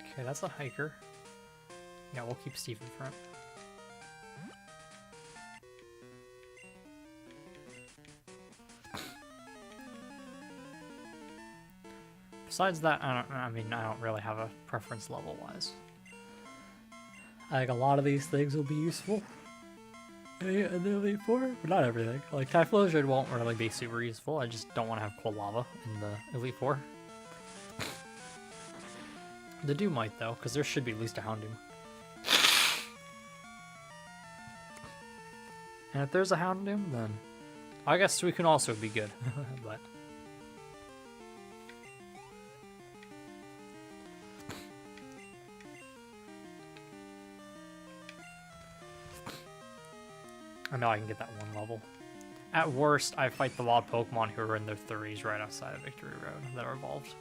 Okay, that's a hiker. Yeah, we'll keep Steve in front. Besides that, I don't really have a preference level-wise. I think a lot of these things will be useful in the Elite Four, but not everything. Like, Typhlosion won't really be super useful. I just don't want to have Quilava in the Elite Four. The Dew might, though, because there should be at least a Houndoom. And if there's a Houndoom, then I guess we can also be good. But I know I can get that 1 level. At worst, I fight the wild Pokemon who are in their 30s right outside of Victory Road that are evolved.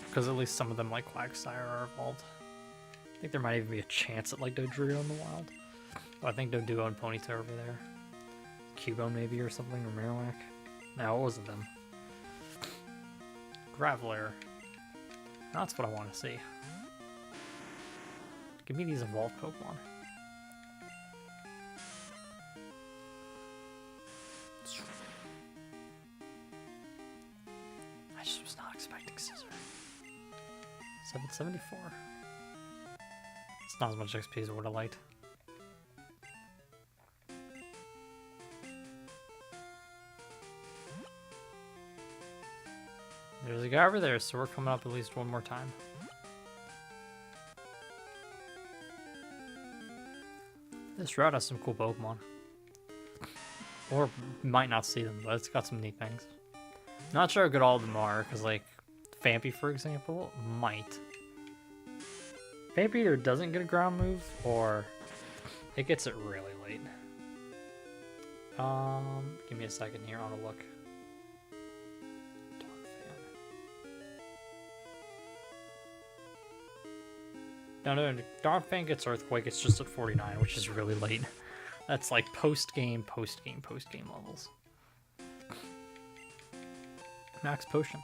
Because at least some of them, like Quagsire, are evolved. I think there might even be a chance at like Dodrio in the wild. But I think Doduo and Ponyta over there. Cubone maybe or something, or Marowak. No, it wasn't them. Graveler. That's what I want to see. Give me these evolved Pokemon. I just was not expecting Scizor. 774. It's not as much XP as I would have liked. There's a guy over there, so we're coming up at least 1 more time. This route has some cool Pokemon. Or might not see them, but it's got some neat things. Not sure how good all of them are, because like Phanpy, for example, might. Phanpy either doesn't get a ground move, or it gets it really late. Give me a second here, I want to look. No, Darmfang gets Earthquake, it's just at 49, which is really late. That's like post-game levels. Max Potion.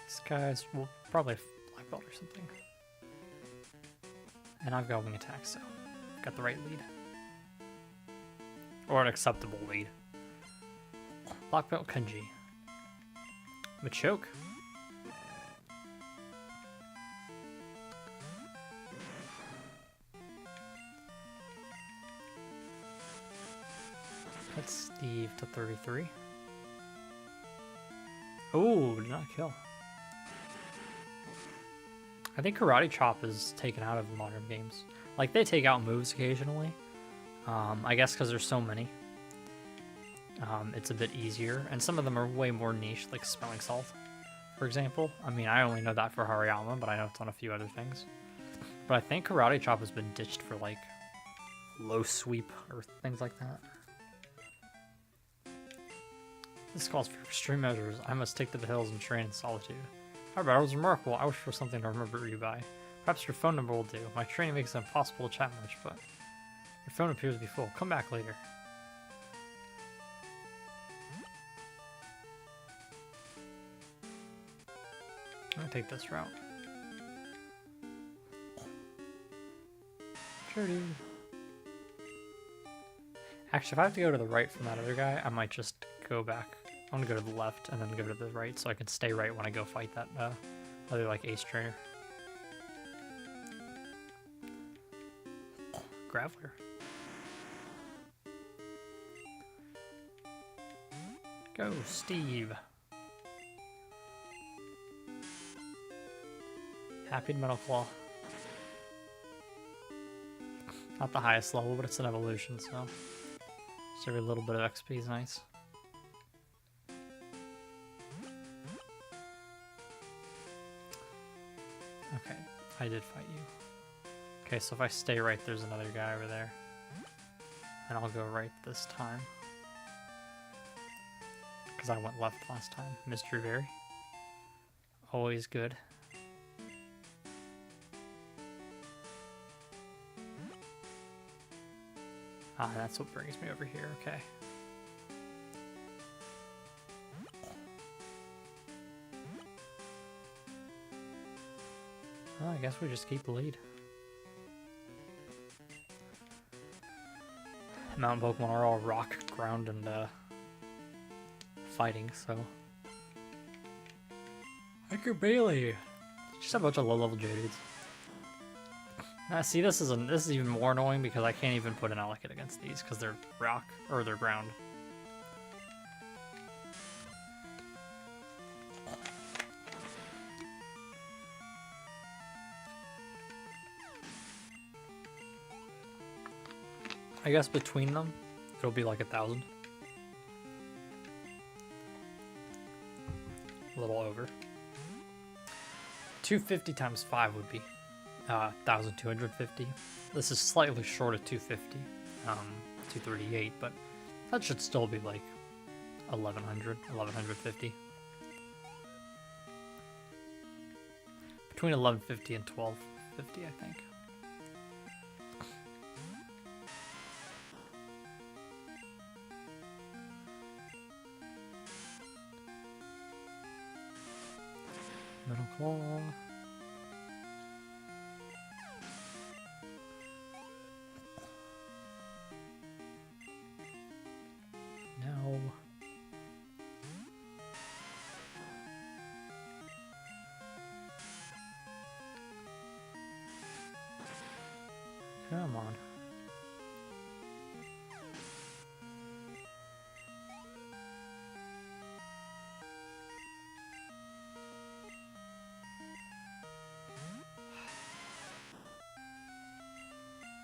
This guy's will probably Black Belt or something. And I've got Wing Attack, so got the right lead. Or an acceptable lead. Black Belt Kenji. Machoke. That's Steve to 33. Oh, did not kill. I think Karate Chop is taken out of the modern games. Like, they take out moves occasionally. I guess because there's so many. It's a bit easier. And some of them are way more niche, like Smelling Salt, for example. I mean, I only know that for Hariyama, but I know it's on a few other things. But I think Karate Chop has been ditched for, like, low sweep or things like that. This calls for extreme measures. I must take to the hills and train in solitude. Our battle was remarkable. I wish for something to remember you by. Perhaps your phone number will do. My training makes it impossible to chat much, but your phone appears to be full. Come back later. I'm gonna take this route. Sure do. Actually, if I have to go to the right from that other guy, I might just go back. I'm gonna go to the left and then go to the right so I can stay right when I go fight that other like ace trainer. Graveler. Go, Steve. Happy Metal Claw. Not the highest level, but it's an evolution, so just every little bit of XP is nice. Okay, I did fight you. Okay, so if I stay right, there's another guy over there. And I'll go right this time. Because I went left last time. Mystery Berry. Always good. Ah, that's what brings me over here, okay. Well, I guess we just keep the lead. Mountain Pokemon are all rock, ground, and fighting, so. Hiker Bailey! Just a bunch of low-level Geodudes. See, this is even more annoying because I can't even put an Elekid against these because they're rock, or they're ground. I guess between them, it'll be like 1,000. A little over. 250 times 5 would be 1,250. This is slightly short of 250, 238, but that should still be like 1,100, 1,150. Between 1,150 and 1,250, I think. Metal Claw. No. Come on.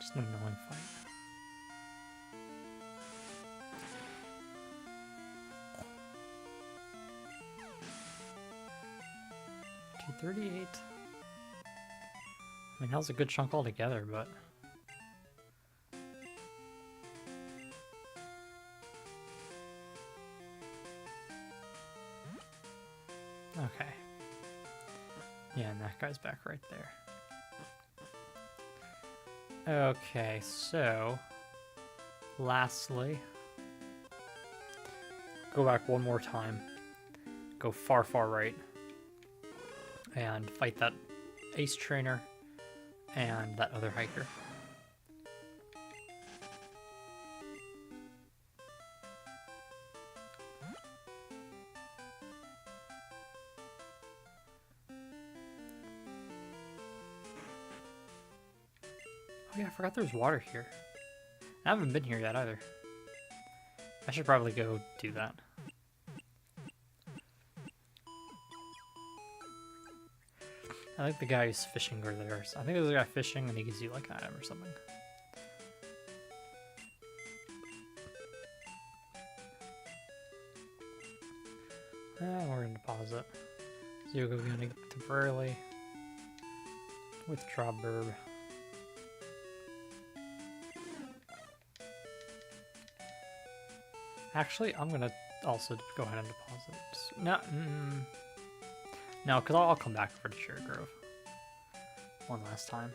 Just an annoying fight. $238. I mean, that was a good chunk altogether, but okay. Yeah, and that guy's back right there. Okay, so lastly, go back one more time, go far, far right, and fight that ace trainer and that other hiker. Oh yeah, I forgot there's water here. I haven't been here yet either. I should probably go do that. I like the guy who's fishing over there. I think there's a guy fishing and he gives you like an item or something. We're gonna deposit. Zyugo gonna temporarily withdraw Burb. Actually, I'm gonna also go ahead and deposit. No, because I'll come back over to Cherry Grove one last time.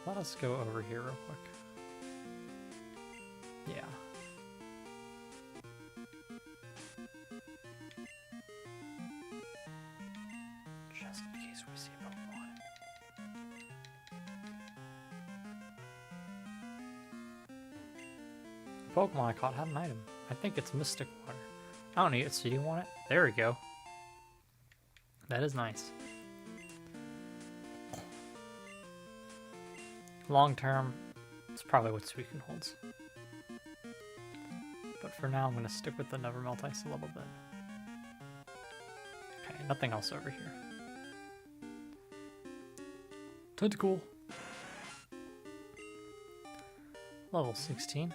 Let us go over here real quick. Yeah. Just in case we see a Pokemon. The Pokemon I caught had an item. I think it's Mystic Water. I don't need it, so do you want it? There we go. That is nice. Long term, it's probably what Suicune holds. But for now, I'm going to stick with the Never Melt Ice a little bit. Okay, nothing else over here. Tentacle. Level 16.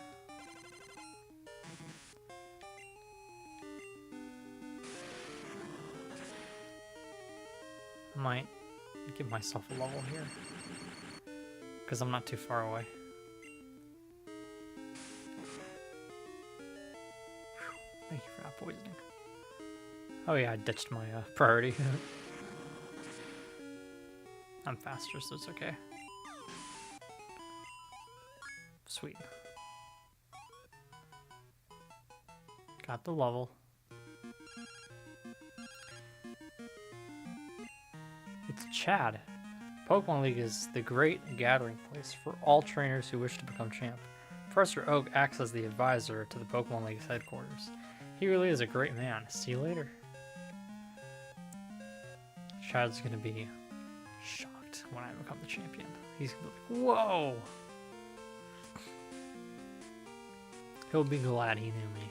I might give myself a level here, because I'm not too far away. Whew, thank you for not poisoning. Oh yeah, I ditched my priority. I'm faster, so it's okay. Sweet. Got the level. It's Chad. Pokemon League is the great gathering place for all trainers who wish to become champ. Professor Oak acts as the advisor to the Pokemon League's headquarters. He really is a great man. See you later. Chad's gonna be shocked when I become the champion. He's gonna be like, whoa! He'll be glad he knew me.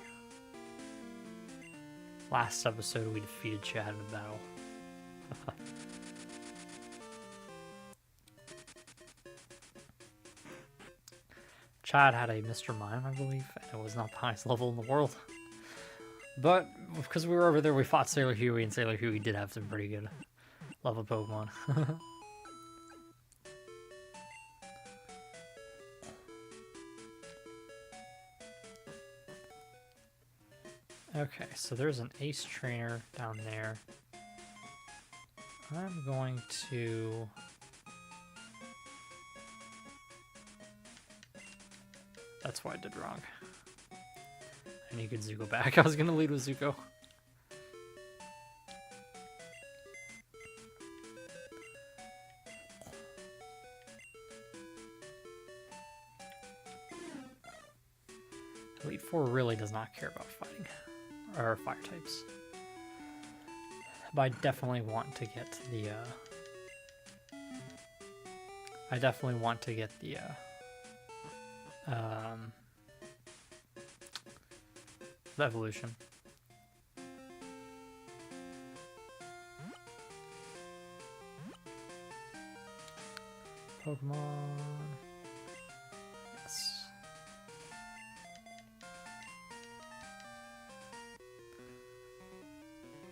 Last episode we defeated Chad in a battle. Chad had a Mr. Mime, I believe, and it was not the highest level in the world. But because we were over there, we fought Sailor Huey, and Sailor Huey did have some pretty good level Pokemon. Okay, so there's an Ace Trainer down there. I'm going to... That's why I did wrong. I need to get Zuko back. I was going to lead with Zuko. Elite Four really does not care about fighting. Or fire types. But I definitely want to get the the evolution. Pokemon. Yes.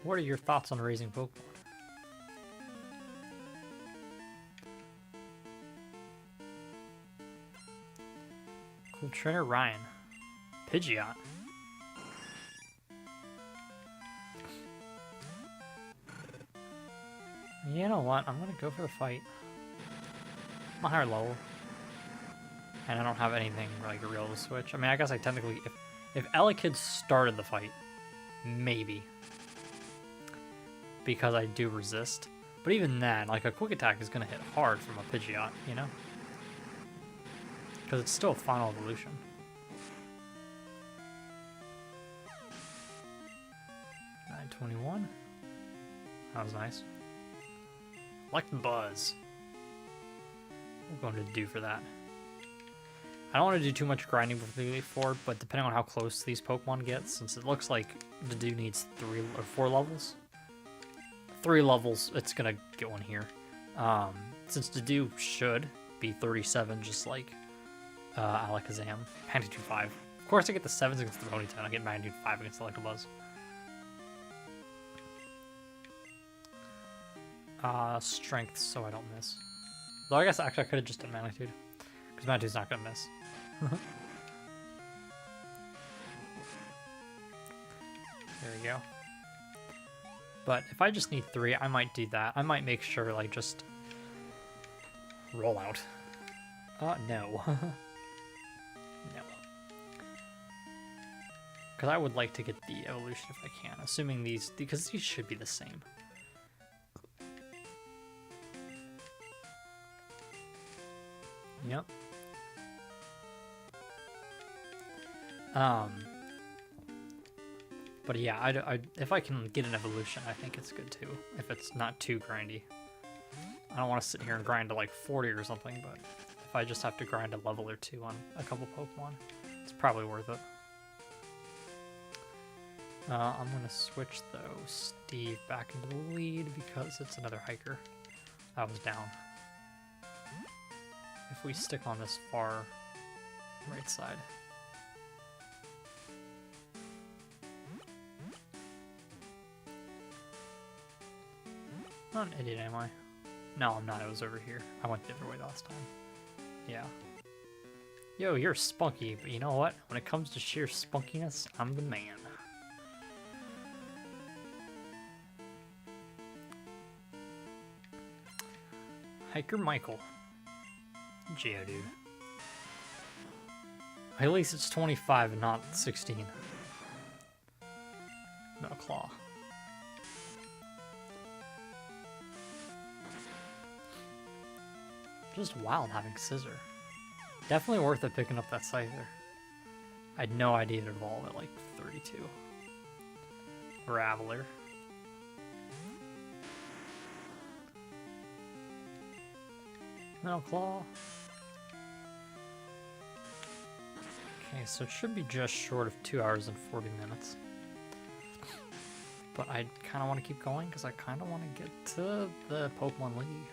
What are your thoughts on raising Pokemon? Cool trainer Ryan. Pidgeot. You know what? I'm gonna go for the fight. I'm a higher level. And I don't have anything like real to switch. I mean, I guess I technically... If Elekid started the fight, maybe. Because I do resist. But even then, like, a quick attack is gonna hit hard from a Pidgeot, you know? Because it's still a final evolution. $9.21. That was nice. Like Buzz. What am I going to do for that? I don't want to do too much grinding before the Elite Four, but depending on how close these Pokemon get, since it looks like the dude needs 3 or 4 levels. 3 levels, it's gonna get one here. Since Dedue should be 37, just like Alakazam. Magnitude 5. Of course, I get the 7s against the Ponyta, I get Magnitude 5 against Electabuzz. Strength, so I don't miss. Though I guess actually I could have just done Magnitude, because Magnitude's not gonna miss. we go. But if I just need 3, I might do that. I might make sure, like, just roll out. No. No. Because I would like to get the evolution if I can, assuming these, because these should be the same. Yep. But yeah, if I can get an evolution, I think it's good too. If it's not too grindy. I don't want to sit here and grind to like 40 or something, but if I just have to grind a level or 2 on a couple Pokemon, it's probably worth it. I'm going to switch, though, Steve back into the lead because it's another hiker. That was down. If we stick on this far right side. Not an idiot, am I? No, I'm not. It was over here. I went the other way last time. Yeah. Yo, you're spunky, but you know what? When it comes to sheer spunkiness, I'm the man. Hiker Michael. Geodude. At least it's 25 and not 16. Metal Claw. Just wild having Scissor. Definitely worth it picking up that Scyther. I had no idea it'd evolve at like 32. Graveler. Metal Claw. Okay, so it should be just short of 2 hours and 40 minutes. But I kind of want to keep going because I kind of want to get to the Pokemon League.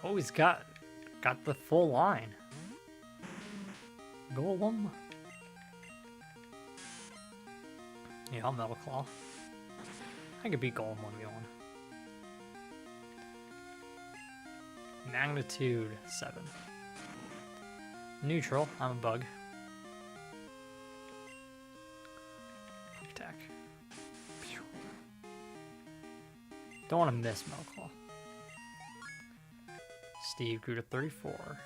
Oh, he's got the full line. Golem. Yeah, I'll Metal Claw. I could beat Golem 1v1. Magnitude 7. Neutral, I'm a bug. Quick attack. Don't want to miss Metal Claw. Steve grew to 34.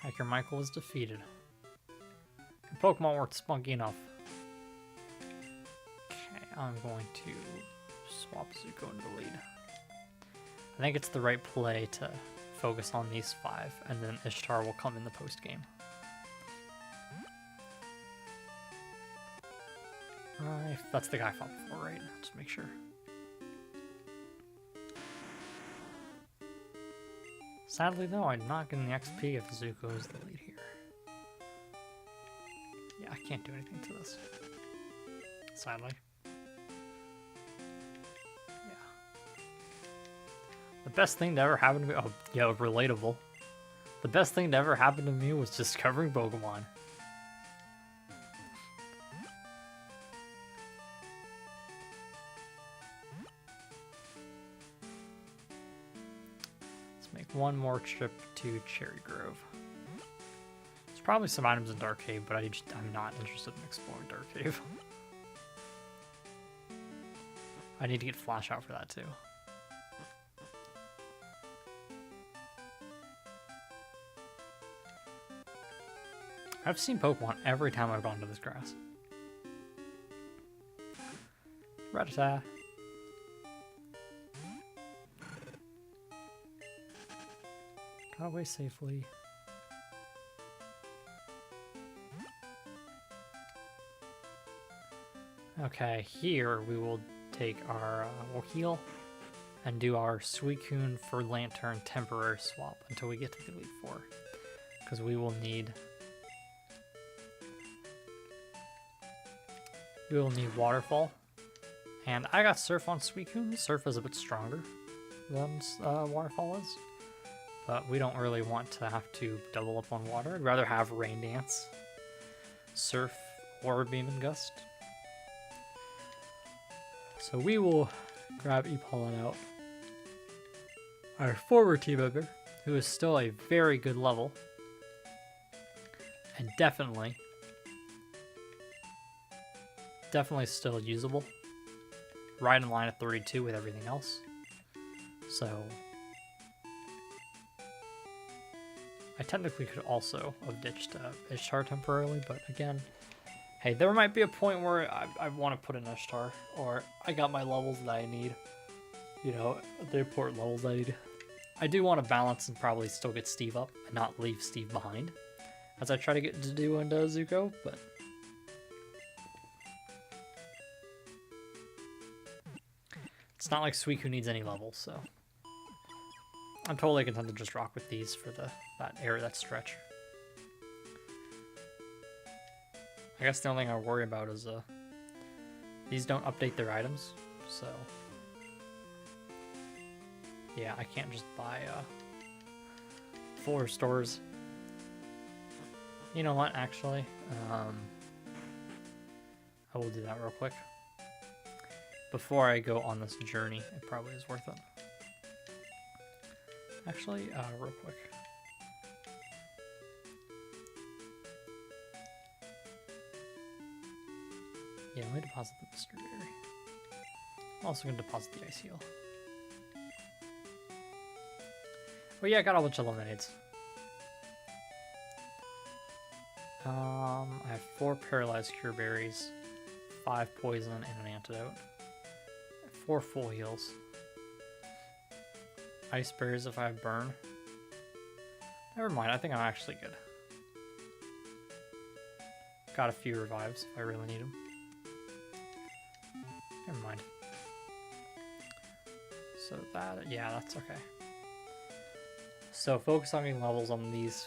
Hiker Michael is defeated. The Pokemon weren't spunky enough. Okay, I'm going to swap Zuko into the lead. I think it's the right play to focus on these 5, and then Ishtar will come in the post game. That's the guy I fought before, right? Just make sure. Sadly, though, I'm not getting the XP if Zuko is the lead here. Yeah, I can't do anything to this. Sadly. The best thing to ever happen to me... Oh, yo, relatable. The best thing to ever happen to me was discovering Pokemon. Let's make one more trip to Cherry Grove. There's probably some items in Dark Cave, but I'm not interested in exploring Dark Cave. I need to get Flash out for that, too. I've seen Pokemon every time I've gone to this grass. Rattata. Got away safely. Okay, here we will take our we'll heal and do our Suicune for Lantern temporary swap until we get to the Elite Four. Because we will need Waterfall. And I got Surf on Suicune. Surf is a bit stronger than Waterfall is. But we don't really want to have to double up on water. I'd rather have Rain Dance, Surf, or Beam and Gust. So we will grab Epaulet out. Our forward team member, who is still a very good level. And definitely definitely still usable. Right in line at 32 with everything else. So I technically could also have ditched Ishtar temporarily, but again, hey, there might be a point where I want to put an Ishtar, or I got my levels that I need. You know, the important levels I need. I do want to balance and probably still get Steve up and not leave Steve behind, as I try to get to do and Zuko, but it's not like Suicune needs any levels, so I'm totally content to just rock with these for that stretch. I guess the only thing I worry about is these don't update their items, so yeah, I can't just buy 4 stores. You know what, actually, I will do that real quick. Before I go on this journey, it probably is worth it. Actually, real quick. Yeah, let me deposit the mystery berry. I'm also going to deposit the ice heal. Oh yeah, I got a bunch of lemonades. I have 4 paralyzed cure berries, 5 poison, and an antidote. 4 full heals. Ice berries if I have burn. Never mind, I think I'm actually good. Got a few revives if I really need them. Never mind. So that, yeah, that's okay. So focus on getting levels on these.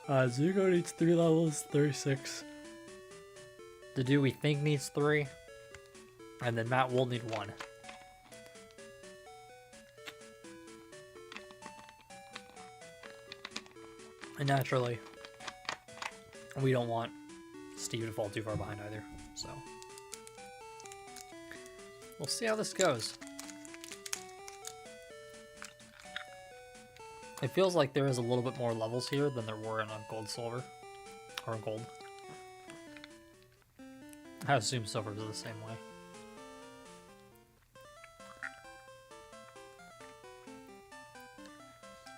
Zuko needs 3 levels, 36. Dedue we think needs 3. And then Matt will need 1. And naturally, we don't want Steve to fall too far behind either, so we'll see how this goes. It feels like there is a little bit more levels here than there were in a gold silver, or gold. I assume silver is the same way.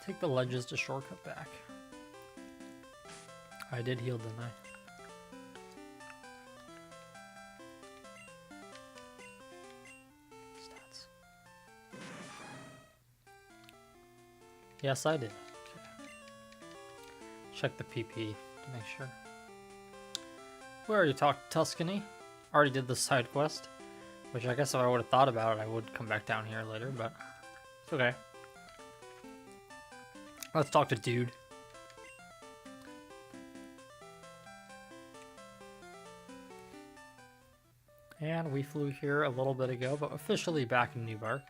Take the ledges to shortcut back. I did heal, didn't I? Stats. Yes, I did. Okay. Check the PP to make sure. We already talked Tuscany. Already did the side quest. Which I guess if I would have thought about it, I would come back down here later, but it's okay. Let's talk to Dude. And we flew here a little bit ago, but officially back in New Bark.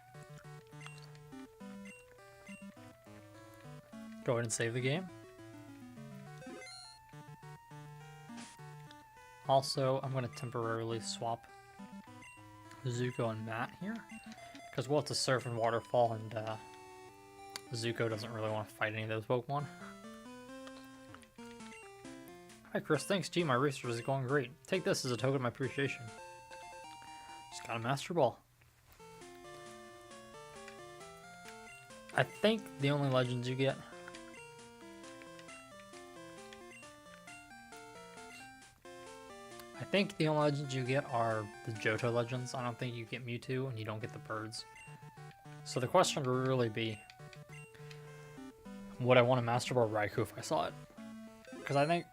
Go ahead and save the game. Also, I'm going to temporarily swap Zuko and Matt here, because we'll have to surf and waterfall, and Zuko doesn't really want to fight any of those Pokemon. Hi Chris, thanks. Gee, my research is going great. Take this as a token of my appreciation. Just got a Master Ball. I think the only legends you get... are the Johto legends. I don't think you get Mewtwo, and you don't get the birds. So the question would really be, would I want a Master Ball Raikou if I saw it? Because I think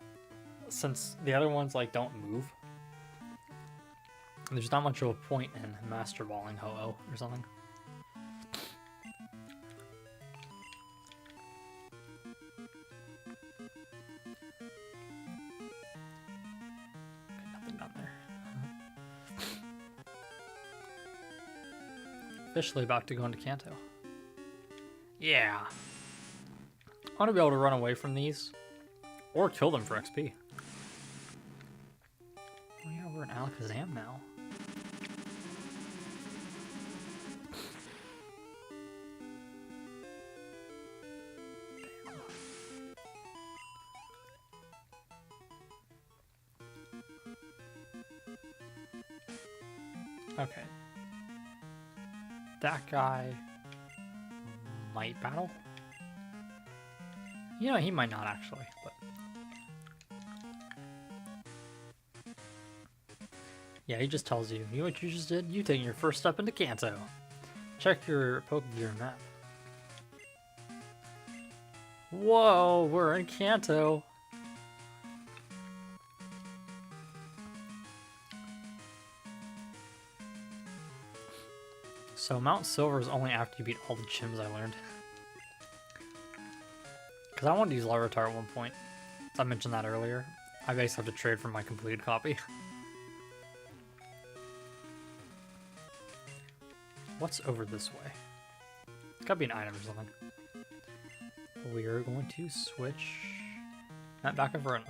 since the other ones like don't move, there's not much of a point in Master Balling Ho-Oh or something. Nothing down there. Officially about to go into Kanto. Yeah. I want to be able to run away from these, or kill them for XP. Oh yeah, we're in Alakazam now. Okay. That guy might battle. You know, he might not actually, but... Yeah, he just tells you. You know what you just did? You taking your first step into Kanto. Check your Pokegear map. Whoa, we're in Kanto. So Mount Silver is only after you beat all the gyms I learned. Because I wanted to use Larvitar at one point. I mentioned that earlier. I basically have to trade for my completed copy. What's over this way? It's gotta be an item or something. We are going to switch... Not back and front.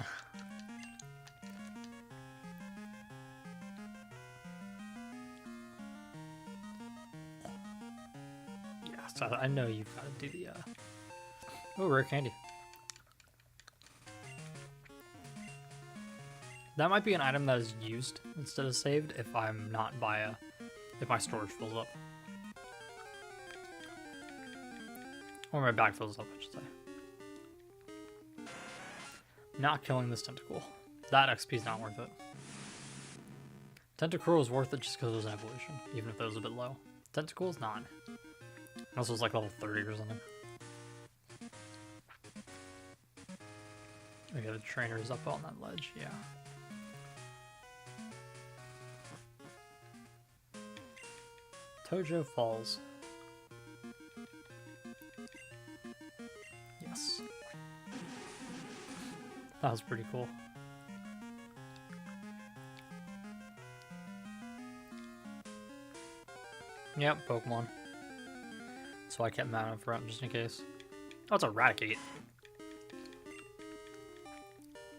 Yeah, so I know you've got to do the... Oh, rare candy. That might be an item that is used instead of saved if I'm not by a... If my storage fills up. Or my bag fills up, I should say. Not killing this Tentacool. That XP is not worth it. Tentacruel was worth it just because it was an evolution, even if it was a bit low. Tentacool is not. Also, it's like level 30 or something. Okay, the trainer is up on that ledge, yeah. Tojo Falls. Yes. That was pretty cool. Yep, Pokemon. So I kept Mount in front just in case. Oh, it's a Raticate.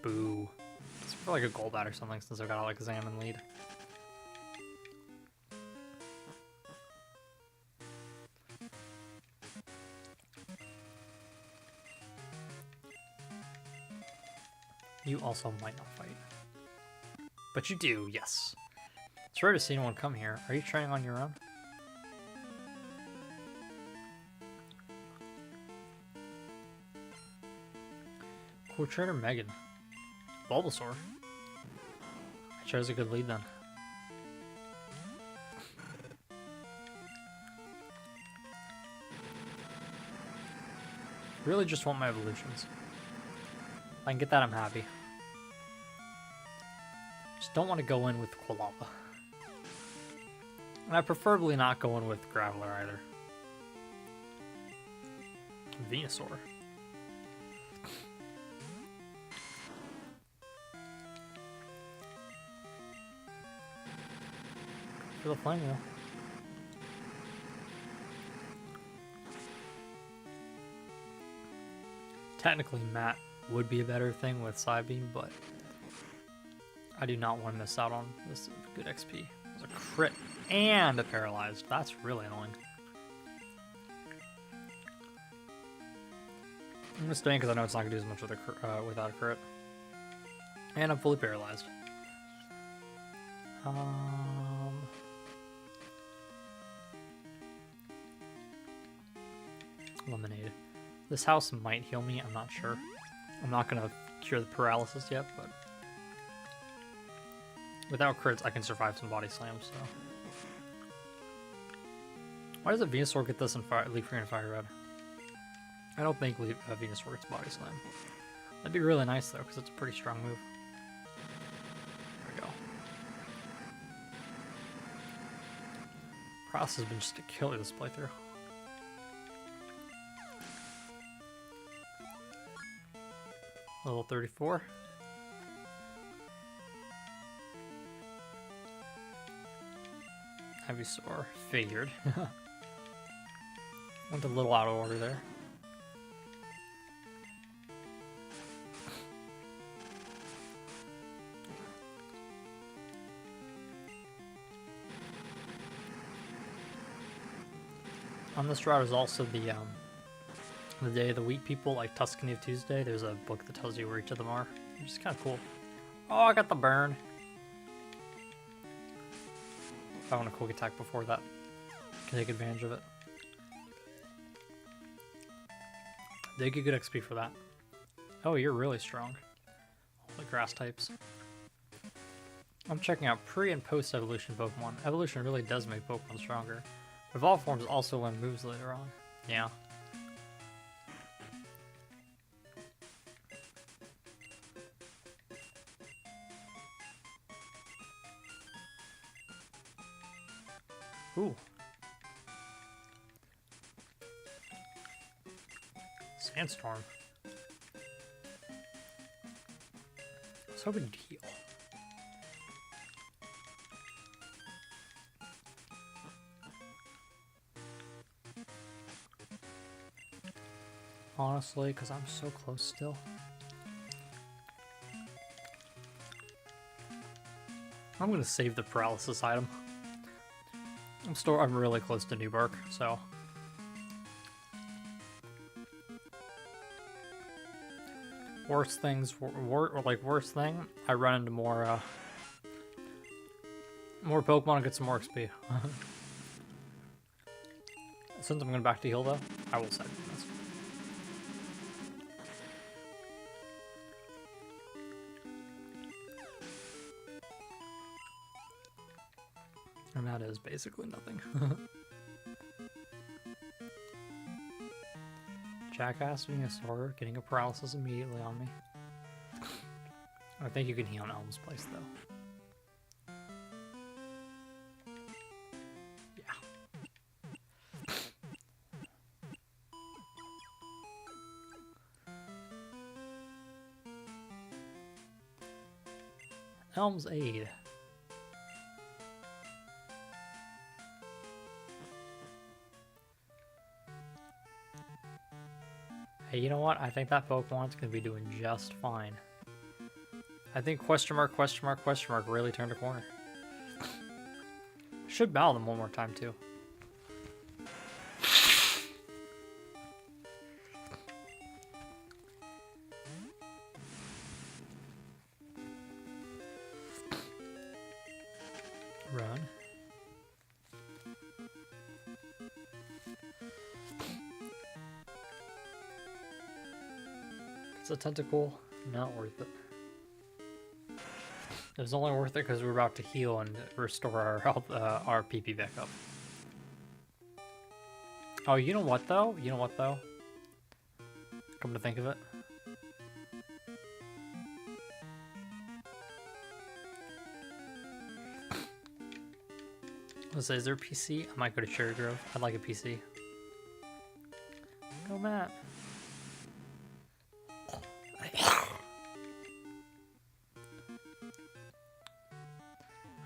Boo. It's for like a Golbat or something since I've got like Examine lead. You also might not fight. But you do, yes. It's rare to see anyone come here. Are you training on your own? Cool trainer Megan. Bulbasaur. I chose a good lead then. Really just want my evolutions. If I can get that, I'm happy. Just don't want to go in with Quilava. And I preferably not go in with Graveler either. Venusaur. For the Flame Wheel. Technically, Matt would be a better thing with Psybeam, but I do not want to miss out on this good XP. There's a crit and a paralyzed. That's really annoying. I'm just staying because I know it's not going to do as much with without a crit. And I'm fully paralyzed. Lemonade. This house might heal me, I'm not sure. I'm not going to cure the paralysis yet, but... Without crits, I can survive some body slams, so... Why doesn't Venusaur get this in Leaf Green and Fire Red? I don't think Venusaur gets body slam. That'd be really nice, though, because it's a pretty strong move. There we go. Pross has been just a killer this playthrough. Level 34. Ivysaur. Figured. Went a little out of order there. On this route is also the day of the week people, like Tuscany of Tuesday. There's a book that tells you where each of them are, which is kind of cool. Oh, I got the burn. If I want a quick attack before that, can take advantage of it. They get good XP for that. Oh, you're really strong. All the grass types. I'm checking out pre and post evolution Pokemon. Evolution really does make Pokemon stronger. Evolve forms also learn moves later on. Yeah. Ooh. Sandstorm. I was hoping to heal. Honestly, because I'm so close still. I'm gonna save the paralysis item. I'm really close to Newbark, so. Worst things, worst thing, I run into more Pokemon and get some more XP. Since I'm going back to heal though, I will side this. And that is basically nothing. Jackass Venusaur getting a paralysis immediately on me. I think you can heal in Elm's place though. Yeah. Elm's Aid. Hey, you know what? I think that Pokemon's gonna be doing just fine. I think question mark really turned a corner. Should battle them one more time too. Run. It's a tentacle, not worth it. It was only worth it because we were about to heal and restore our health, our PP back up. Oh, you know what though? Come to think of it. Let's say, is there a PC? I might go to Cherry Grove. I'd like a PC. Go, Matt.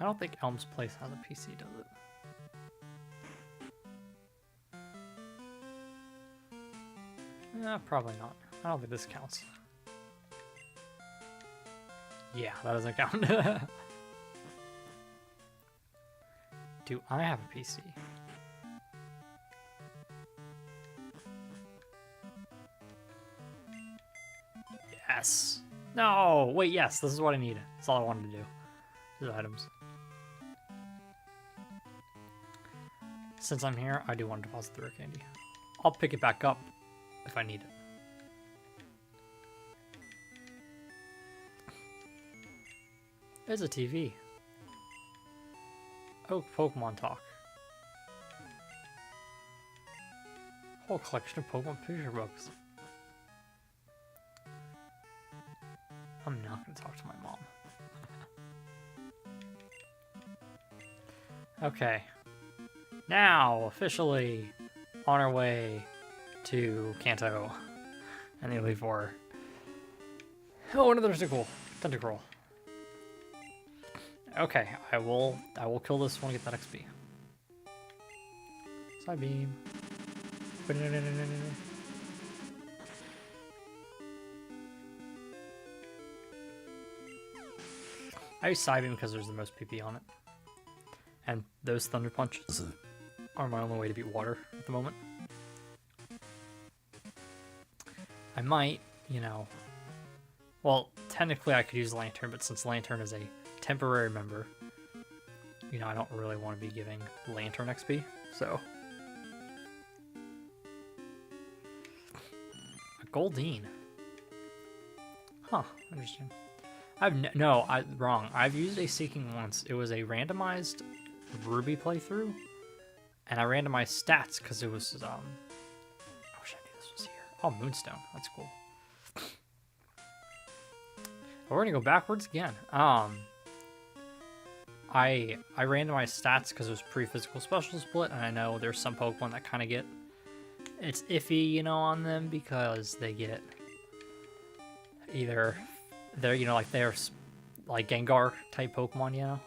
I don't think Elm's Place has a PC, does it? Probably not. I don't think this counts. Yeah, that doesn't count. Do I have a PC? Yes. No, wait, yes, this is what I need. That's all I wanted to do. These items. Since I'm here, I do want to deposit the rare candy. I'll pick it back up if I need it. There's a TV. Oh, Pokemon Talk. Whole collection of Pokemon picture books. I'm not gonna talk to my mom. Okay. Now, officially on our way to Kanto and the Elite Four. Oh, another Tentacruel. Okay, I will kill this one and get that XP. Side beam. I use Side beam because there's the most PP on it. And those Thunder Punches are my only way to beat water at the moment. I might, well, technically I could use Lantern, but since Lantern is a temporary member, you know, I don't really want to be giving Lantern XP, so. A Goldeen. Huh, interesting. Wrong. I've used a Seeking once. It was a randomized Ruby playthrough, and I randomized stats because it was, I wish I knew this was here. Oh, Moonstone. That's cool. We're gonna go backwards again. I randomized stats because it was pre-physical special split, and I know there's some Pokemon that kind of get, it's iffy, you know, on them because they get either they're, you know, like they're like Gengar type Pokemon, you know,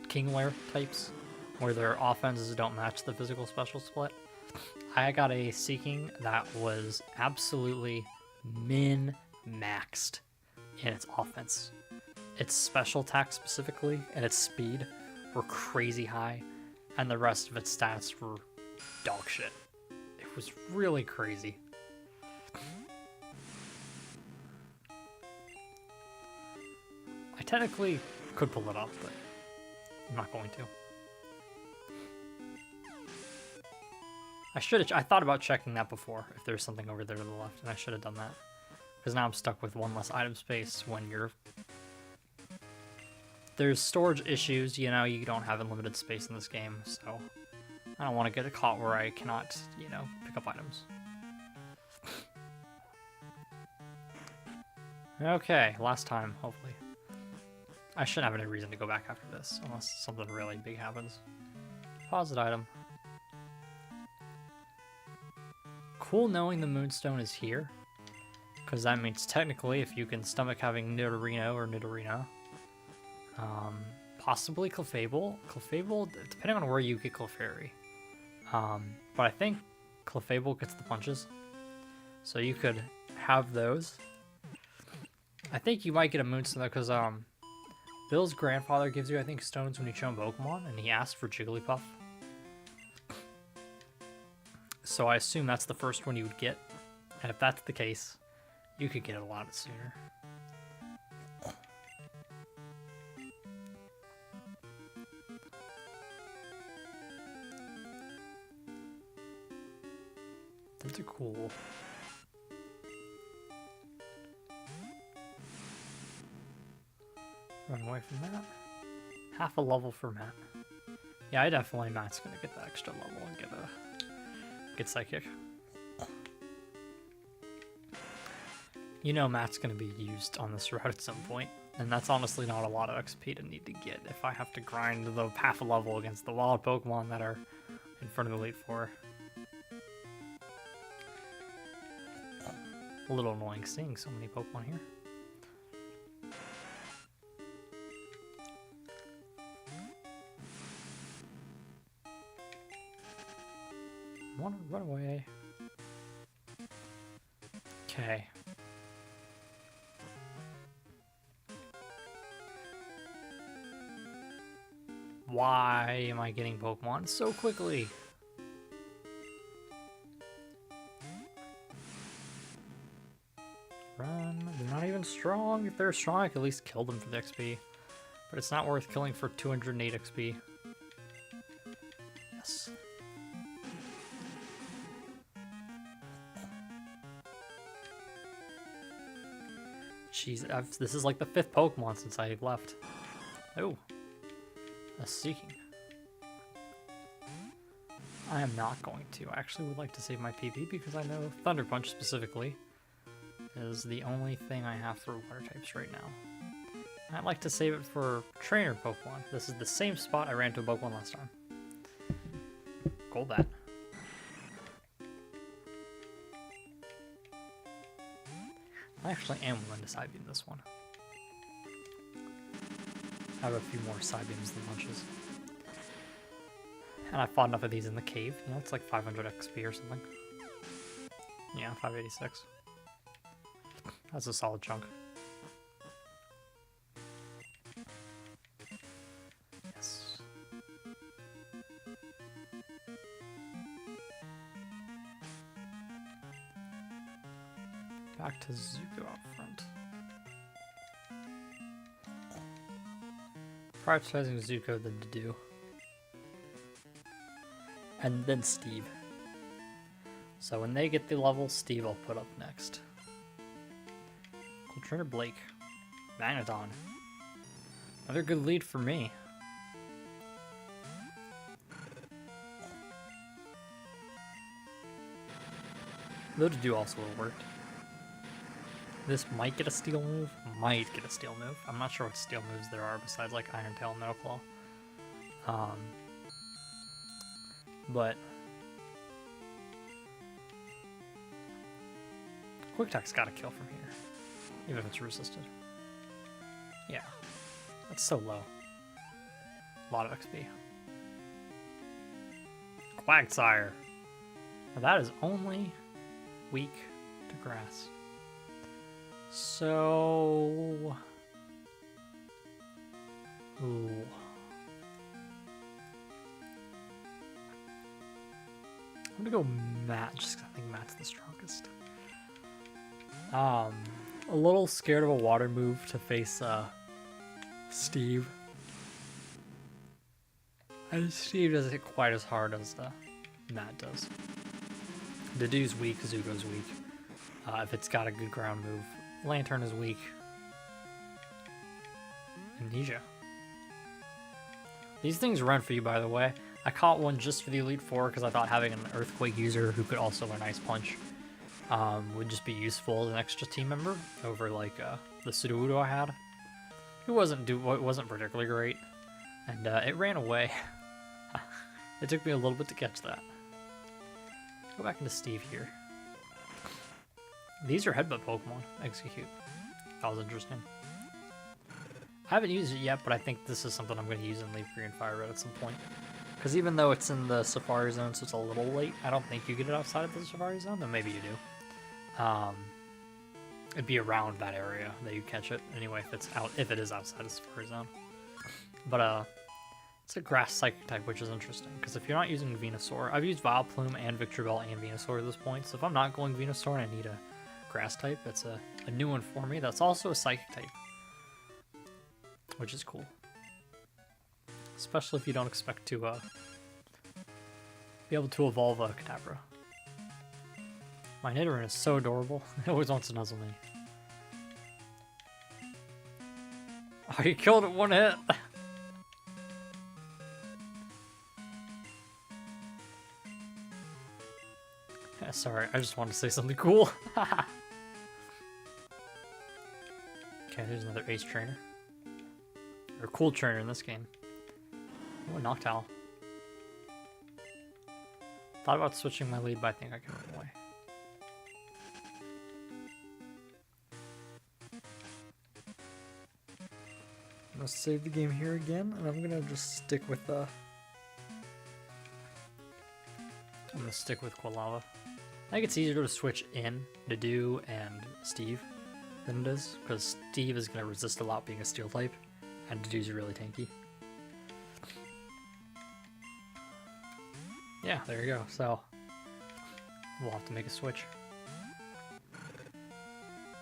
Kingler types, where their offenses don't match the physical special split. I got a Seeking that was absolutely min-maxed in its offense. Its special attack specifically and its speed were crazy high, and the rest of its stats were dog shit. It was really crazy. I technically could pull it off, but I'm not going to. I thought about checking that before, if there's something over there to the left, and I should have done that. Because now I'm stuck with one less item space when you're... There's storage issues, you know, you don't have unlimited space in this game, so... I don't want to get caught where I cannot, you know, pick up items. Okay, last time, hopefully. I shouldn't have any reason to go back after this, unless something really big happens. Deposit item. Cool knowing the Moonstone is here, because that means technically if you can stomach having Nidorino or Nidorina, possibly Clefable. Clefable, depending on where you get Clefairy. But I think Clefable gets the punches, so you could have those. I think you might get a Moonstone though, because Bill's grandfather gives you, I think, stones when you show him Pokemon, and he asked for Jigglypuff. So I assume that's the first one you would get, and if that's the case, you could get it a lot sooner. Those are cool. Run away from that. Half a level for Matt. Yeah, I definitely Matt's gonna get that extra level and get Psychic. You know Matt's gonna be used on this route at some point, and that's honestly not a lot of XP to need to get if I have to grind the half a level against the wild Pokemon that are in front of the Elite Four. A little annoying seeing so many Pokemon here. I want to run away. Okay. Why am I getting Pokemon so quickly? Run. They're not even strong. If they're strong, I could at least kill them for the XP. But it's not worth killing for 208 XP. Yes. Jeez, this is like the 5th Pokemon since I left. Oh. A Seeking. I am not going to. I actually would like to save my PP because I know Thunder Punch specifically is the only thing I have for water types right now. I'd like to save it for trainer Pokemon. This is the same spot I ran to a Pokemon last time. Golbat. I actually am willing to side beam this one. I have a few more side beams than lunches. And I fought enough of these in the cave. You know, it's like 500 XP or something. Yeah, 586. That's a solid chunk. Yes. Back to Zuko out front. Prioritizing Zuko than Dedue. And then Steve. So when they get the level, Steve I'll put up next. Cool Trainer Blake. Magneton. Another good lead for me. Though Dedue also would have worked. This might get a steel move. Might get a steel move. I'm not sure what steel moves there are besides like Iron Tail and Metal Claw. But Quick Attack's gotta kill from here. Even if it's resisted. Yeah. That's so low. A lot of XP. Quagsire. Now that is only weak to grass. So... Ooh. I'm gonna go Matt, just 'cause I think Matt's the strongest. A little scared of a water move to face Steve. And Steve doesn't hit quite as hard as Matt does. Dedue's weak, Zuko's weak. If it's got a good ground move, Lantern is weak. Amnesia. These things run for you, by the way. I caught one just for the Elite Four because I thought having an Earthquake user who could also learn Ice Punch would just be useful as an extra team member over like the Sudowoodo I had. It wasn't particularly great, and it ran away. It took me a little bit to catch that. Go back into Steve here. These are Headbutt Pokemon. Execute. That was interesting. I haven't used it yet, but I think this is something I'm going to use in Leaf Green Fire Red at some point. Because even though it's in the Safari Zone, so it's a little late, I don't think you get it outside of the Safari Zone, then maybe you do. It'd be around that area that you catch it anyway if it is outside of Safari Zone. But it's a grass psychic type, which is interesting because if you're not using Venusaur, I've used Vileplume and Victreebel and Venusaur at this point. So if I'm not going Venusaur and I need a grass type, it's a new one for me. That's also a psychic type, which is cool, especially if you don't expect to be able to evolve a Kadabra. My Nidoran is so adorable. It always wants to nuzzle me. Oh, you killed it one hit! Yeah, sorry, I just wanted to say something cool. Okay, there's another Ace Trainer. Or Cool Trainer in this game. Oh, a Noctowl. Thought about switching my lead, but I think I can run away. I'm gonna save the game here again, and I'm gonna just stick with Quilava. I think it's easier to switch in Dedue and Steve than it is, because Steve is gonna resist a lot being a Steel type, and Dedue's really tanky. Yeah, there you go. So we'll have to make a switch.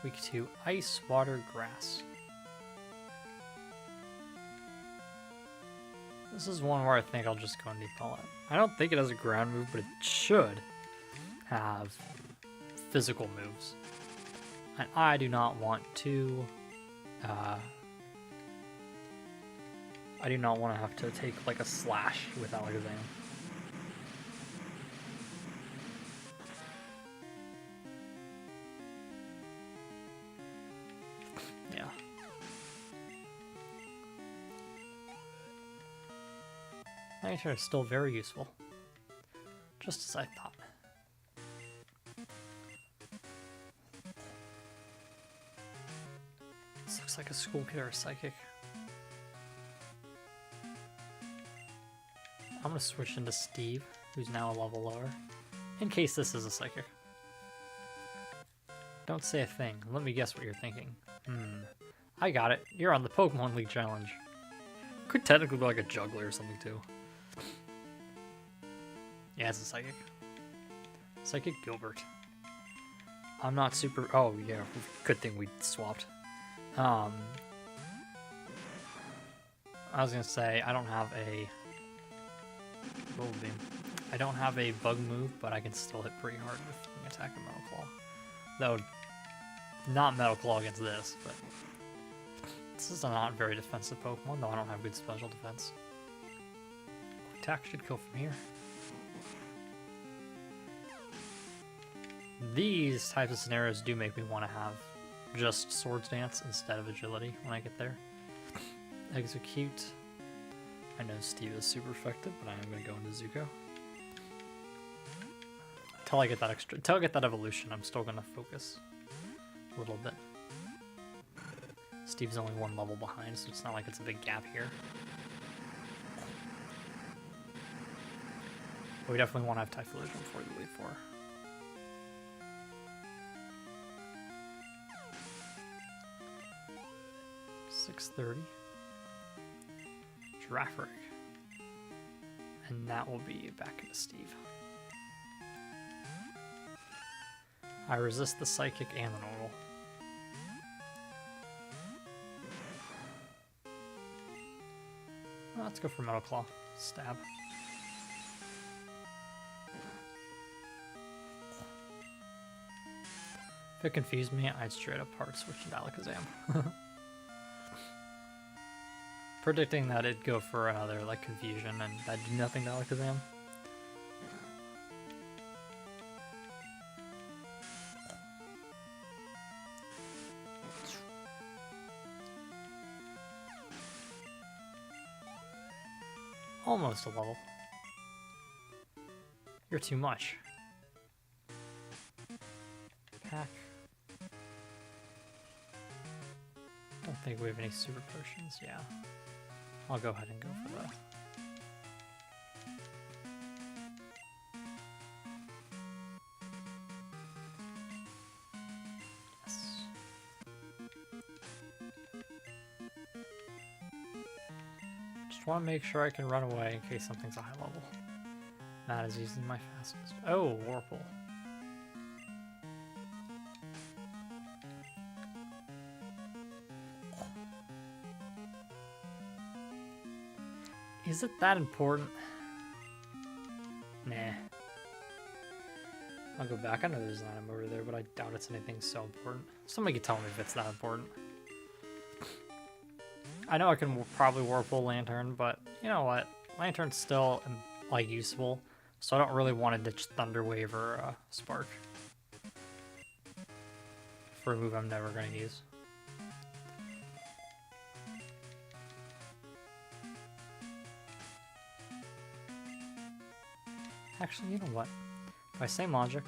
Week 2, Ice, Water, Grass. This is one where I think I'll just go and Deepal it. I don't think it has a ground move, but it should have physical moves. And I do not want to have to take like a slash with Alakazam. Yeah. Magnetar is still very useful. Just as I thought. This looks like a School Kid or a Psychic. I'm gonna switch into Steve, who's now a level lower, in case this is a Psychic. Don't say a thing. Let me guess what you're thinking. I got it. You're on the Pokemon League Challenge. Could technically be like a Juggler or something too. Yeah, it's a Psychic. Psychic Gilbert. I'm not super... Oh, yeah. Good thing we swapped. I was gonna say I don't have a Bullet Beam. I don't have a bug move, but I can still hit pretty hard with an attack of Metal Claw. That would not Metal Claw against this, but this is a not very defensive Pokemon, though I don't have good special defense. Attack should kill from here. These types of scenarios do make me want to have just Swords Dance instead of Agility when I get there. Execute. I know Steve is super effective, but I am going to go into Zuko. Until I get that evolution, I'm still going to focus a little bit. Steve's only one level behind, so it's not like it's a big gap here. But we definitely want to have Typhlosion before the Elite Four. $630. Girafarig. And that will be back into Steve. I resist the Psychic and the Normal. Well, let's go for Metal Claw. Stab. If it confused me, I'd straight up hard switch into Alakazam. Predicting that it'd go for another like confusion and that'd do nothing to Alakazam. Almost a level. You're too much. Pack. Don't think we have any super potions, yeah. I'll go ahead and go for that. Yes. Just want to make sure I can run away in case something's a high level. That is using my fastest. Oh, Warple. Is it that important? Nah. I'll go back. I know there's an item over there, but I doubt it's anything so important. Somebody can tell me if it's that important. I know I can probably Whirlpool Lantern, but you know what? Lantern's still like useful, so I don't really want to ditch Thunder Wave or Spark for a move I'm never going to use. Actually, you know what? By same logic,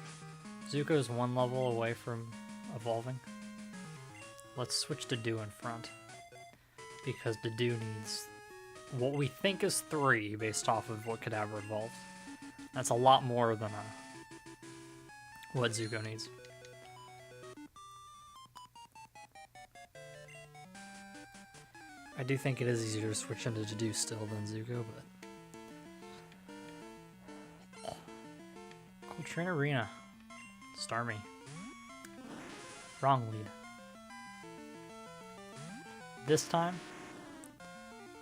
Zuko's one level away from evolving. Let's switch to Dew in front. Because the Dew needs what we think is 3 based off of what Kadabra evolved. That's a lot more than what Zuko needs. I do think it is easier to switch into Dew still than Zuko, but... Train Arena. Starmie. Wrong lead. This time,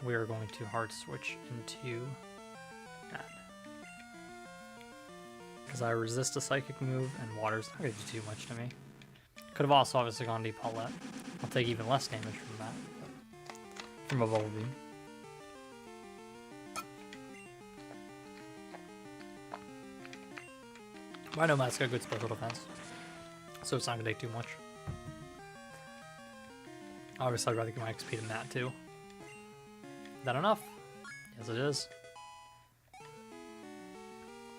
we are going to hard switch into that. Because I resist a psychic move, and water's not going to do too much to me. Could have also obviously gone Deep Paulette. I'll take even less damage from that. From a Bubble Beam. I know Matt's got good special defense, so it's not going to take too much. Obviously, I'd rather get my XP than that, too. Is that enough? Yes, it is.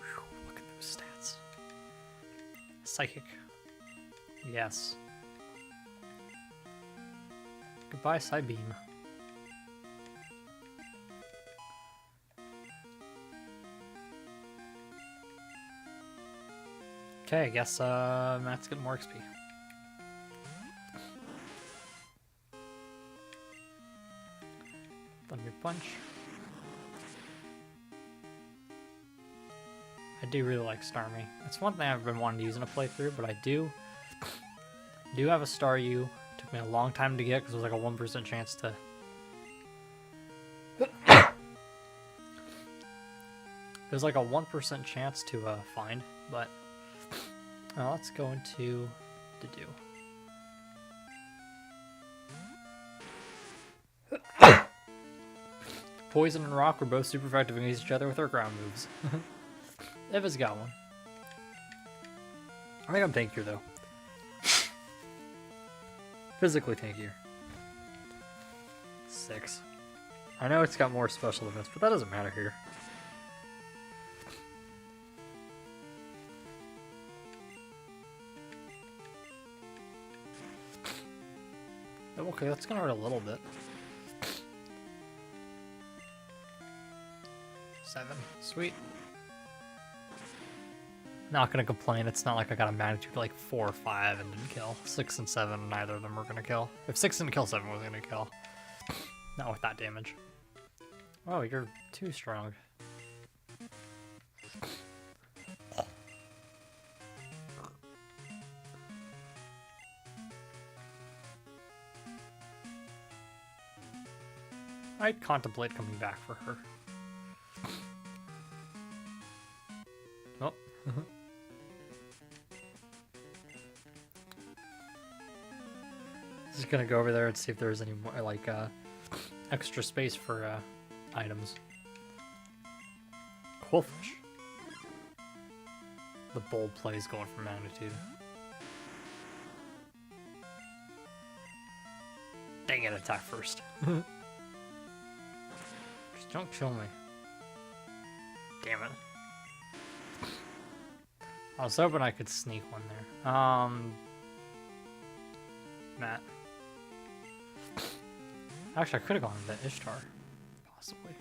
Whew, look at those stats. Psychic. Yes. Goodbye, Psybeam. Okay, I guess Matt's getting more XP. Thunder Punch. I do really like Starmie. It's one thing I've been wanting to use in a playthrough, but I do have a Staryu. Took me a long time to get because it was like a 1% chance to There's like a 1% chance to find, but let's go into Dedue. Poison and Rock were both super effective against each other with their ground moves. Eva's got one. I think I'm tankier though. Physically tankier. 6. I know it's got more special defense, but that doesn't matter here. Okay, that's gonna hurt a little bit. 7. Sweet. Not gonna complain. It's not like I got a magnitude like 4 or 5 and didn't kill. 6 and 7, neither of them were gonna kill. If 6 didn't kill, 7 was gonna kill. Not with that damage. Oh, you're too strong. I'd contemplate coming back for her. Oh. Just gonna go over there and see if there's any more, like, extra space for, items. Quillfish. The bold play is going for magnitude. Dang it, attack first. Just don't kill me. Damn it. I was hoping I could sneak one there. Matt. Actually, I could have gone into Ishtar. Possibly.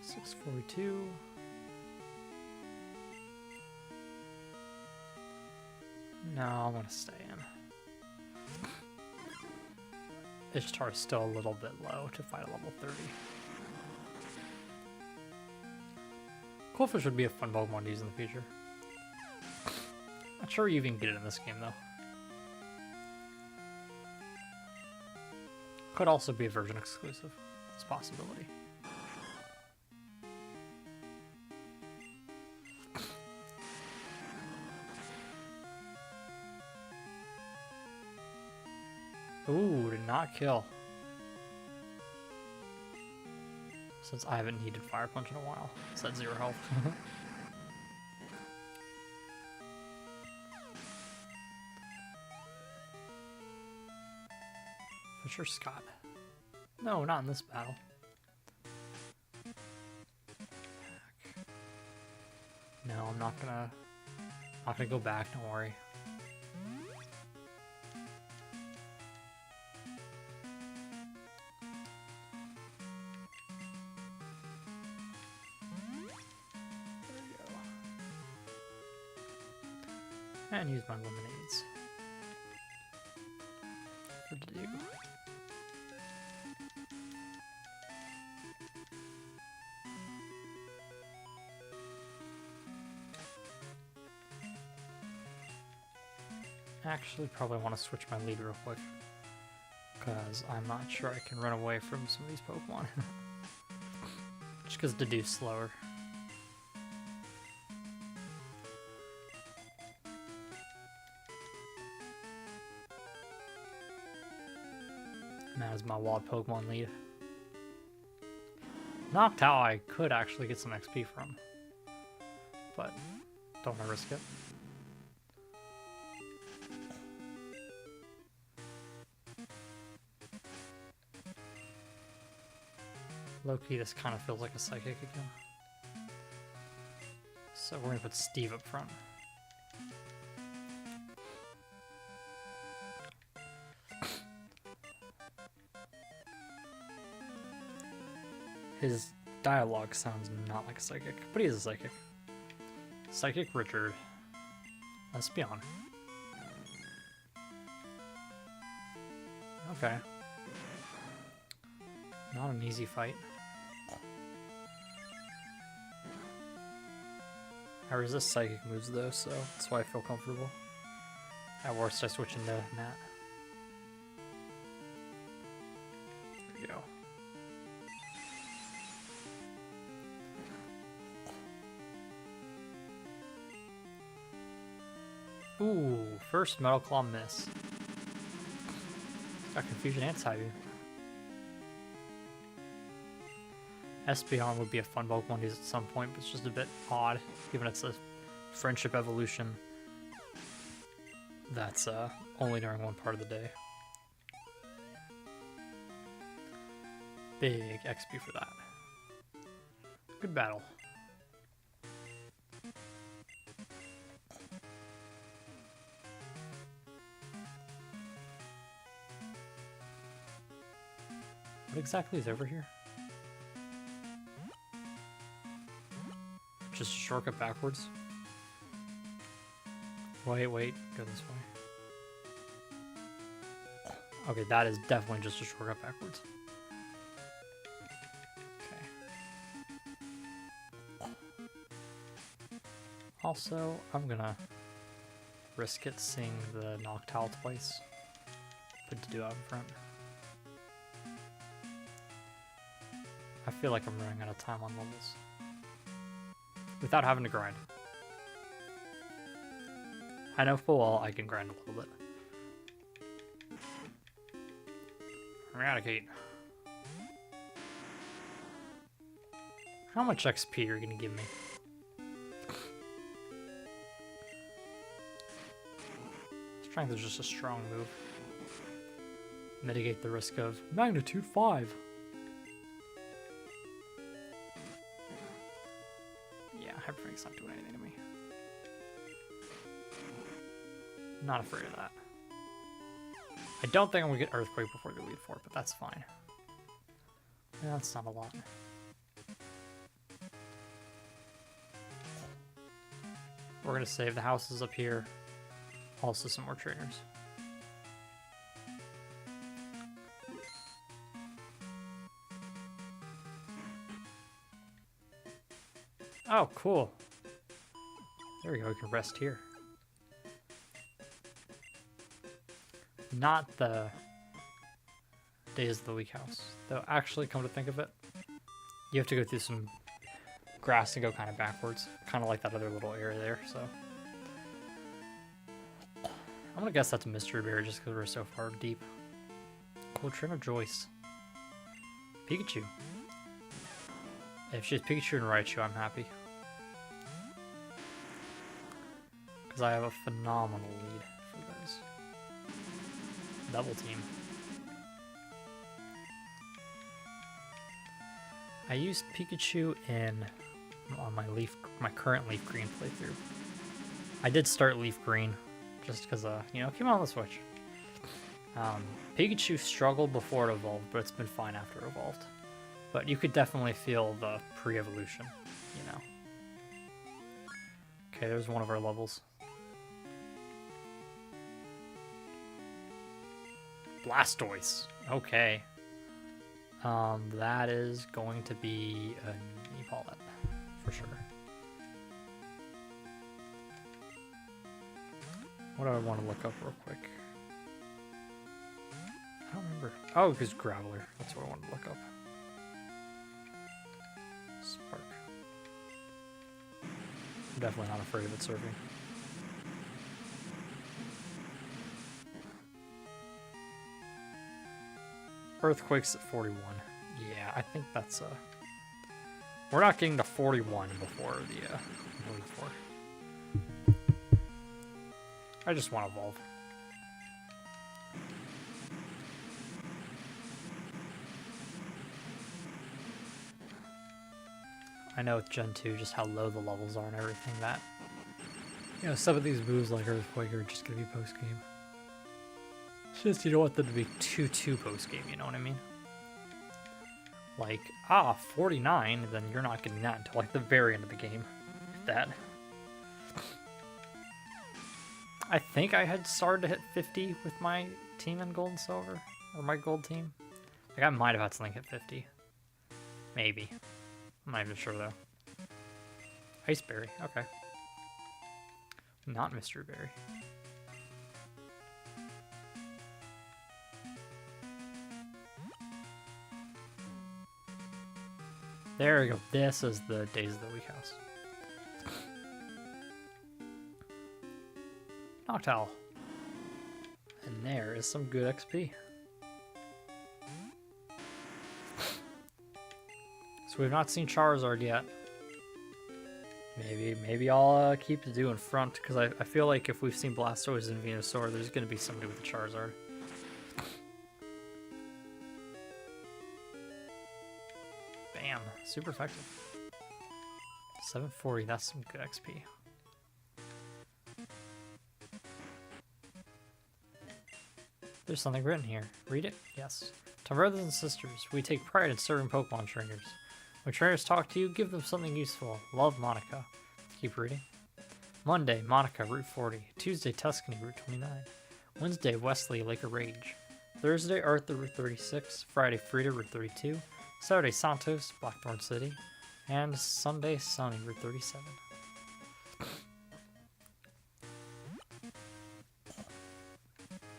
$642. No, I want to stay in. Ishtar is still a little bit low to fight a level 30. Quillfish would be a fun Pokemon to use in the future. Not sure you even get it in this game though. Could also be a version exclusive. It's a possibility. Ooh, did not kill. Since I haven't needed Fire Punch in a while. It's at 0 health. For sure, Scott. No, not in this battle. No, I'm not gonna go back, don't worry. And use my lemonades for Dedue. Actually, probably want to switch my lead real quick, because I'm not sure I can run away from some of these Pokemon. Just because Dedue's slower. That is my wild Pokemon lead. Noctowl I could actually get some XP from, but don't want to risk it. Low-key, this kind of feels like a Psychic again. So we're gonna put Steve up front. His dialogue sounds not like a Psychic, but he is a Psychic. Psychic Richard. Espeon. Okay. Not an easy fight. I resist Psychic moves though, so that's why I feel comfortable. At worst, I switch into Nat. There we go. Ooh, first Metal Claw miss. Got Confusion and Psybeam. Espeon would be a fun Pokemon to use at some point, but it's just a bit odd, given it's a friendship evolution that's only during one part of the day. Big XP for that. Good battle. What exactly is over here? Just a shortcut backwards? Wait, go this way. Okay, that is definitely just a shortcut backwards. Okay. Also, I'm gonna risk it seeing the Noctowl twice. Good to do out in front. I feel like I'm running out of time on levels. Without having to grind. I know full well I can grind a little bit. Eradicate. How much XP are you gonna give me? Strength is just a strong move. Mitigate the risk of magnitude 5. Hyperfang's not doing anything to me. Not afraid of that. I don't think I'm gonna get Earthquake before the Elite Four, but that's fine. Yeah, that's not a lot. We're gonna save the houses up here. Also some more trainers. Oh, cool. There we go, we can rest here. Not the Days of the Weak House. Though, actually, come to think of it, you have to go through some grass and go kind of backwards. Kind of like that other little area there, so. I'm gonna guess that's a Mystery Berry just because we're so far deep. Cool, Trainer Joyce. Pikachu. If she's Pikachu and Raichu, I'm happy. Because I have a phenomenal lead for those. Double team. I used Pikachu on my current Leaf Green playthrough. I did start Leaf Green just because, you know, came on the Switch. Pikachu struggled before it evolved, but it's been fine after it evolved. But you could definitely feel the pre-evolution, you know. Okay, there's one of our levels. Blastoise. Okay. That is going to be an Epaulet, for sure. What do I want to look up real quick? I don't remember. Oh, because Graveler. That's what I wanted to look up. Spark. I'm definitely not afraid of it surfing. Earthquake's at 41. Yeah, I think that's we're not getting to 41 before the Elite Four. I just want to evolve. I know with Gen 2 just how low the levels are and everything that, you know, some of these moves like Earthquake are just gonna be post-game. It's just you don't want them to be 2-2 post-game, you know what I mean? Like, 49, then you're not getting that until like the very end of the game. If that. I think I had started to hit 50 with my team in Gold and Silver, or my gold team. Like, I might have had something hit 50. Maybe. I'm not even sure, though. Ice Berry, okay. Not Mystery Berry. There we go. This is the Days of the Weak House. Noctowl. And there is some good XP. So we've not seen Charizard yet. Maybe I'll keep the do in front, because I feel like if we've seen Blastoise and Venusaur, there's going to be somebody with a Charizard. Bam. Super effective. 740, that's some good XP. There's something written here. Read it? Yes. To brothers and sisters, we take pride in serving Pokemon trainers. When trainers talk to you, give them something useful. Love, Monica. Keep reading. Monday, Monica, Route 40. Tuesday, Tuscany, Route 29. Wednesday, Wesley, Lake of Rage. Thursday, Arthur, Route 36. Friday, Frida, Route 32. Saturday, Santos, Blackthorn City. And Sunday, Sunny, Route 37.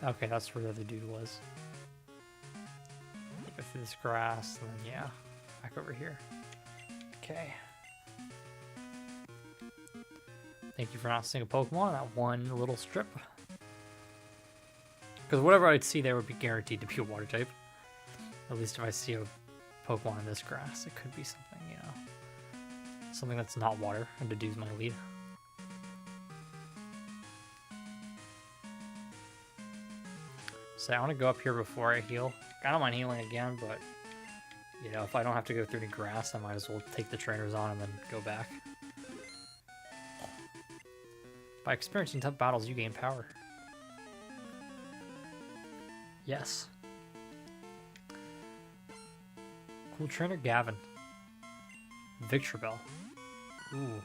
Okay, that's where the other dude was. Go through this grass, and then yeah, back over here. Okay. Thank you for not seeing a Pokemon in that one little strip. Because whatever I'd see there would be guaranteed to be a water type. At least if I see a Pokemon in this grass, it could be something, you know. Something that's not water, and deduce my lead. So I want to go up here before I heal. I don't mind healing again, but you know, if I don't have to go through any grass, I might as well take the trainers on and then go back. By experiencing tough battles, you gain power. Yes. Cool trainer Gavin. Victreebel. Ooh.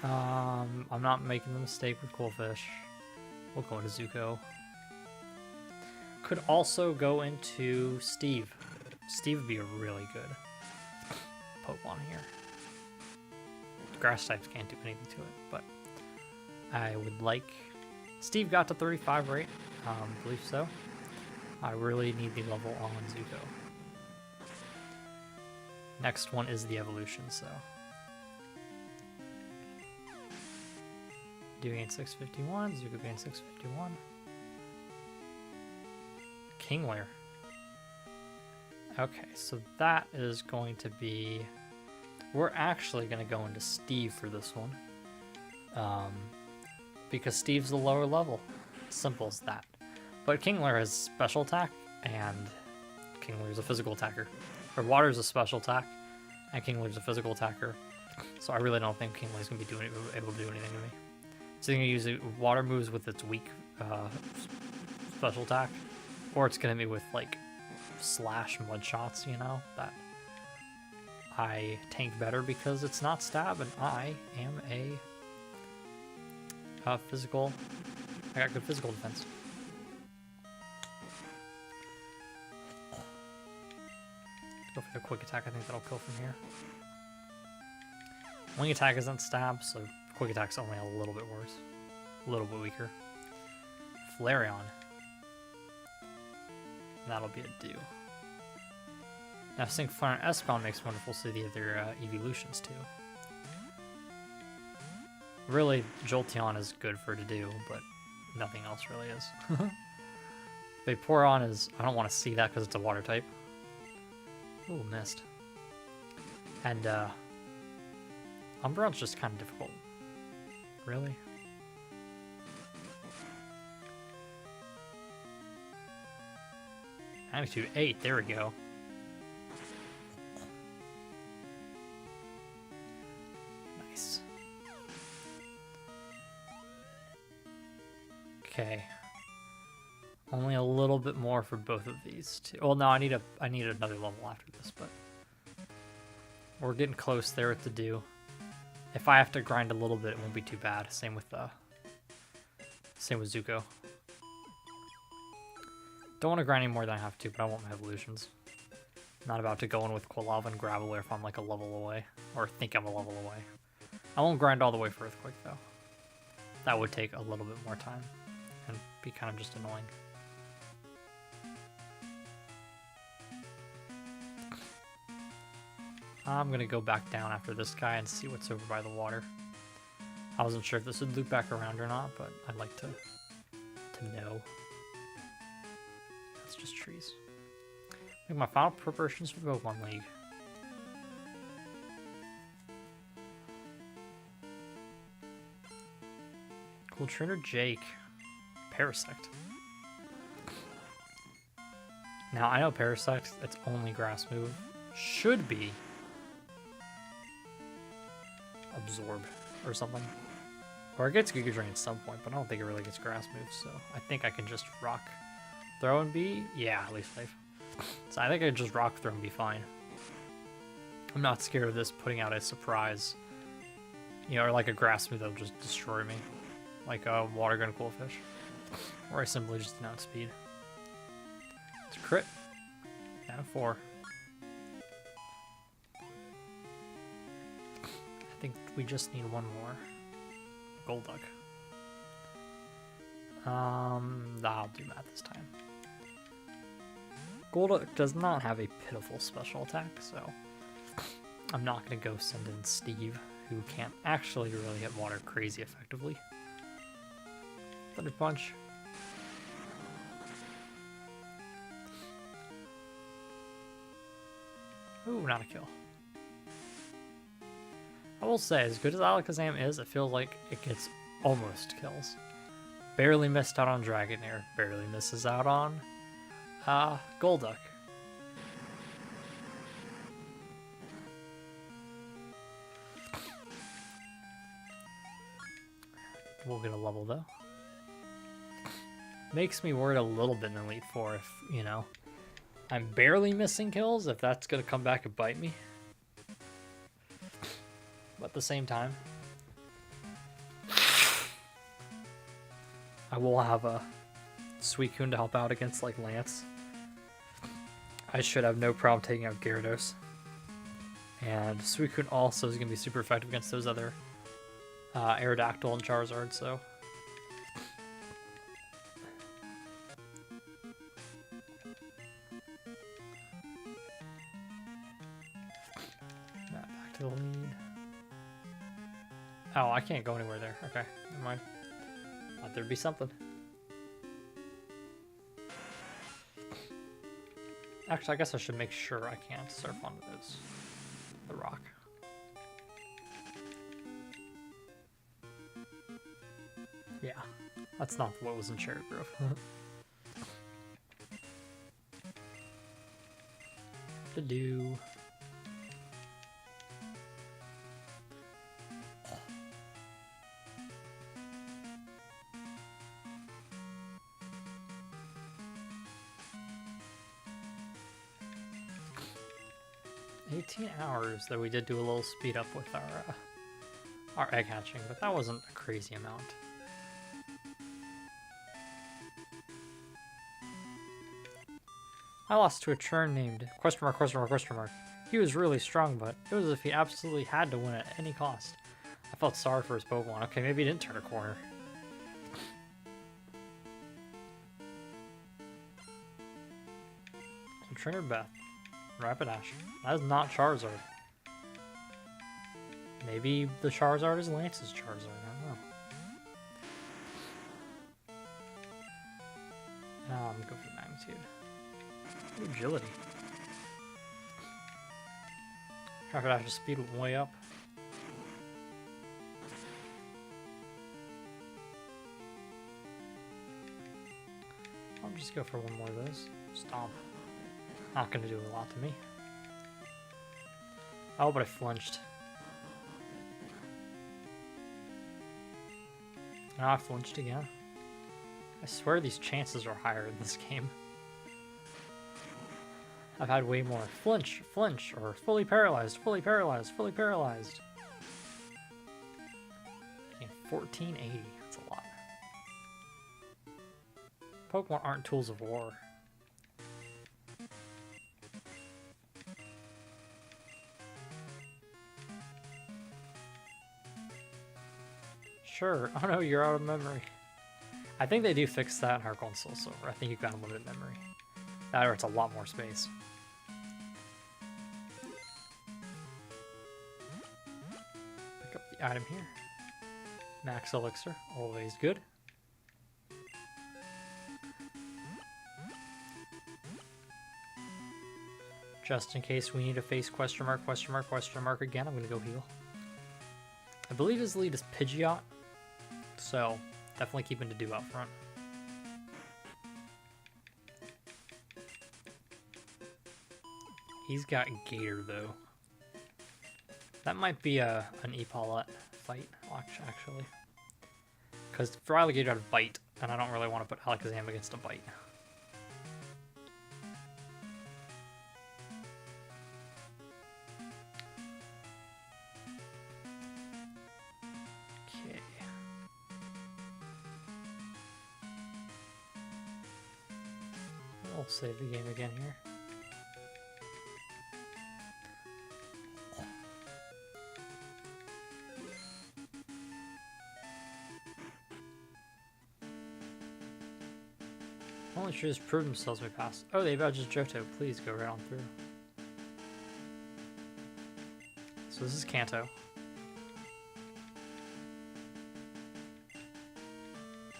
I'm not making the mistake with Qwilfish. We'll go into Zuko. Could also go into Steve. Steve would be a really good Pokemon here. Grass types can't do anything to it, but I would like... Steve got to 35, right? I believe so. I really need the level on Zuko. Next one is the evolution, so... Doing 651, Zuko being 651. Kingler. Okay, so that is going to be... We're actually going to go into Steve for this one. Because Steve's the lower level. Simple as that. But Kingler has special attack, and Kingler's a physical attacker. Or Water's a special attack, and Kingler's a physical attacker. So I really don't think Kingler's going to be able to do anything to me. It's either going to use Water moves with its weak special attack, or it's going to be with, like, slash mud shots, you know, that I tank better because it's not stab, and I am a physical... I got good physical defense. Go for a quick attack, I think that'll kill from here. Wing attack isn't stab, so quick attack's only a little bit worse. A little bit weaker. Flareon. That'll be a do. Now, Sync Fire and S-Bound makes wonderful so the other evolutions too. Really, Jolteon is good for to do, but nothing else really is. Vaporeon is... I don't want to see that because it's a water type. Ooh, missed. And, Umbreon's just kind of difficult. Really? Magnitude 8, there we go. Nice. Okay. Only a little bit more for both of these two. Well, no, I need another level after this, but we're getting close there with the do. If I have to grind a little bit, it won't be too bad. Same with Zuko. Don't want to grind any more than I have to, but I want my evolutions. Not about to go in with Quilava and Graveler if I'm like a level away, or think I'm a level away. I won't grind all the way for Earthquake though. That would take a little bit more time and be kind of just annoying. I'm gonna go back down after this guy and see what's over by the water. I wasn't sure if this would loop back around or not, but I'd like to know. That's just trees. Make my final preparations for the Pokemon League. Cool trainer Jake. Parasect. Now I know Parasect, it's only grass move. Should be Absorb or something. Or it gets Giga Drain at some point, but I don't think it really gets grass moves, so I think I can just rock throw and be, yeah, at least safe. So I think I can just rock throw and be fine. I'm not scared of this putting out a surprise, you know, or like a grass move that'll just destroy me. Like a Water Gun Cool Fish. Or I simply just denounce speed. It's a crit. Down to 4. I think we just need one more. Golduck. I'll do math this time. Golduck does not have a pitiful special attack, so I'm not going to go send in Steve, who can't actually really hit water crazy effectively. Thunder Punch. Ooh, not a kill. I will say, as good as Alakazam is, it feels like it gets almost kills. Barely missed out on Dragonair. Barely misses out on Golduck. We'll get a level though. Makes me worried a little bit in Elite Four if, you know, I'm barely missing kills, if that's going to come back and bite me. But at the same time, I will have a Suicune to help out against, like, Lance. I should have no problem taking out Gyarados. And Suicune also is going to be super effective against those other Aerodactyl and Charizard, so... Back to the lead. Oh, I can't go anywhere there. Okay, never mind. Thought there'd be something. Actually, I guess I should make sure I can't surf onto this. The rock. Yeah, that's not what was in Cherry Grove. To do. Hours, though we did do a little speed up with our egg hatching, but that wasn't a crazy amount. I lost to a churn named question mark, question mark, question mark. He was really strong, but it was as if he absolutely had to win at any cost. I felt sorry for his Pokemon. Okay, maybe he didn't turn a corner. So Trainer Beth. Rapidash. That is not Charizard. Maybe the Charizard is Lance's Charizard. I don't know. I'm going to go for Magnitude. Ooh, Agility. Rapidash's speed went way up. I'll just go for one more of those. Stomp. Not going to do a lot to me. Oh, but I flinched. Now I flinched again. I swear these chances are higher in this game. I've had way more flinch, flinch, or fully paralyzed, fully paralyzed, fully paralyzed. 1480, that's a lot. Pokemon aren't tools of war. Sure. Oh no, you're out of memory. I think they do fix that in Heart Gold and Soul Silver. I think you've got unlimited memory. That or it's a lot more space. the item here. Max Elixir, always good. Just in case we need to face question mark again, I'm gonna go heal. I believe his lead is Pidgeot, so definitely keeping Dedue out front. He's got Gator though. That might be an Epaulet fight, actually. Because for Alligator, I'd Bite, and I don't really want to put Alakazam against a Bite. Okay. I'll save the game again here. Only should just prove themselves we pass. Oh, they badges Johto. Please go right on through. So this is Kanto.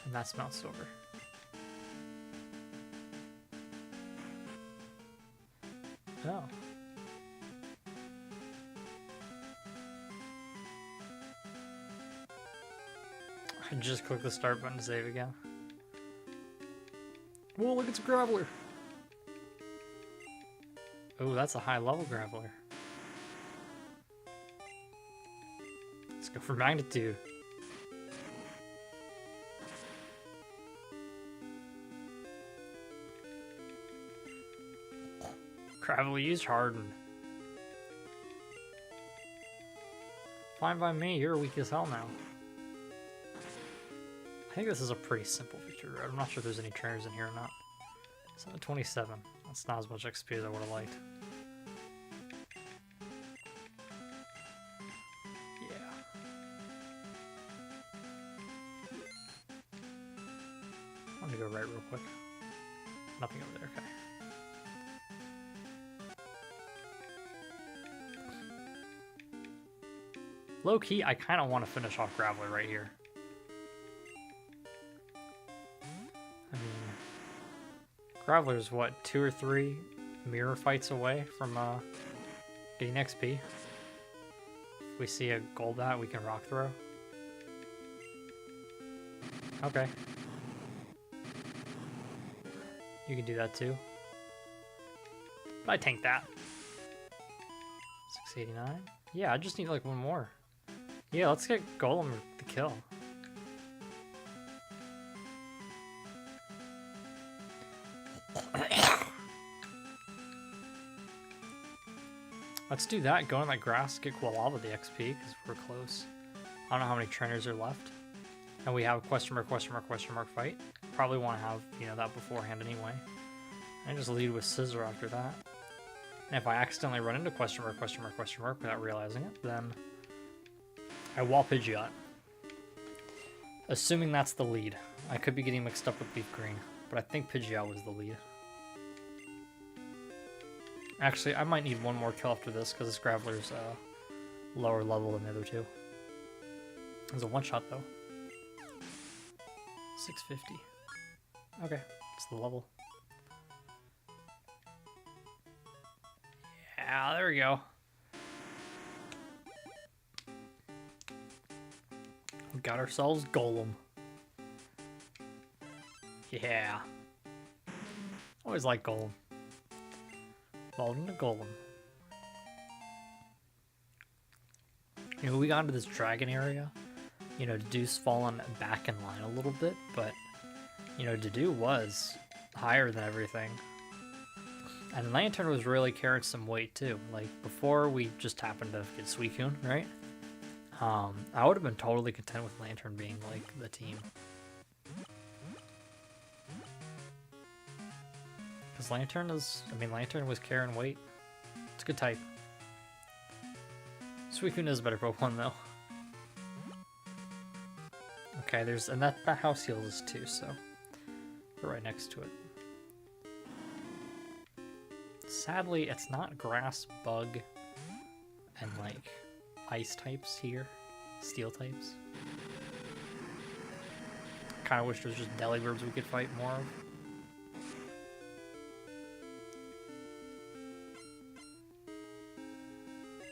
And that's Mount Silver. Oh. I just click the start button to save again. Whoa, look, it's a Graveler! Oh, that's a high-level Graveler. Let's go for Magnitude. Graveler used Harden. Fine by me, you're weak as hell now. I think this is a pretty simple victory road. I'm not sure if there's any trainers in here or not. 727. That's not as much XP as I would have liked. Yeah. I'm gonna go right real quick. Nothing over there, okay. Low key, I kind of want to finish off Graveler right here. Graveler's what, 2 or 3 mirror fights away from getting XP. If we see a Golbat, we can Rock Throw. Okay. You can do that too. But I tank that. 689? Yeah, I just need like one more. Yeah, let's get Golem the kill. Let's do that, go in that grass, get Quilava the XP, because we're close. I don't know how many trainers are left. And we have question mark fight. Probably want to have, you know, that beforehand anyway. And just lead with Scissor after that. And if I accidentally run into question mark without realizing it, then I wall Pidgeot. Assuming that's the lead. I could be getting mixed up with Leaf Green, but I think Pidgeot was the lead. Actually, I might need one more kill after this, because this Graveler's lower level than the other two. It's a one-shot, though. 650. Okay, it's the level. Yeah, there we go. We got ourselves Golem. Yeah. Always like Golem. Evolved into Golem. You know, we got into this dragon area. You know, Dedue's fallen back in line a little bit, but, you know, Dedue was higher than everything. And Lantern was really carrying some weight, too. Like, before we just happened to get Suicune, right? I would have been totally content with Lantern being, like, the team. Because Lantern was carrying weight. It's a good type. Suicune is a better Pokemon, though. Okay, and that house heals us too, so we're right next to it. Sadly, it's not grass, bug, and like ice types here. steel types. Kind of wish there was just Delibirds we could fight more of.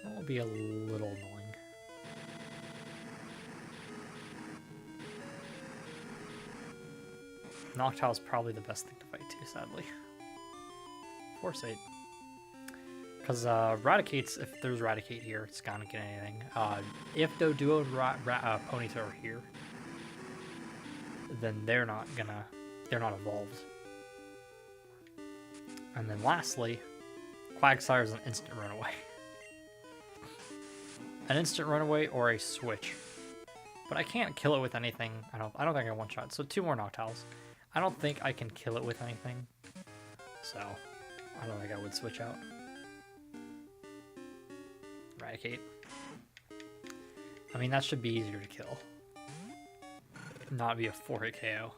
That will be a little annoying. Noctowl is probably the best thing to fight too, sadly. Foresight. Because Raticate's, if there's Raticate here, it's gonna get anything. If Doduo and Ponyta are here, then they're not evolved. And then lastly, Quagsire is an instant runaway. An instant runaway or a switch. But I can't kill it with anything. I don't think I one shot. So 2 more Noctowls. I don't think I can kill it with anything. So I don't think I would switch out. Raticate. I mean, that should be easier to kill. Not be a 4-hit KO.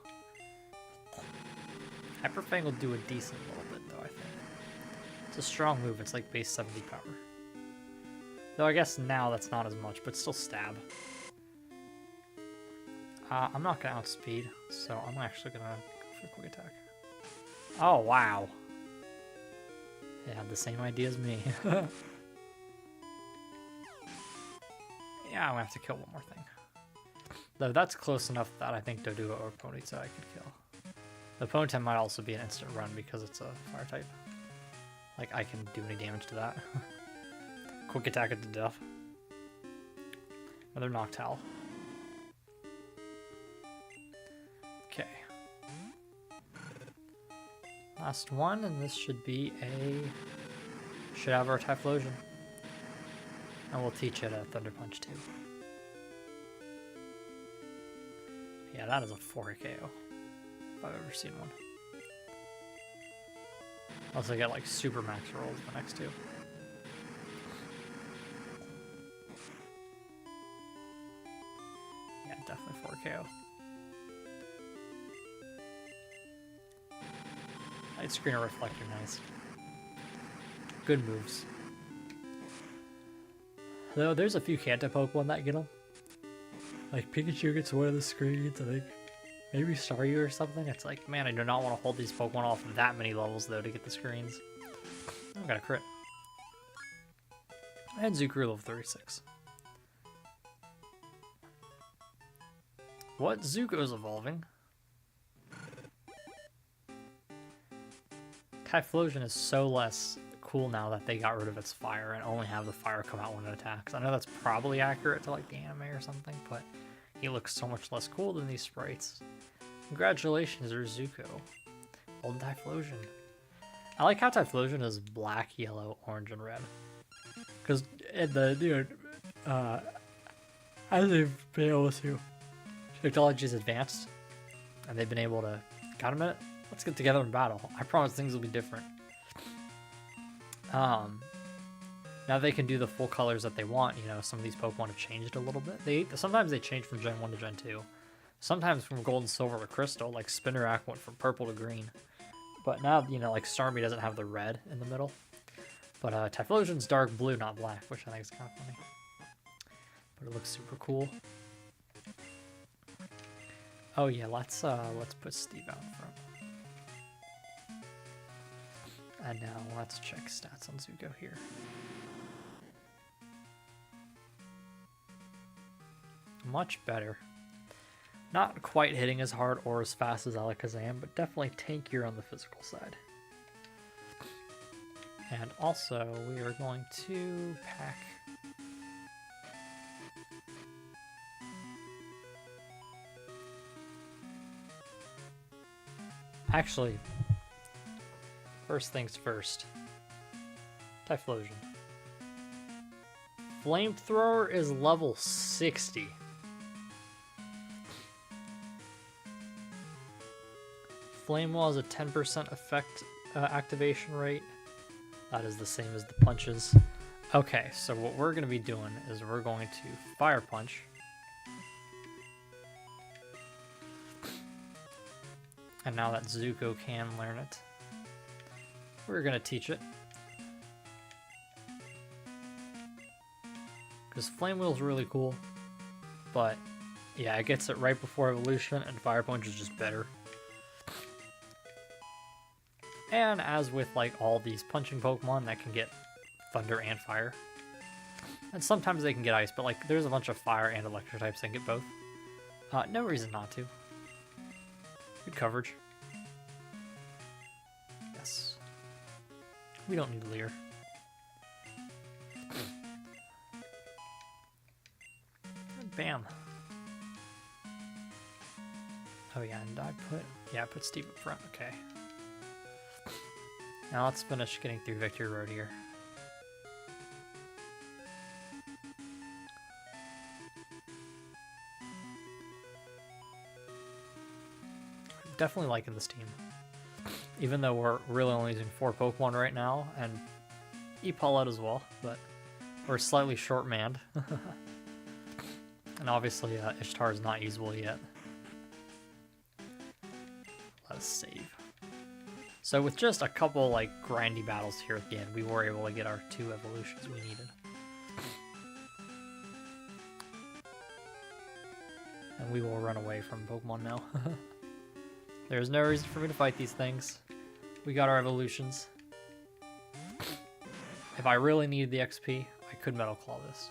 Hyper Fang will do a decent little bit though, I think. It's a strong move, it's like base 70 power. Though I guess now that's not as much, but still stab. I'm not gonna outspeed, so I'm actually gonna go for a quick attack. Oh wow. It had the same idea as me. Yeah, I'm gonna have to kill one more thing. Though that's close enough that I think Doduo or Ponyta I could kill. The Ponyta might also be an instant run because it's a fire type. Like, I can do any damage to that. Quick attack it to death. Another Noctowl. Okay. Last one, and this should be should have our Typhlosion. And we'll teach it a Thunder Punch too. Yeah, that is a 4-hit KO. If I've ever seen one. Unless I get like super max rolls the next 2. Yeah, definitely 4 KO. Light Screener Reflector, nice. Good moves. Though there's a few Kanto Pokemon that get them. Like Pikachu gets one of the screens, I think. Maybe Staryu or something. It's like, man, I do not want to hold these Pokemon off that many levels though to get the screens. I got a crit. And Zukuru level 36. What? Zuko's evolving? Typhlosion is so less cool now that they got rid of its fire and only have the fire come out when it attacks. I know that's probably accurate to like the anime or something, but he looks so much less cool than these sprites. Congratulations, Zuko. Old Typhlosion. I like how Typhlosion is black, yellow, orange, and red. Because as they've been able to, technology's advanced, and they've been able to, got a minute? Let's get together in battle. I promise things will be different. Now they can do the full colors that they want. You know, some of these Pokemon have changed a little bit. Sometimes they change from Gen 1 to Gen 2. Sometimes from Gold and Silver to Crystal, like Spinarak went from purple to green. But now, you know, like Starmie doesn't have the red in the middle. But Typhlosion's dark blue, not black, which I think is kind of funny. But it looks super cool. Oh yeah, let's put Steve out in front. And now let's check stats on Zuko here. Much better. Not quite hitting as hard or as fast as Alakazam, but definitely tankier on the physical side. And also, we are going to pack... Actually, first things first. Typhlosion. Flamethrower is level 60. Flame Wall is a 10% effect activation rate. That is the same as the punches. Okay, so what we're going to be doing is we're going to Fire Punch. And now that Zuko can learn it, we're going to teach it. Because Flame Wheel's really cool. but yeah, it gets it right before evolution, and Fire Punch is just better. And as with like all these punching Pokemon that can get Thunder and Fire, and sometimes they can get Ice, but like there's a bunch of Fire and Electric types that can get both. No reason not to. Good coverage. Yes. We don't need Leer. Bam. Oh yeah, and I put Steve up front, okay. Now let's finish getting through Victory Road here. Definitely liking this team. Even though we're really only using 4 Pokemon right now, and Epaulet as well, but we're slightly short-manned. And obviously Ishtar is not usable yet. Let us save. So with just a couple like grindy battles here at the end, we were able to get our 2 evolutions we needed. And we will run away from Pokemon now. There's no reason for me to fight these things. We got our evolutions. If I really needed the XP, I could Metal Claw this.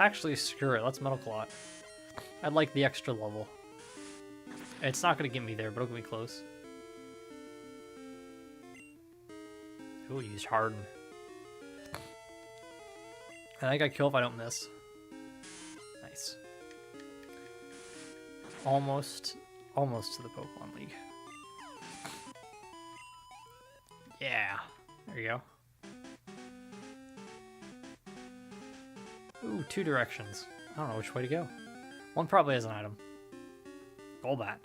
Actually, screw it. Let's Metal Claw it. I'd like the extra level. It's not going to get me there, but it'll get me close. Ooh, use Harden. I think I kill if I don't miss. Nice. Almost to the Pokemon League. Yeah. There you go. Ooh, 2 directions. I don't know which way to go. One probably has an item. Golbat.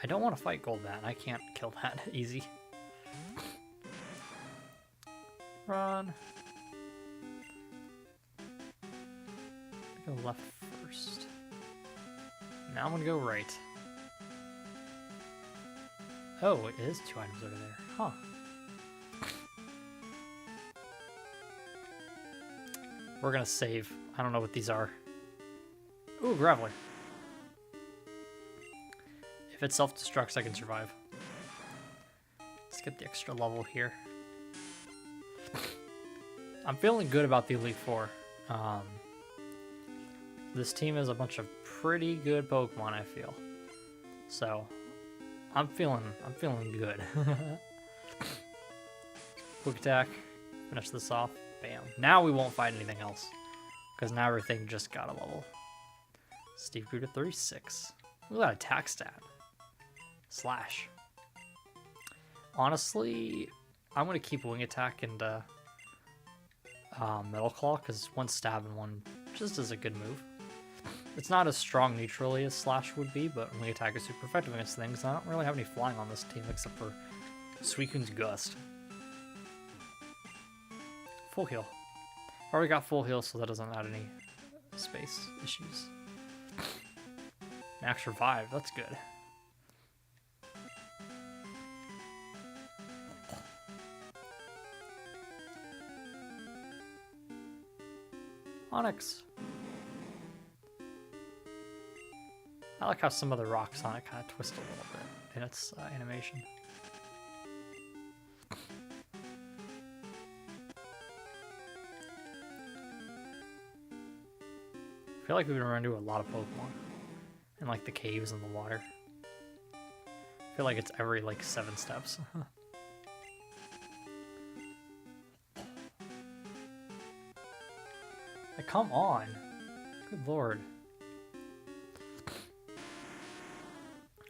I don't want to fight Golbat. I can't kill that easy. Run. Go left first. Now I'm gonna go right. Oh, it is 2 items over there. Huh. We're gonna save. I don't know what these are. Ooh, Graveler. If it self-destructs, I can survive. Let's get the extra level here. I'm feeling good about the Elite Four. This team is a bunch of pretty good Pokemon, I feel. So, I'm feeling good. Quick attack. Finish this off. Bam. Now we won't fight anything else, because now everything just got a level. Steve grew to 36. Look at that attack stat. Slash. Honestly, I'm going to keep Wing Attack and Metal Claw, because one stab and one just is a good move. It's not as strong neutrally as Slash would be, but Wing Attack is super effective against things. I don't really have any flying on this team except for Suicune's Gust. Full heal. Already got full heal, so that doesn't add any space issues. Max Revive, that's good. Onix. I like how some of the rocks on it kind of twist a little bit in its animation. I feel like we've been running into a lot of Pokemon in like the caves and the water. I feel like it's every like 7 steps. Like, come on. Good lord.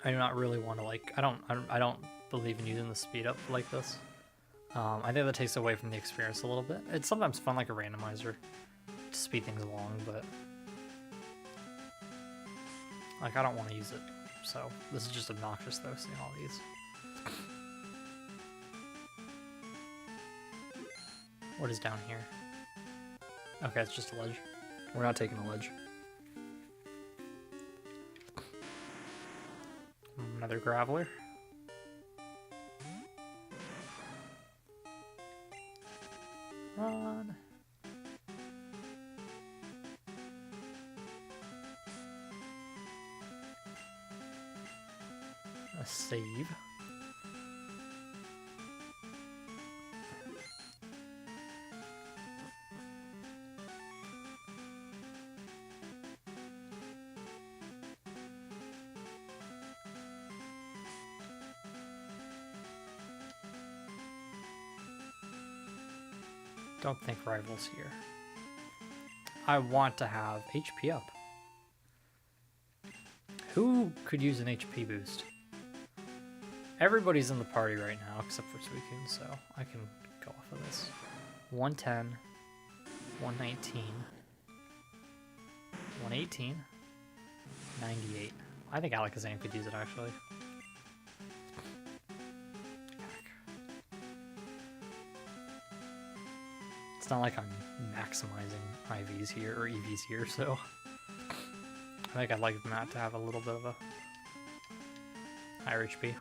I do not really want to like, I don't believe in using the speed up like this. I think that takes away from the experience a little bit. It's sometimes fun like a randomizer to speed things along, but like, I don't want to use it. So this is just obnoxious though, seeing all these. What is down here? Okay, it's just a ledge. We're not taking a ledge. Another Graveler. Run. Save. Don't think rivals here. I want to have HP up. Who could use an HP boost? Everybody's in the party right now except for Suicune, so I can go off of this. 110, 119, 118, 98. I think Alakazam could use it actually. It's not like I'm maximizing IVs here or EVs here, so I think I'd like Matt to have a little bit of a higher HP.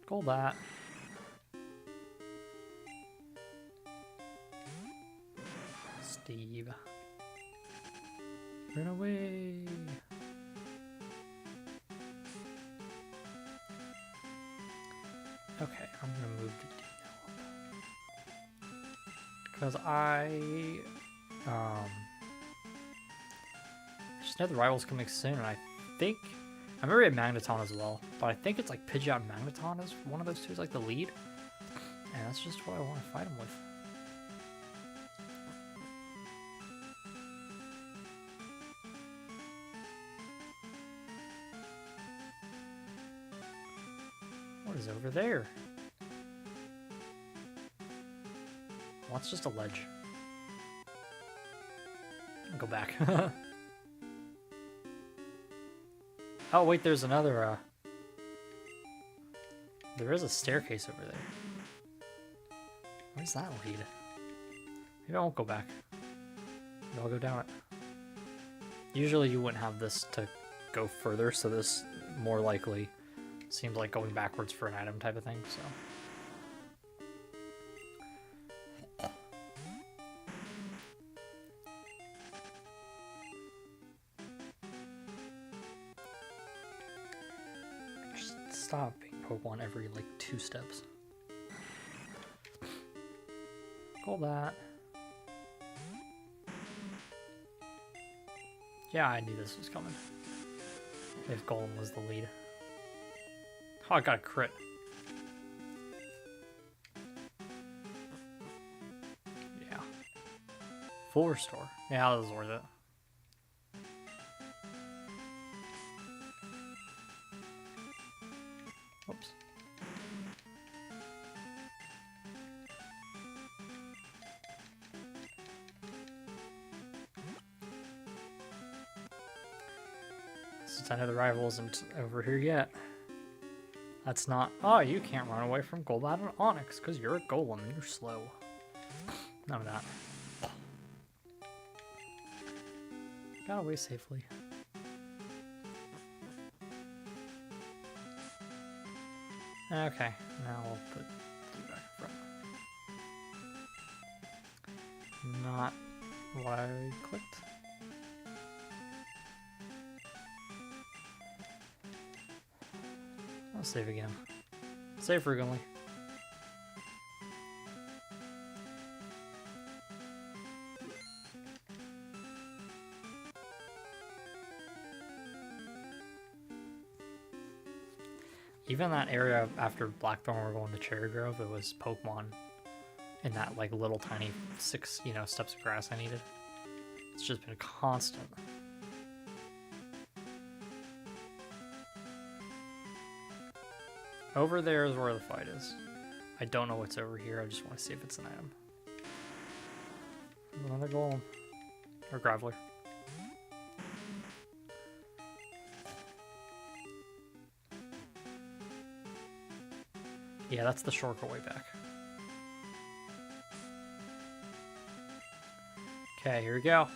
Golbat. Steve. Run away. Okay, I'm gonna move to Dino because I just know the rivals coming soon, and I think I remember at Magneton as well, but I think it's like Pidgeot and Magneton is one of those two is like the lead, and that's just what I want to fight him with. What is over there? Well, it's just a ledge. I'll go back. Oh wait, there's another, there is a staircase over there. Where does that lead? Maybe I won't go back. Maybe I'll go down it. Usually you wouldn't have this to go further, so this more likely seems like going backwards for an item type of thing, so. Stop being Pokemon every, like, 2 steps. Golbat. Yeah, I knew this was coming. If Golem was the lead. Oh, I got a crit. Yeah. Full restore. Yeah, that was worth it. Whoops. Since I know the rival isn't over here yet. That's not... Oh, you can't run away from Golbat and Onix because you're a Golem and you're slow. None of that. Got away safely. Okay, now we'll put you back in front. Not what I clicked. I'll save again. Save frequently. Even that area after Blackthorn we're going to Cherry Grove, it was Pokemon in that like little tiny 6, steps of grass I needed. It's just been constant. Over there is where the fight is. I don't know what's over here, I just want to see if it's an item. Another Golem. Or Graveler. Yeah, that's the shortcut way back. Okay, here we go.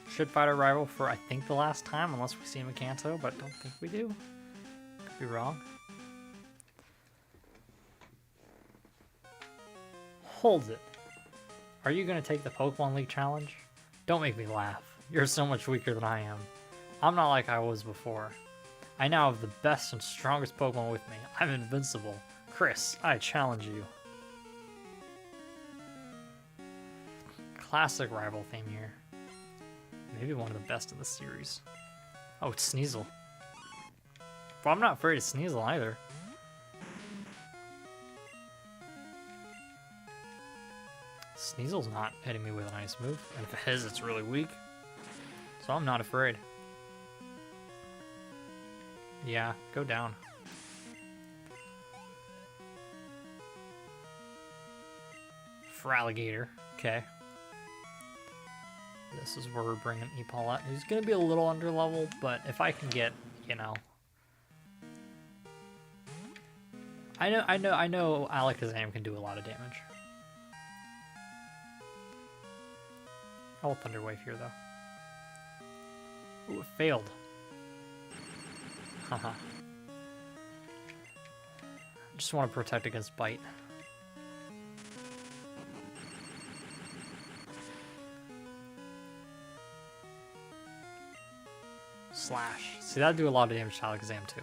Should fight our rival for, I think, the last time, unless we see him in Kanto, but don't think we do. Could be wrong. Hold it. Are you going to take the Pokemon League challenge? Don't make me laugh. You're so much weaker than I am. I'm not like I was before. I now have the best and strongest Pokemon with me. I'm invincible. Chris, I challenge you. Classic rival theme here. Maybe one of the best in the series. Oh, it's Sneasel. Well, I'm not afraid of Sneasel either. Sneasel's not hitting me with an ice move, and if it is, it's really weak. So I'm not afraid. Yeah, go down. Feraligatr, okay. This is where we're bringing Epaulet. He's gonna be a little under level, but if I can get, you know, I know Alakazam can do a lot of damage. I'll Thunder Wave here though. Ooh, it failed. Haha. Just want to protect against bite. Slash. See, that'd do a lot of damage to Alakazam too.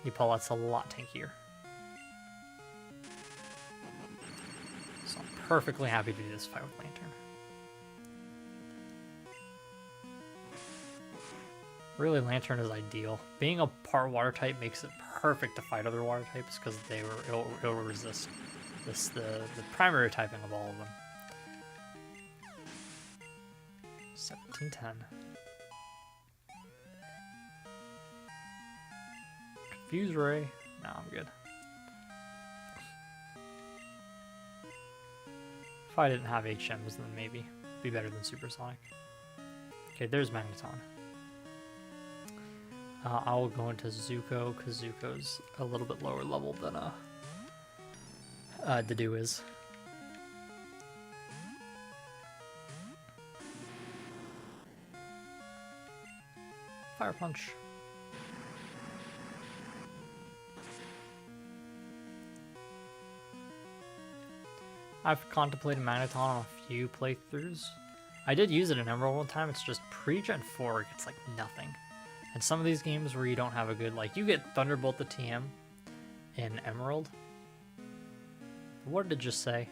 Epaulet's a lot tankier. So I'm perfectly happy to do this fight with Lantern. Really, Lantern is ideal. Being a part water type makes it perfect to fight other water types because it'll resist the primary typing of all of them. 1710. Confuse Ray. No, I'm good. If I didn't have HMs, then maybe be better than Supersonic. Okay, there's Magneton. I will go into Zuko because Zuko's a little bit lower level than Dedue is. Fire Punch. I've contemplated Magneton on a few playthroughs. I did use it in Emerald one time. It's just pre-Gen 4, it gets like nothing. And some of these games where you don't have a good, like, you get Thunderbolt the TM in Emerald. What did it just say?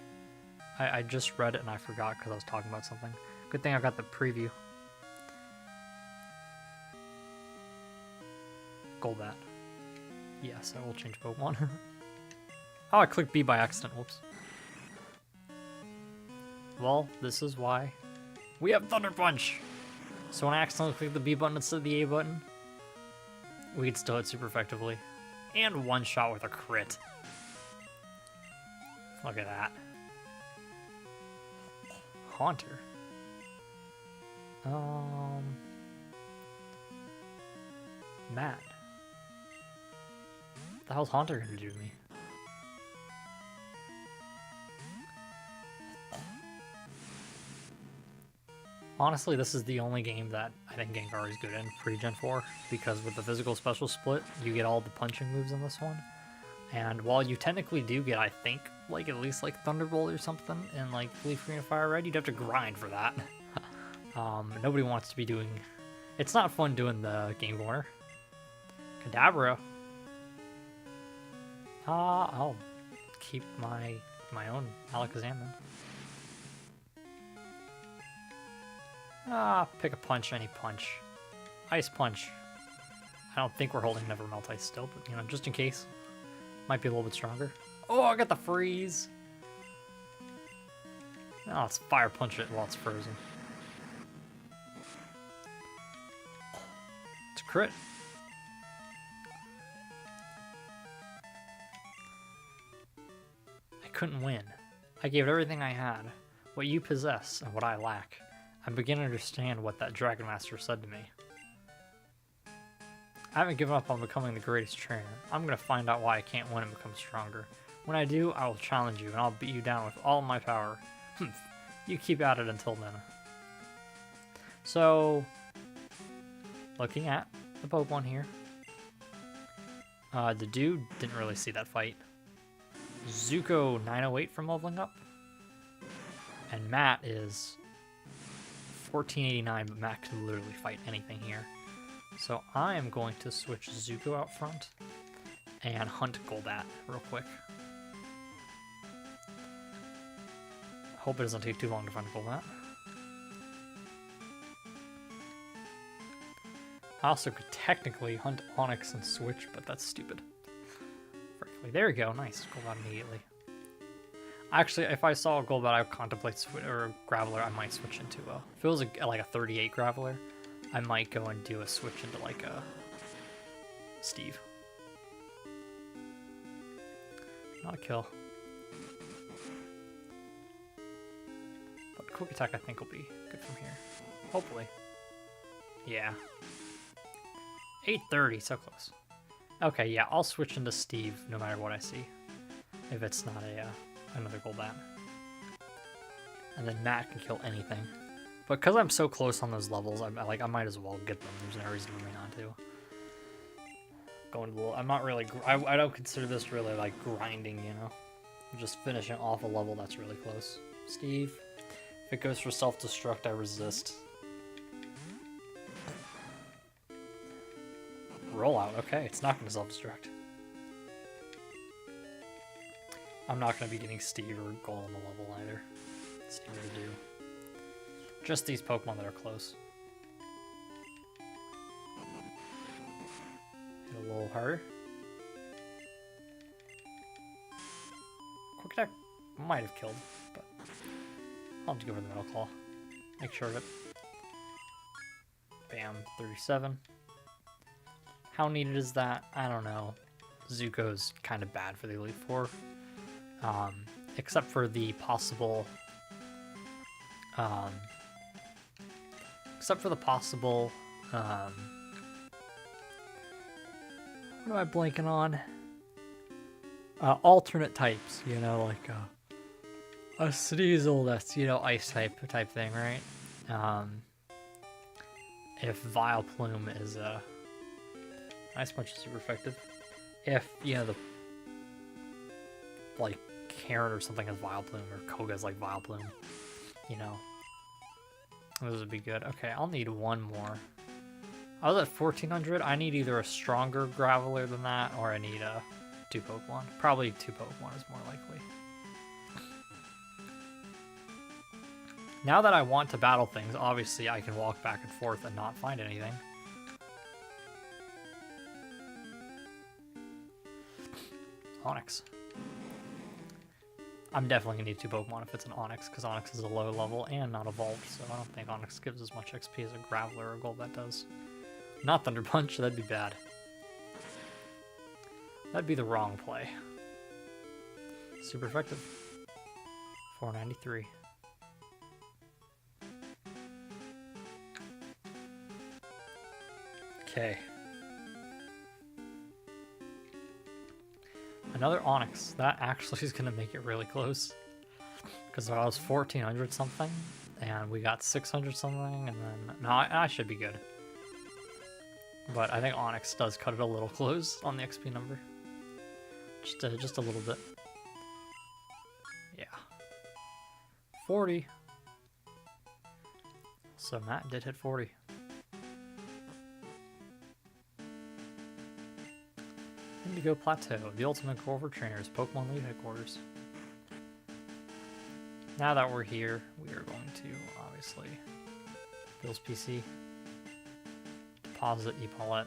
I just read it and I forgot because I was talking about something. Good thing I got the preview. Golbat. Yes, I will change Pokemon. Oh, I clicked B by accident. Whoops. Well, this is why we have Thunder Punch. So when I accidentally click the B button instead of the A button, we can still hit super effectively. And one shot with a crit. Look at that. Haunter. Matt. What the hell's Haunter gonna do to me? Honestly, this is the only game that I think Gengar is good in pre-Gen 4, because with the physical special split, you get all the punching moves in this one. And while you technically do get, I think, like at least like Thunderbolt or something in like Leaf Green and Fire Red, you'd have to grind for that. Nobody wants to be doing... It's not fun doing the Game Corner. Kadabra. I'll keep my own Alakazam then. Pick a punch, any punch. Ice Punch. I don't think we're holding Never Melt Ice still, but, you know, just in case. Might be a little bit stronger. Oh, I got the freeze! Oh, let's Fire Punch it while it's frozen. It's a crit. I couldn't win. I gave everything I had. What you possess and what I lack. I begin to understand what that Dragon Master said to me. I haven't given up on becoming the greatest trainer. I'm going to find out why I can't win and become stronger. When I do, I will challenge you and I'll beat you down with all my power. You keep at it until then. So, looking at the Pokemon here. The dude didn't really see that fight. Zuko 908 from leveling up. And Matt is 1489, but Matt can literally fight anything here. So I am going to switch Zuko out front and hunt Golbat real quick. Hope it doesn't take too long to find Golbat. I also could technically hunt Onix and switch, but that's stupid. Frankly, there we go. Nice. Golbat immediately. Actually, if I saw a Golbat, I would contemplate or a Graveler, I might switch into a... If it was like a 38 Graveler, I might go and do a switch into like a Steve. Not a kill. But Quick Attack I think will be good from here. Hopefully. Yeah. 830, so close. Okay, yeah, I'll switch into Steve no matter what I see. If it's not another Golbat. And then Matt can kill anything. But because I'm so close on those levels, I might as well get them. There's no reason for me not to. Going to the little, I'm not really, I don't consider this really like grinding, you know? I'm just finishing off a level that's really close. Steve, if it goes for self-destruct, I resist. Rollout, okay, it's not going to self-destruct. I'm not going to be getting Steve or Gold on the level either. It's not to do. Just these Pokemon that are close. Hit a little harder. Quick Attack might have killed, but I'll have to go for the Metal Claw. Make sure of it. Bam, 37. How needed is that? I don't know. Zuko's kind of bad for the Elite Four. Except for the possible... what am I blanking on? Alternate types, you know, like a Sneasel that's, you know, ice type thing, right? If Vileplume is Ice Punch is super effective. If, you know, the like Karen or something has Vileplume or Koga's like Vileplume, you know, those would be good. Okay, I'll need one more. I was at 1400. I need either a stronger Graveler than that, or I need two Pokemon. Probably two Pokemon is more likely. Now that I want to battle things, obviously I can walk back and forth and not find anything. Onix. I'm definitely going to need two Pokemon if it's an Onix, because Onix is a low level and not evolved, so I don't think Onix gives as much XP as a Graveler or a Golbat does. Not Thunder Punch, that'd be bad. That'd be the wrong play. Super effective. 493. Okay. Another Onix. That actually is going to make it really close. Because I was 1400 something, and we got 600 something, and then... No, I should be good. But I think Onix does cut it a little close on the XP number. Just a little bit. Yeah. 40. So Matt did hit 40. Indigo Plateau, the ultimate goal for trainers, Pokemon League headquarters. Now that we're here, we are going to, obviously, Bill's PC, deposit Epaulet.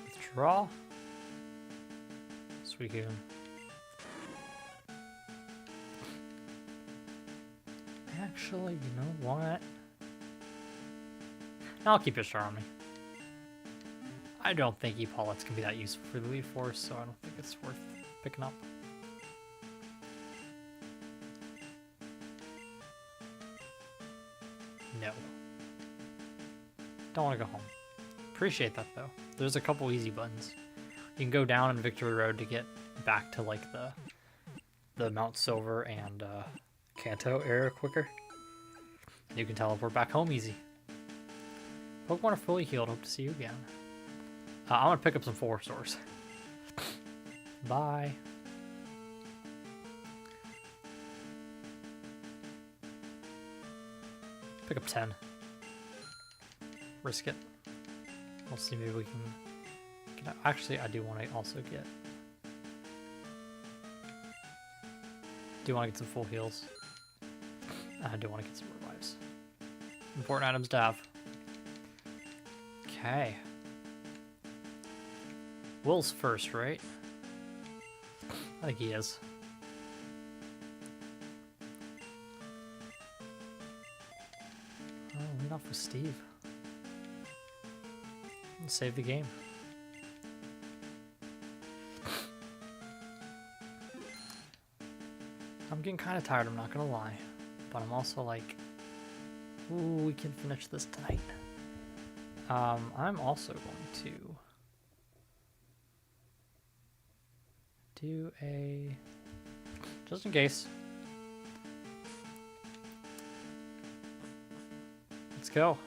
Withdraw. Suicune. Actually, you know what? I'll keep your star on me. I don't think Epaulets can be that useful for the Elite Four, so I don't think it's worth picking up. No. Don't want to go home. Appreciate that, though. There's a couple easy buttons. You can go down in Victory Road to get back to, like, the Mount Silver and Kanto area quicker. You can teleport back home easy. Pokemon are fully healed. Hope to see you again. I'm going to pick up some 4-stars. Bye. Pick up 10. Risk it. We'll see, maybe we can get out. Actually, I do want to also get... Do want to get some full heals. I do want to get some revives. Important items to have. Okay. Will's first, right? I think he is. Oh, lead off with Steve. Let's save the game. I'm getting kind of tired, I'm not gonna lie. But I'm also like, ooh, we can finish this tonight. I'm also going to do a, just in case. Let's go.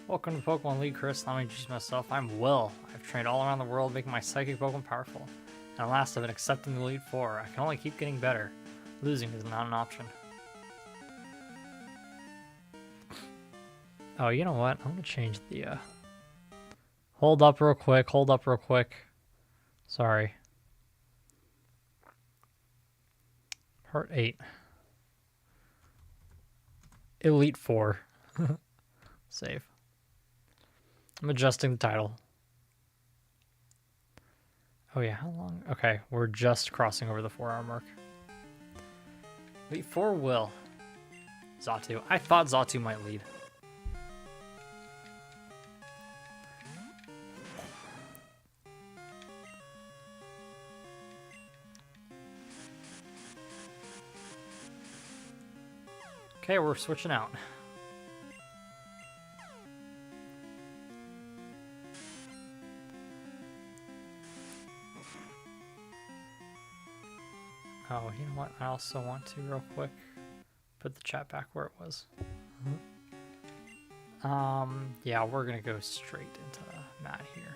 Welcome to Pokemon League, Chris. Let me introduce myself. I'm Will. I've trained all around the world, making my psychic Pokemon powerful. And last, I've been accepted in the Elite Four. I can only keep getting better. Losing is not an option. Oh, you know what? I'm gonna change the, Hold up real quick, hold up real quick. Sorry. Part 8. Elite Four. Save. I'm adjusting the title. Oh yeah, how long? Okay, we're just crossing over the 4-hour mark. Elite Four will. Xatu. I thought Xatu might lead. Okay, we're switching out. Oh, you know what? I also want to, real quick, put the chat back where it was. Yeah, we're gonna go straight into Matt here.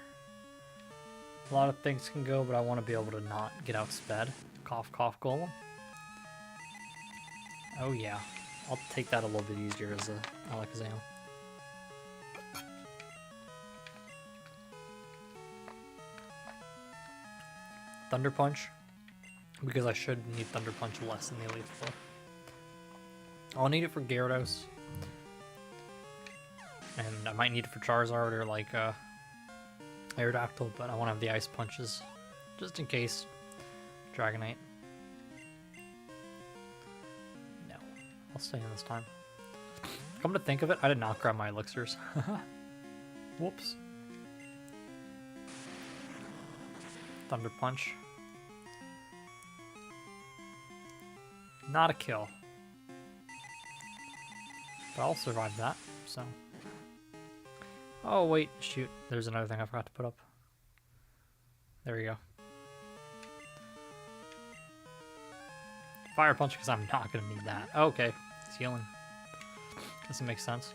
A lot of things can go, but I want to be able to not get outsped. Cough, cough, golem. Oh yeah, I'll take that a little bit easier as a Alakazam. Thunder Punch. Because I should need Thunder Punch less in the Elite Four. I'll need it for Gyarados. And I might need it for Charizard or like Aerodactyl, but I want to have the Ice Punches. Just in case. Dragonite. No. I'll stay in this time. Come to think of it, I did not grab my elixirs. Whoops. Thunder Punch. Not a kill. But I'll survive that, so. Oh, wait, shoot. There's another thing I forgot to put up. There we go. Fire Punch, because I'm not going to need that. Oh, okay, it's healing. Guess it makes sense.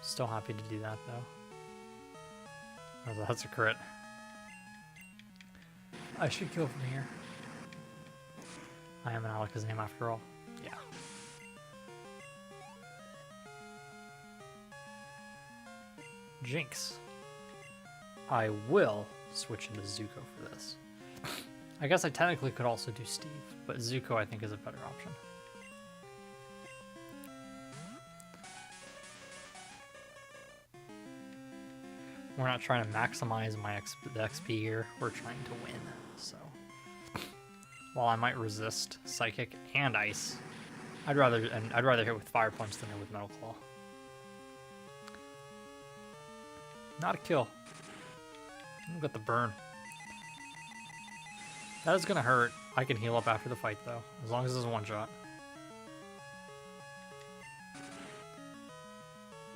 Still happy to do that, though. Oh, that's a crit. I should go from here. I am an Alakazam after all. Yeah. Jinx. I will switch into Zuko for this. I guess I technically could also do Steve, but Zuko I think is a better option. We're not trying to maximize the XP here, we're trying to win, so. While I might resist Psychic and Ice, I'd rather hit with Fire Punch than hit with Metal Claw. Not a kill. Look at the burn. That is gonna hurt. I can heal up after the fight though, as long as it's a one-shot.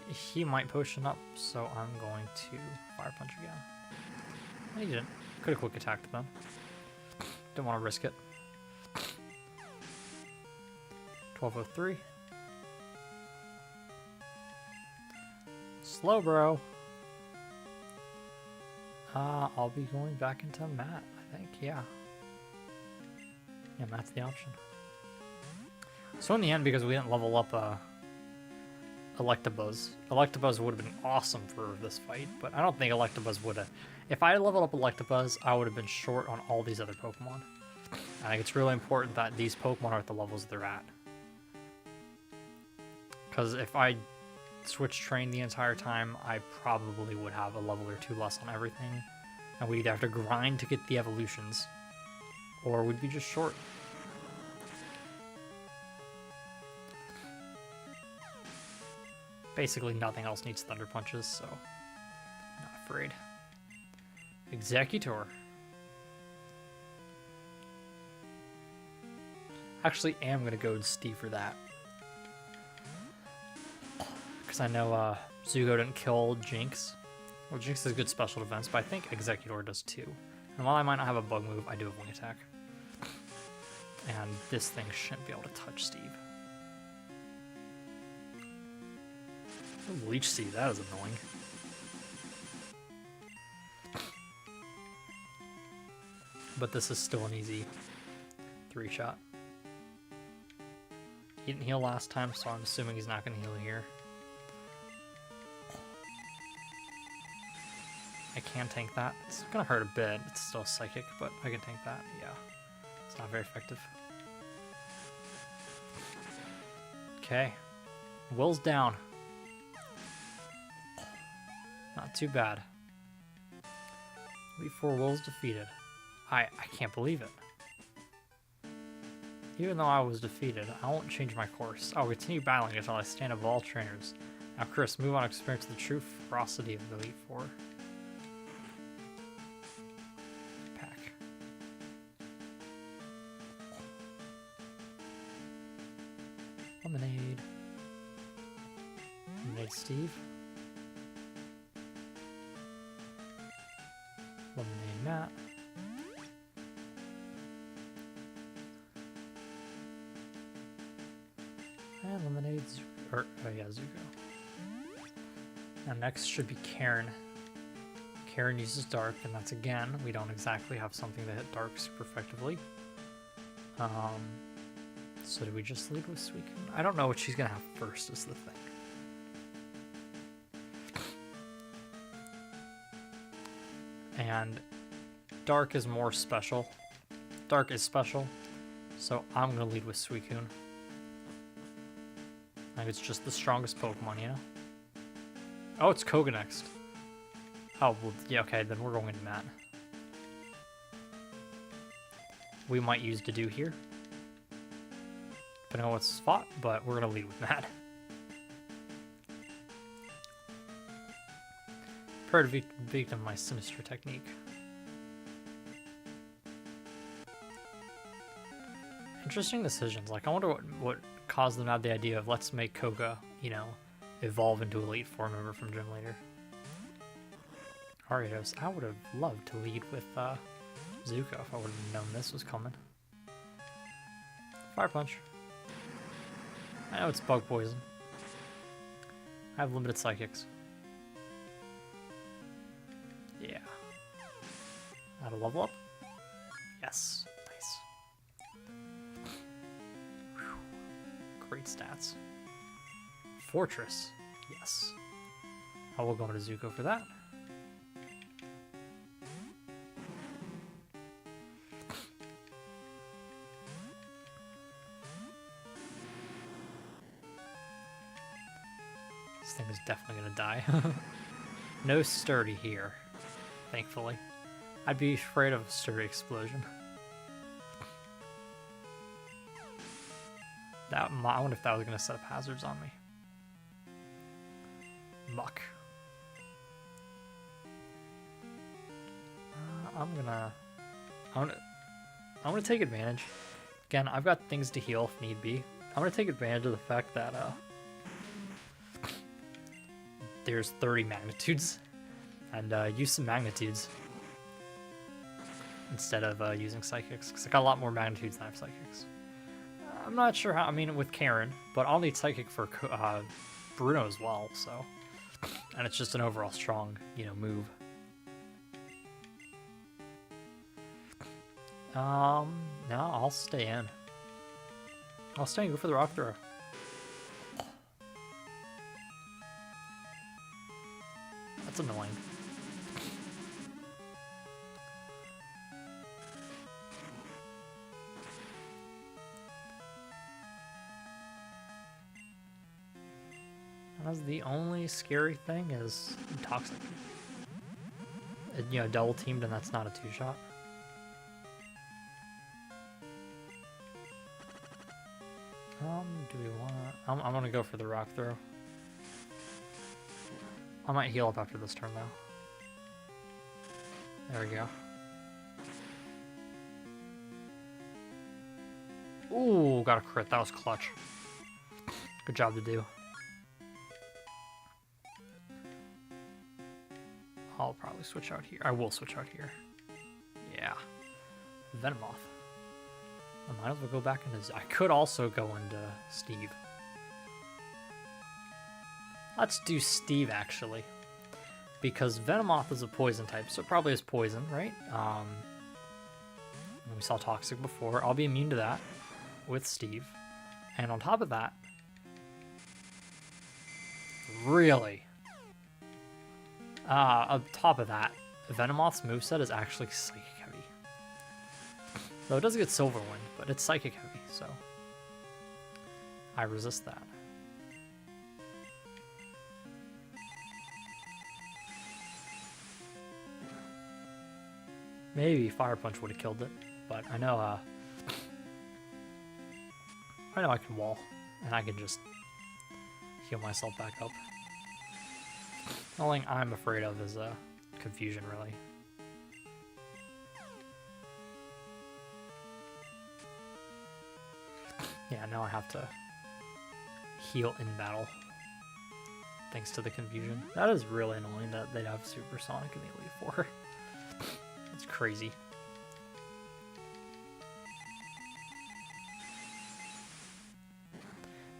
He might potion up, so I'm going to Fire Punch again. He didn't. Could have quick attacked then. Didn't want to risk it. 1203. Slow, bro. I'll be going back into Matt, I think, yeah. Yeah, Matt's the option. So in the end, because we didn't level up Electabuzz. Electabuzz would have been awesome for this fight, but I don't think Electabuzz would have. If I had leveled up Electabuzz, I would have been short on all these other Pokemon. I think it's really important that these Pokemon are at the levels they're at. Because if I switch train the entire time, I probably would have a level or two less on everything. And we'd either have to grind to get the evolutions, or we'd be just short. Basically nothing else needs Thunder Punches, so not afraid. Executor. Actually am going to go to Steve for that. Because I know Zuko didn't kill Jinx. Well, Jinx has good special defense, but I think Executor does too. And while I might not have a bug move, I do have Wing Attack. And this thing shouldn't be able to touch Steve. Leech Seed, that is annoying. But this is still an easy 3-shot. He didn't heal last time, so I'm assuming he's not going to heal here. I can tank that. It's going to hurt a bit. It's still psychic, but I can tank that. Yeah. It's not very effective. Okay. Will's down. Not too bad. Elite Four Will's defeated. I can't believe it. Even though I was defeated, I won't change my course. I'll continue battling until I stand above all trainers. Now Chris, move on to experience the true ferocity of the Elite Four. Pack. Lemonade. Lemonade Steve. Lemonade Matt. And Lemonade Zuko. Or, oh yeah, Zuko. Now next should be Karen. Karen uses Dark, and that's again, we don't exactly have something that hit Dark super effectively. So do we just lead with Suicune? I don't know what she's gonna have first is the thing. And Dark is more special. Dark is special, so I'm gonna lead with Suicune. I think it's just the strongest Pokemon, you know? Oh, it's Koga next. Oh, well, yeah, okay, then we're going into Matt. We might use Dedue here, depending on what's fought, but we're gonna lead with Matt. Prepare to victim my sinister technique. Interesting decisions. Like, I wonder what caused them to have the idea of let's make Koga, you know, evolve into Elite Four member from Gym Leader. Ariados, I would have loved to lead with Zuko if I would have known this was coming. Fire Punch. I know it's Bug Poison. I have limited Psychics. Yeah. That'll level up? Yes. Nice. Whew. Great stats. Fortress. Yes. I will go into Zuko for that. This thing is definitely gonna die. No Sturdy here, thankfully. I'd be afraid of a Sturdy explosion. I wonder if that was gonna set up hazards on me. Muck. I'm gonna take advantage. Again, I've got things to heal if need be. I'm gonna take advantage of the fact that there's 30 magnitudes, and use some magnitudes instead of using psychics, because I got a lot more magnitudes than I have psychics. I'm not sure how. I mean, with Karen, but I'll need psychic for Bruno as well. So, and it's just an overall strong, you know, move. No, I'll stay in. I'll stay and go for the rock throw. That's annoying. That's the only scary thing is toxic. You know, double teamed and that's not a 2-shot. Do we wanna? I'm gonna go for the rock throw. I might heal up after this turn though. There we go. Ooh, got a crit. That was clutch. Good job to do. I'll probably switch out here. I will switch out here. Yeah. Venomoth. I might as well go back into... I could also go into Steve. Let's do Steve, actually. Because Venomoth is a poison type, so it probably is poison, right? We saw Toxic before. I'll be immune to that with Steve. And on top of that... Really? On top of that, Venomoth's moveset is actually Psychic Heavy. Though it does get Silver Wind, but it's Psychic Heavy, so... I resist that. Maybe Fire Punch would have killed it, but I know I can wall, and I can just heal myself back up. The only thing I'm afraid of is confusion, really. Yeah, now I have to heal in battle, thanks to the confusion. That is really annoying that they have Supersonic in the Elite Four. It's crazy.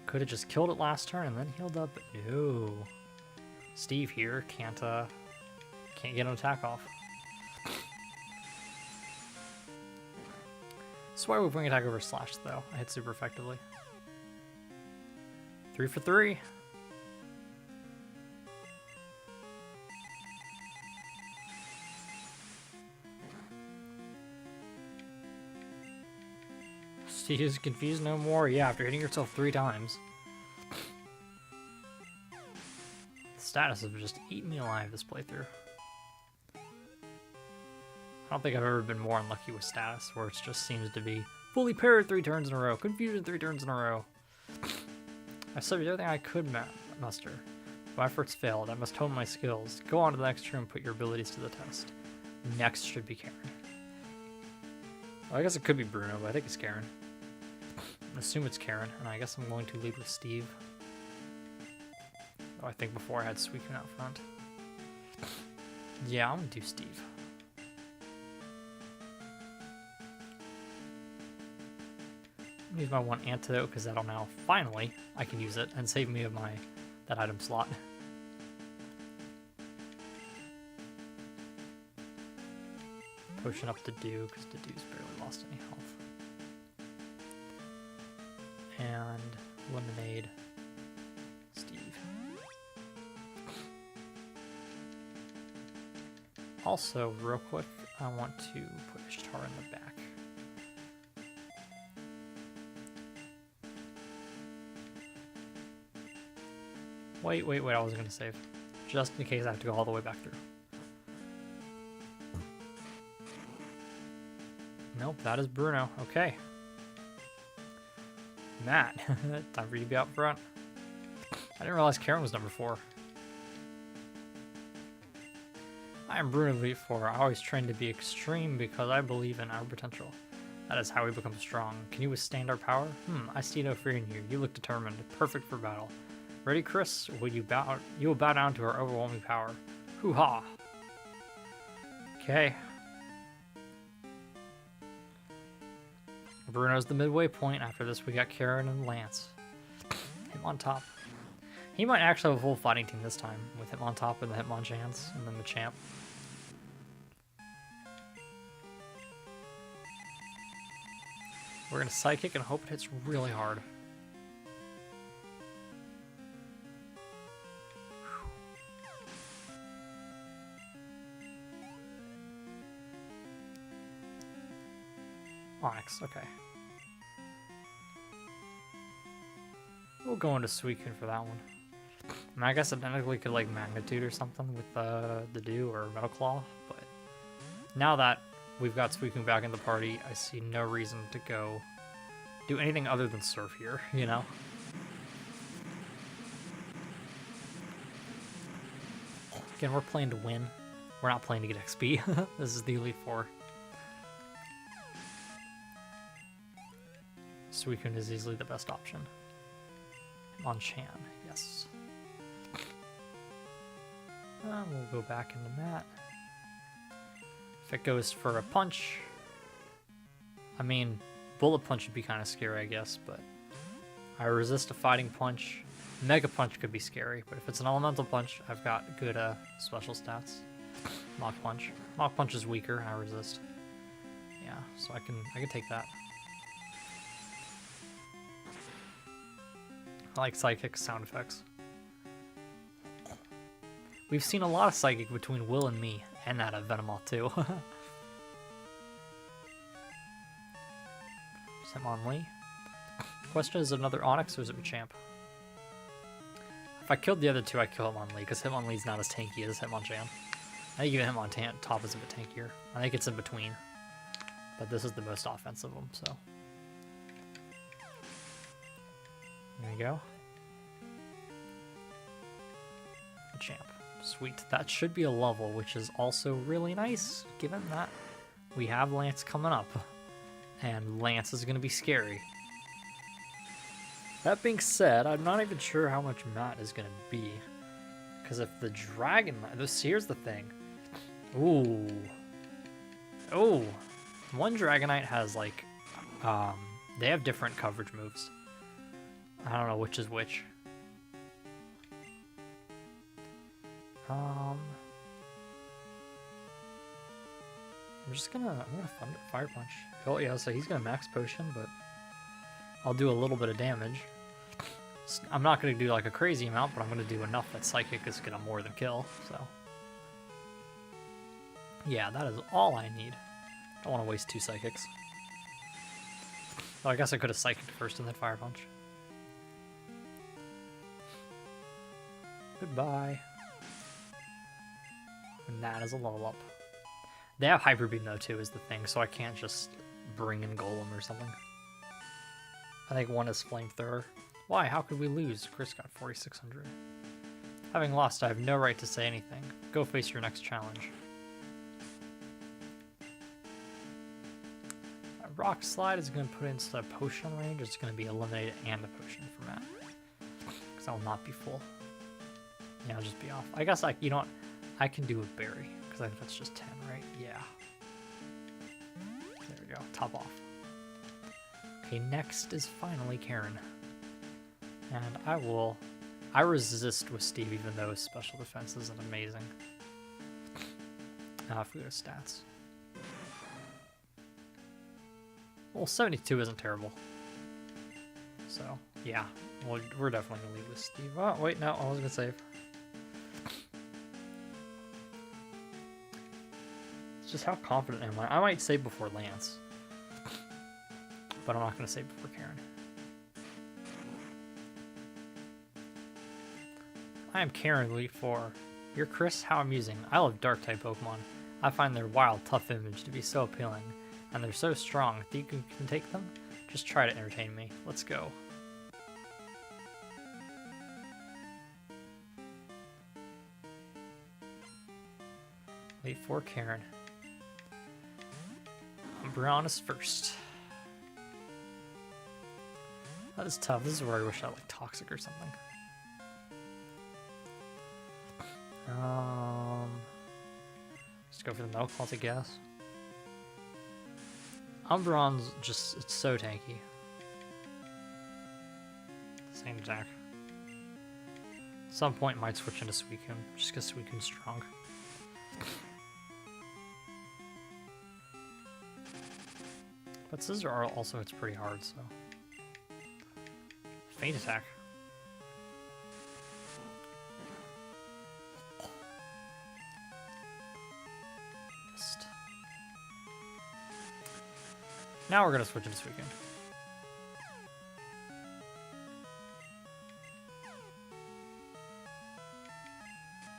Could have just killed it last turn and then healed up, but no. Steve here can't get an attack off. That's why we bring attack over slash though. I hit super effectively. 3 for 3. Steve is confused no more. Yeah, after hitting yourself 3 times. Status of just eating me alive this playthrough. I don't think I've ever been more unlucky with status, where it just seems to be fully parried 3 turns in a row, confusion 3 turns in a row. I studied everything I could muster. My efforts failed. I must hone my skills. Go on to the next turn and put your abilities to the test. Next should be Karen. Well, I guess it could be Bruno, but I think it's Karen. I assume it's Karen, and I guess I'm going to lead with Steve. Oh, I think before I had Suicune out front. Yeah, I'm gonna do Steve. Use my 1 antidote because that'll now finally I can use it and save me of that item slot. Potion up to Dew because Dew's barely lost any health. And Lemonade. Steve. Also, real quick, I want to put Ishtar in the back. Wait, I was gonna save. Just in case I have to go all the way back through. Nope, that is Bruno. Okay. Matt, time for you to be out front. I didn't realize Karen was number 4. I am Bruno Elite 4. I always train to be extreme because I believe in our potential. That is how we become strong. Can you withstand our power? I see no fear in you. You look determined. Perfect for battle. Ready, Chris? You will bow down to our overwhelming power. Hoo-ha! Okay. Bruno's the midway point. After this, we got Karen and Lance. Him on top. He might actually have a full fighting team this time, with him on top and the Hitmonchan and then the champ. We're gonna Psychic and hope it hits really hard. Onix, okay. We'll go into Suicune for that one. I mean, I guess I technically could like Magnitude or something with the Dew or Metal Claw, but now that we've got Suicune back in the party, I see no reason to go do anything other than Surf here, you know? Again, we're playing to win. We're not playing to get XP. This is the Elite Four. Suicune is easily the best option. Hitmonchan, yes. We'll go back into that. If it goes for a punch, I mean, Bullet Punch would be kind of scary, I guess, but I resist a Fighting Punch. Mega Punch could be scary, but if it's an Elemental Punch, I've got good special stats. Mach Punch. Mach Punch is weaker, I resist. Yeah, so I can take that. I like Psychic sound effects. We've seen a lot of Psychic between Will and me, and that of Venomoth too. Hitmonlee. Question is it another Onix or is it Machamp? If I killed the other two, I'd kill Hitmonlee, because Hitmonlee's not as tanky as Hitmonchan. I think even Hitmontop is a bit tankier. I think it's in between. But this is the most offensive of them, so. There you go. Machamp. Sweet. That should be a level, which is also really nice, given that we have Lance coming up. And Lance is going to be scary. That being said, I'm not even sure how much Matt is going to be. Because if the Dragon... Here's the thing. Ooh. Oh. One Dragonite has, like... they have different coverage moves. I don't know which is which. I'm just gonna... I'm gonna Fire Punch. Oh yeah, so he's gonna Max Potion, but... I'll do a little bit of damage. I'm not going to do like a crazy amount, but I'm going to do enough that Psychic is going to more than kill, so. Yeah, that is all I need. I don't want to waste 2 Psychics. Oh, I guess I could have Psychic first and then Fire Punch. Goodbye. And that is a level up. They have Hyper Beam though too is the thing, so I can't just bring in Golem or something. I think one is Flamethrower. Why? How could we lose? Chris got 4,600. Having lost, I have no right to say anything. Go face your next challenge. Rock Slide is going to put into the potion range. It's going to be eliminated and a potion for Matt. Because I will not be full. Yeah, I'll just be off. I guess, you know what? I can do a berry. Because I think that's just 10, right? Yeah. There we go. Top off. Okay, next is finally Karen. And I resist with Steve even though his special defense isn't amazing. If we go to stats. Well, 72 isn't terrible. So, yeah. Well, we're definitely going to leave with Steve. Oh, wait, no, I was going to save. It's just how confident am I? I might save before Lance. But I'm not going to save before Karen. I am Karen Elite 4. You're Chris? How amusing. I love Dark-type Pokemon. I find their wild, tough image to be so appealing. And they're so strong. Think you can take them? Just try to entertain me. Let's go. Elite 4 Karen. Umbreon is first. That is tough. This is where I wish I had like Toxic or something. Just go for the Metal Claw to guess. Umbreon's just, it's so tanky. Same attack. At some point might switch into Suicune, just because Suicune's strong. But Scissor also hits pretty hard, so. Feint attack. Missed. Now we're gonna switch into Suicune.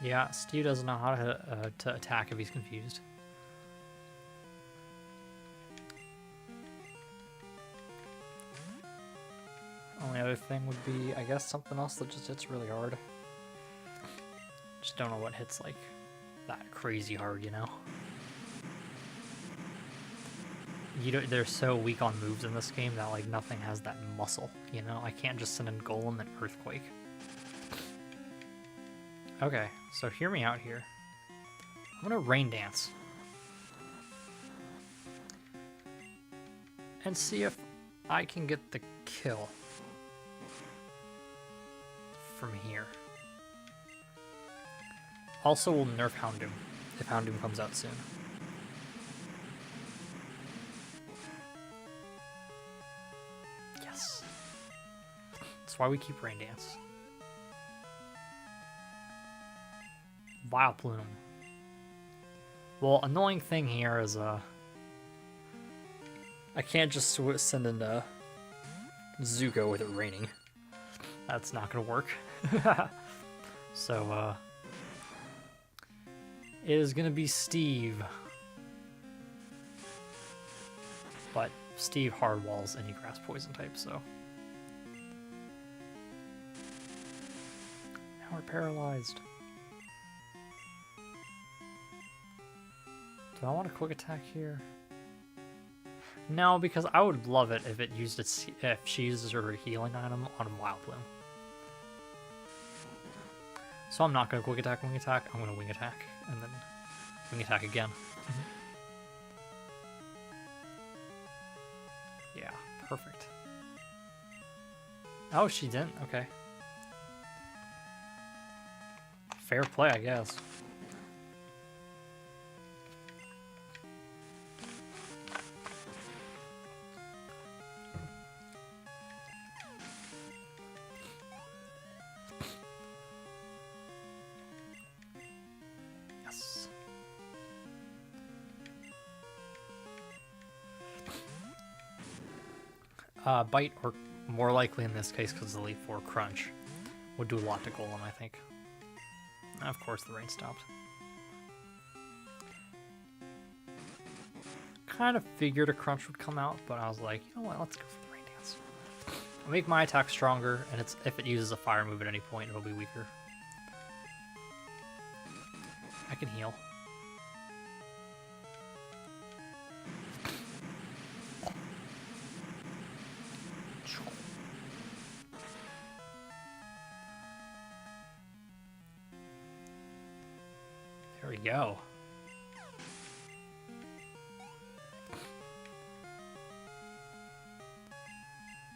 Yeah, Steve doesn't know how to attack if he's confused. Only other thing would be, I guess, something else that just hits really hard. Just don't know what hits like that crazy hard, you know? They're so weak on moves in this game that like nothing has that muscle, you know? I can't just send in Golem and Earthquake. Okay, so hear me out here. I'm gonna Rain Dance. And see if I can get the kill from here. Also, we'll nerf Houndoom if Houndoom comes out soon. Yes. That's why we keep Rain Dance. Vileplume. Well, annoying thing here is I can't just send in Zuko with it raining. That's not gonna work. So it is gonna be Steve. But Steve hard walls any grass poison type, so. Now we're paralyzed. Do I want a quick attack here? No, because I would love it if it used if she uses her healing item on Vileplume. So I'm not gonna quick attack, wing attack. I'm gonna wing attack and then wing attack again. Yeah, perfect. Oh, she didn't. Okay. Fair play, I guess. Bite, or more likely in this case because of the Elite Four Crunch, would do a lot to Golem, I think. Of course, the rain stopped. Kind of figured a Crunch would come out, but I was like, you know what, let's go for the Rain Dance. I'll make my attack stronger, and if it uses a fire move at any point, it'll be weaker. I can heal. There we go.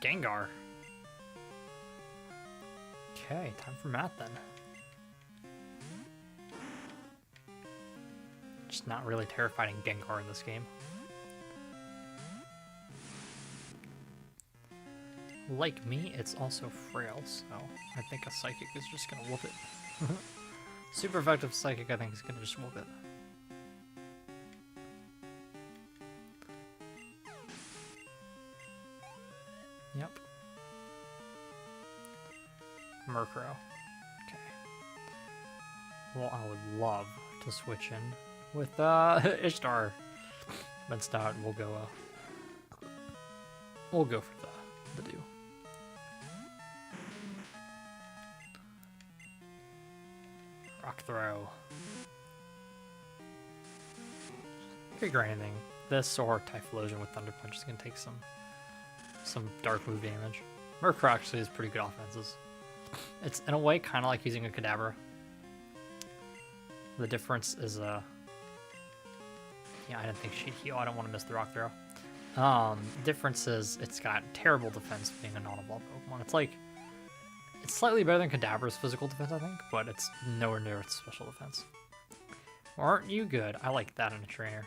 Gengar. Okay, time for Matt then. Just not really terrifying Gengar in this game. Like me, it's also frail, so I think a Psychic is just gonna whoop it. Super effective Psychic, I think, is gonna just whoop it. Yep. Murkrow. Okay. Well, I would love to switch in with Ishtar. But instead, we'll go for the do. Rock Throw. Figure anything. This or Typhlosion with Thunder Punch is gonna take some dark move damage. Murkrow actually has pretty good offenses. It's in a way kind of like using a Kadabra. The difference is yeah, I didn't think she'd heal. I don't want to miss the Rock Throw. Difference is it's got terrible defense being a non-evolved Pokemon. It's slightly better than Kadabra's physical defense, I think, but it's nowhere near its special defense. Aren't you good? I like that in a trainer.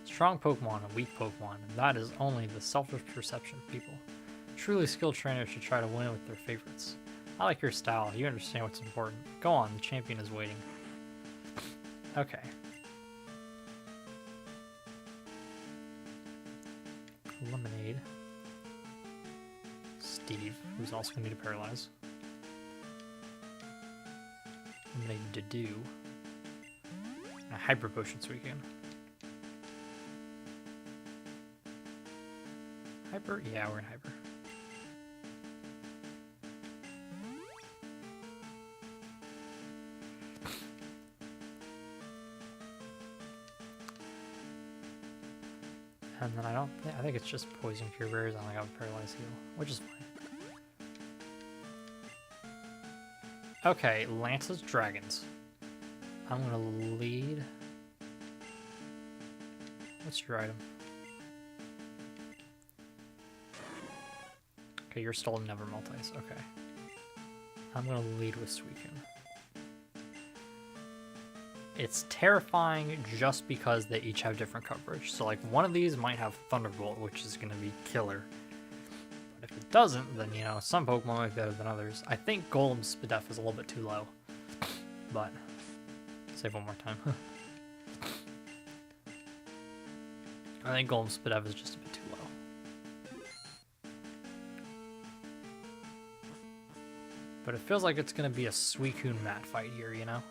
Strong Pokemon and weak Pokemon, and that is only the selfish perception of people. Truly skilled trainers should try to win with their favorites. I like your style. You understand what's important. Go on, the champion is waiting. Okay. Lemonade. Steve, who's also going to need to paralyze. Lemonade Dedue. And a Hyper Potion Suicune. Hyper? Yeah, we're in Hyper. And then I think it's just Poison Cure Berries. I only got a Paralyzed Heal, which is fine. Okay, Lance's Dragons. I'm gonna lead. What's your item? Okay, you're still never multis. Okay. I'm gonna lead with Suicune. It's terrifying just because they each have different coverage. So like one of these might have Thunderbolt, which is going to be killer. But if it doesn't, then you know, some Pokemon might be better than others. I think Golem Spadef is a little bit too low. But save one more time. I think Golem Spadef is just a bit too low. But it feels like it's going to be a Suicune mat fight here, you know?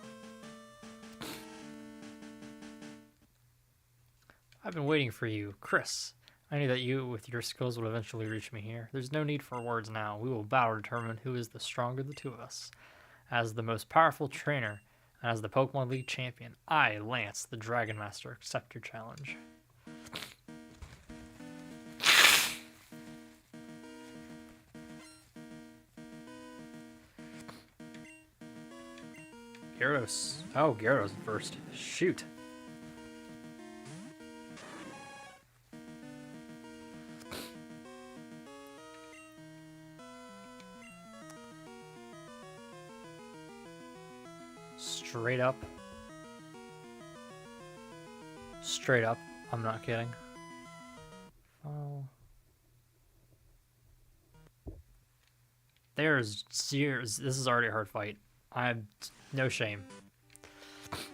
I've been waiting for you, Chris. I knew that you, with your skills, would eventually reach me here. There's no need for words now. We will battle to determine who is the stronger of the two of us. As the most powerful trainer, and as the Pokemon League champion, I, Lance, the Dragon Master, accept your challenge. Gyarados. Oh, Gyarados first. Shoot. Straight up. Straight up. I'm not kidding. Oh. There's zeros. This is already a hard fight. I'm no shame.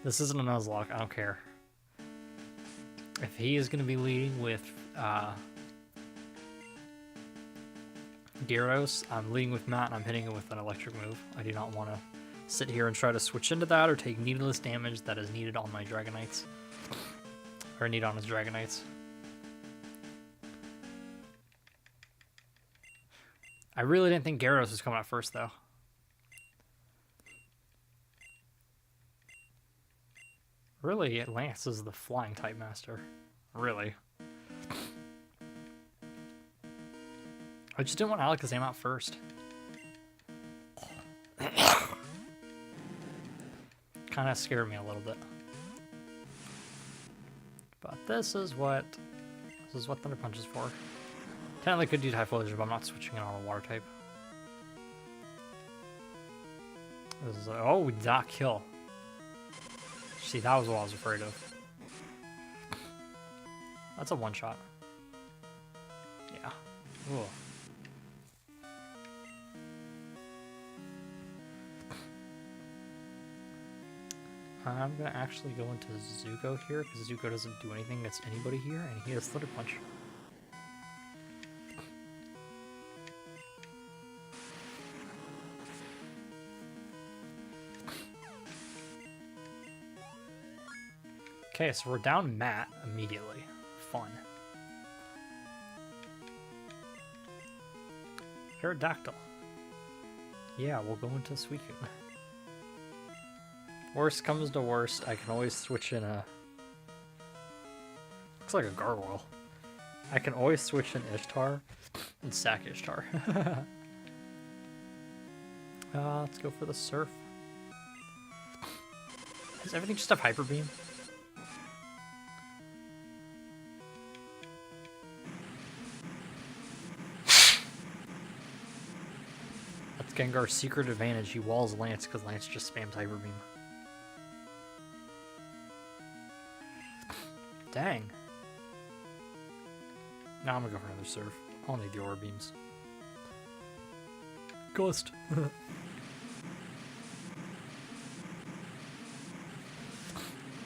This isn't a Nuzlocke. I don't care. If he is going to be leading with Gyarados, I'm leading with Matt and I'm hitting it with an electric move. I do not want to sit here and try to switch into that or take needless damage that is needed on my Dragonites. Or need on his Dragonites. I really didn't think Gyarados was coming out first, though. Really, Lance is the flying type master. Really. I just didn't want Alakazam out first. Kind of scared me a little bit. But this is what Thunder Punch is for. Technically could do Typhlosion, but I'm not switching it on a water type. This is oh, Doc Kill. See, that was what I was afraid of. That's a one-shot. Yeah. Ooh. I'm gonna actually go into Zuko here, because Zuko doesn't do anything against anybody here, and he has Thunder Punch. Okay, so we're down Matt immediately. Fun. Aerodactyl. Yeah, we'll go into Suicune. Worst comes to worst, I can always switch in a... Looks like a gargoyle. I can always switch in Ishtar and sack Ishtar. Let's go for the Surf. Does everything just have Hyper Beam? That's Gengar's secret advantage. He walls Lance because Lance just spams Hyper Beam. Dang. Now I'm gonna go for another Surf. I'll need the Aura Beams. Ghost.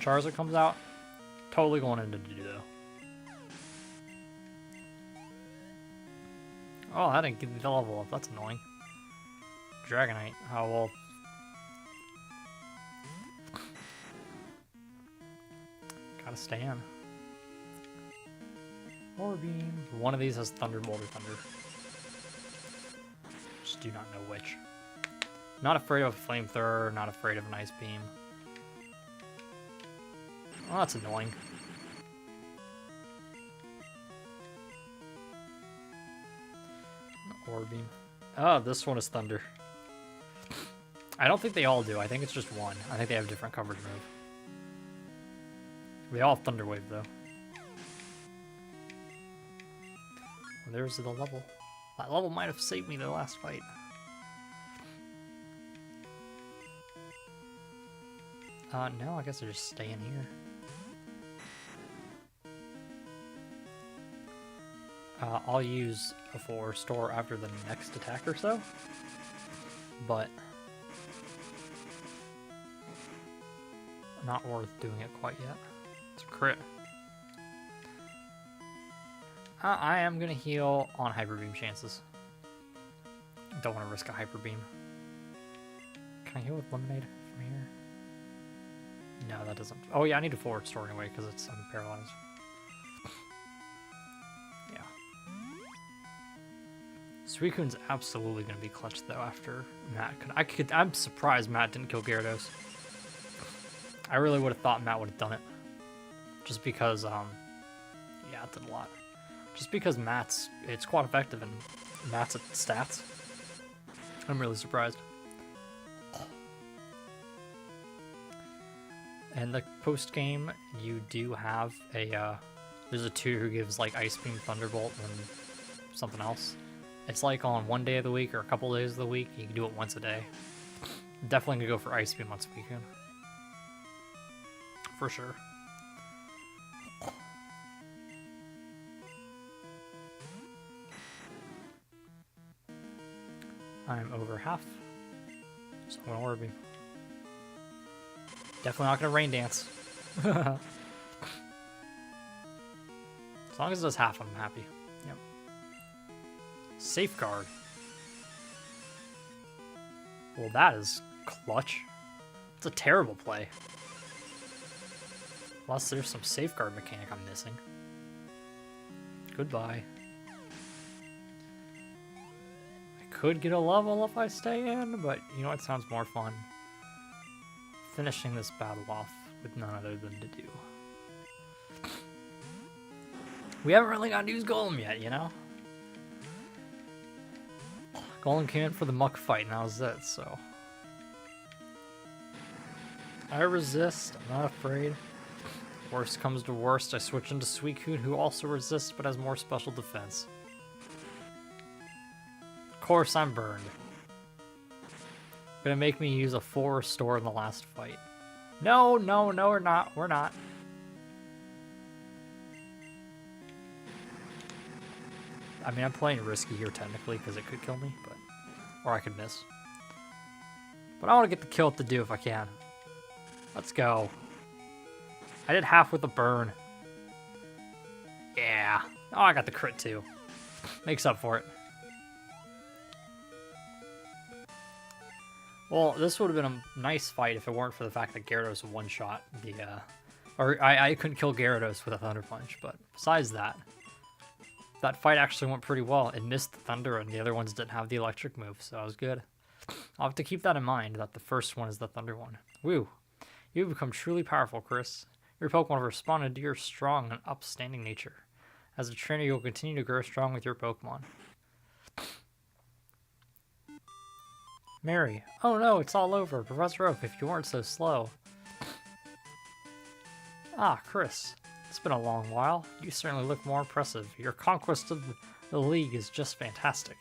Charizard comes out. Totally going into Dedue though. Oh, I didn't get the level up. That's annoying. Dragonite. Oh, well. Gotta stay in. Aura Beam. One of these has Thunderbolt or Thunder. Just do not know which. Not afraid of a Flamethrower, not afraid of an Ice Beam. Oh, that's annoying. Aura Beam. Oh, this one is Thunder. I don't think they all do. I think it's just one. I think they have a different coverage move. They all have Thunder Wave, though. Well, there's the level. That level might have saved me the last fight. No, I guess I just stay in here. I'll use a full restore after the next attack or so, but not worth doing it quite yet. It's a crit. I am gonna heal on Hyper Beam chances. Don't want to risk a Hyper Beam. Can I heal with Lemonade from here? No, that doesn't. Oh yeah, I need a full restore anyway because I'm paralyzed. Yeah. Suicune's absolutely gonna be clutch though after Matt. I'm surprised Matt didn't kill Gyarados. I really would have thought Matt would have done it. Just because, yeah, it did a lot. Just because it's quite effective and Matt's at stats. I'm really surprised. And the post game, you do have there's a tutor who gives like Ice Beam, Thunderbolt, and something else. It's like on one day of the week or a couple days of the week. You can do it once a day. Definitely gonna go for Ice Beam on Suicune. For sure. I'm over half, so I'm gonna Aura Beam. Definitely not gonna Rain Dance. As long as it does half, I'm happy. Yep. Safeguard. Well, that is clutch. It's a terrible play. Unless there's some safeguard mechanic I'm missing. Goodbye. Could get a level if I stay in, but you know what sounds more fun? Finishing this battle off with none other than Dedue. We haven't really got to use Golem yet, you know? Golem came in for the muck fight, and that was it, so... I resist, I'm not afraid. Worst comes to worst, I switch into Suicune, who also resists but has more special defense. Of course I'm burned. Gonna make me use a full restore in the last fight. No, no, no, we're not. We're not. I mean, I'm playing risky here technically because it could kill me, but or I could miss. But I want to get the kill with the Dedue if I can. Let's go. I did half with a burn. Yeah. Oh, I got the crit too. Makes up for it. Well, this would have been a nice fight if it weren't for the fact that Gyarados one-shot the, or I couldn't kill Gyarados with a Thunder Punch, but besides that, that fight actually went pretty well. It missed the Thunder and the other ones didn't have the electric move, so that was good. I'll have to keep that in mind, that the first one is the Thunder one. Woo! You've become truly powerful, Chris. Your Pokemon have responded to your strong and upstanding nature. As a trainer, you'll continue to grow strong with your Pokemon. Mary. Oh no, it's all over. Professor Oak, if you weren't so slow. Ah, Chris. It's been a long while. You certainly look more impressive. Your conquest of the league is just fantastic.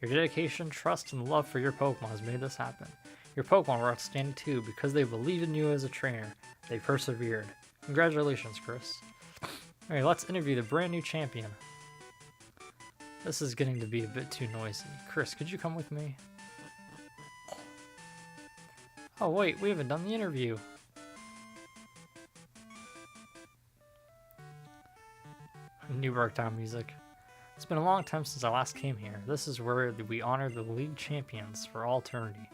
Your dedication, trust, and love for your Pokemon has made this happen. Your Pokemon were outstanding too. Because they believed in you as a trainer, they persevered. Congratulations, Chris. Alright, let's interview the brand new champion. This is getting to be a bit too noisy. Chris, could you come with me? Oh wait, we haven't done the interview. Newburgh Town music. It's been a long time since I last came here. This is where we honor the league champions for all eternity.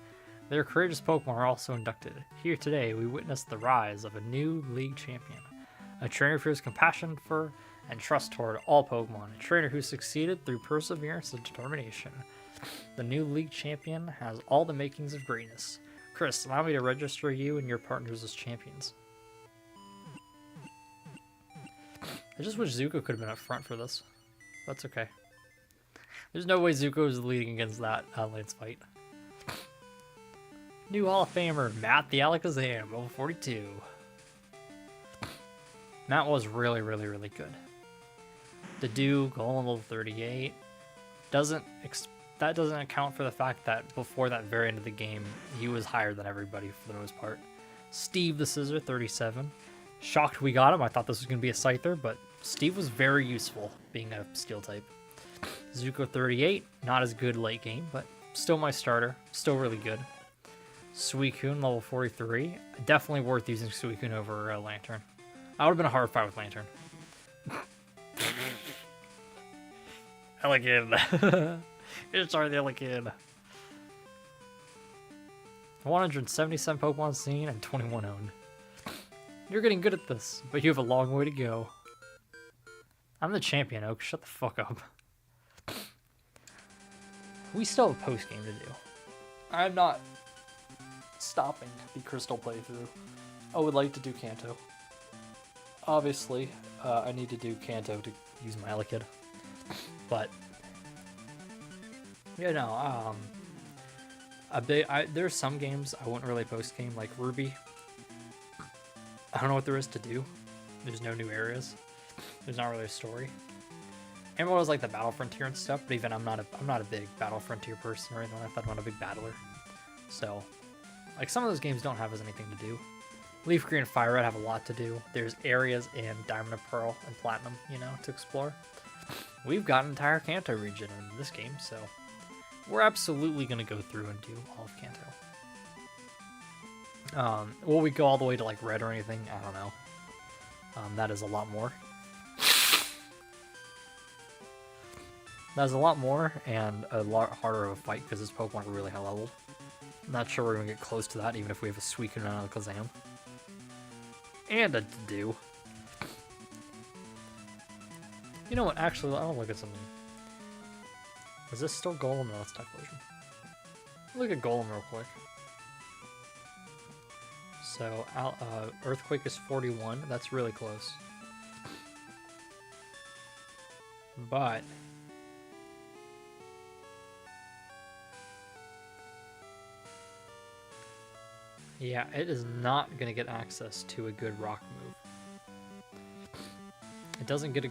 Their courageous Pokemon are also inducted. Here today, we witness the rise of a new league champion. A trainer who has compassion for and trust toward all Pokemon. A trainer who succeeded through perseverance and determination. The new league champion has all the makings of greatness. Chris, allow me to register you and your partners as champions. I just wish Zuko could have been up front for this. That's okay. There's no way Zuko is leading against that Lance fight. New Hall of Famer, Matt the Alakazam, level 42. Matt was really, really, really good. Dedue, Golem, level 38. That doesn't account for the fact that before that very end of the game, he was higher than everybody for the most part. Steve the Scissor, 37. Shocked we got him. I thought this was going to be a Scyther, but Steve was very useful being a Steel type. Zuko, 38. Not as good late game, but still my starter. Still really good. Suicune, level 43. Definitely worth using Suicune over Lantern. I would have been a hard fight with Lantern. Elegant. It's our the Elegant. 177 Pokemon seen and 21 owned. You're getting good at this, but you have a long way to go. I'm the champion, Oak. Shut the fuck up. We still have a post-game to do. I'm not stopping the Crystal playthrough. I would like to do Kanto. Obviously, I need to do Kanto to use my Elekid. But, you know, there's some games I wouldn't really post-game, like Ruby. I don't know what there is to do. There's no new areas. There's not really a story. Emerald is like the Battle Frontier and stuff, but even I'm not a big Battle Frontier person or anything like that. I'm not a big battler. So, like, some of those games don't have as anything to do. Leaf Green and Fire Red have a lot to do. There's areas in Diamond and Pearl and Platinum, you know, to explore. We've got an entire Kanto region in this game, so we're absolutely going to go through and do all of Kanto. Will we go all the way to, like, Red or anything? I don't know. That is a lot more. That's a lot more and a lot harder of a fight because this Pokemon are really high level. I'm not sure we're going to get close to that even if we have a Suicune and a Alakazam. And a Dedue. You know what, actually, I want to look at something. Is this still Golem? No, it's Typhlosion. Look at Golem real quick. So, Earthquake is 41. That's really close. But yeah, it is not going to get access to a good rock move. It doesn't get a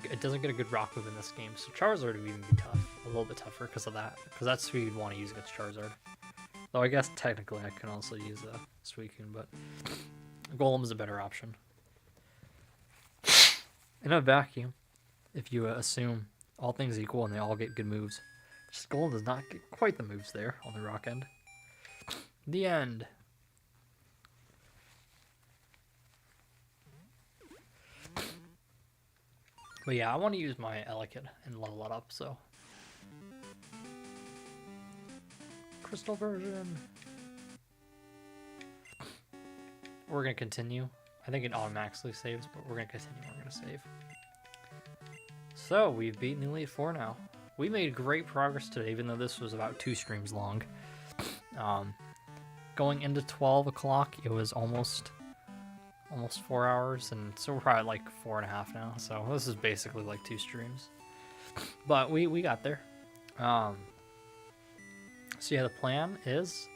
good rock move in this game, so Charizard would even be tough, a little bit tougher because of that, because that's who you'd want to use against Charizard. Though I guess technically I can also use Suicune, but Golem is a better option. In a vacuum, if you assume all things equal and they all get good moves, just Golem does not get quite the moves there on the rock end. The end. But yeah, I want to use my Elekid and level it up, so. Crystal version. We're going to continue. I think it automatically saves, but we're going to continue. We're going to save. So, we've beaten Elite Four now. We made great progress today, even though this was about 2 streams long. Going into 12 o'clock, it was almost 4 hours, and so we're probably like 4.5 now, so this is basically like 2 streams. But we got there. So yeah, the plan is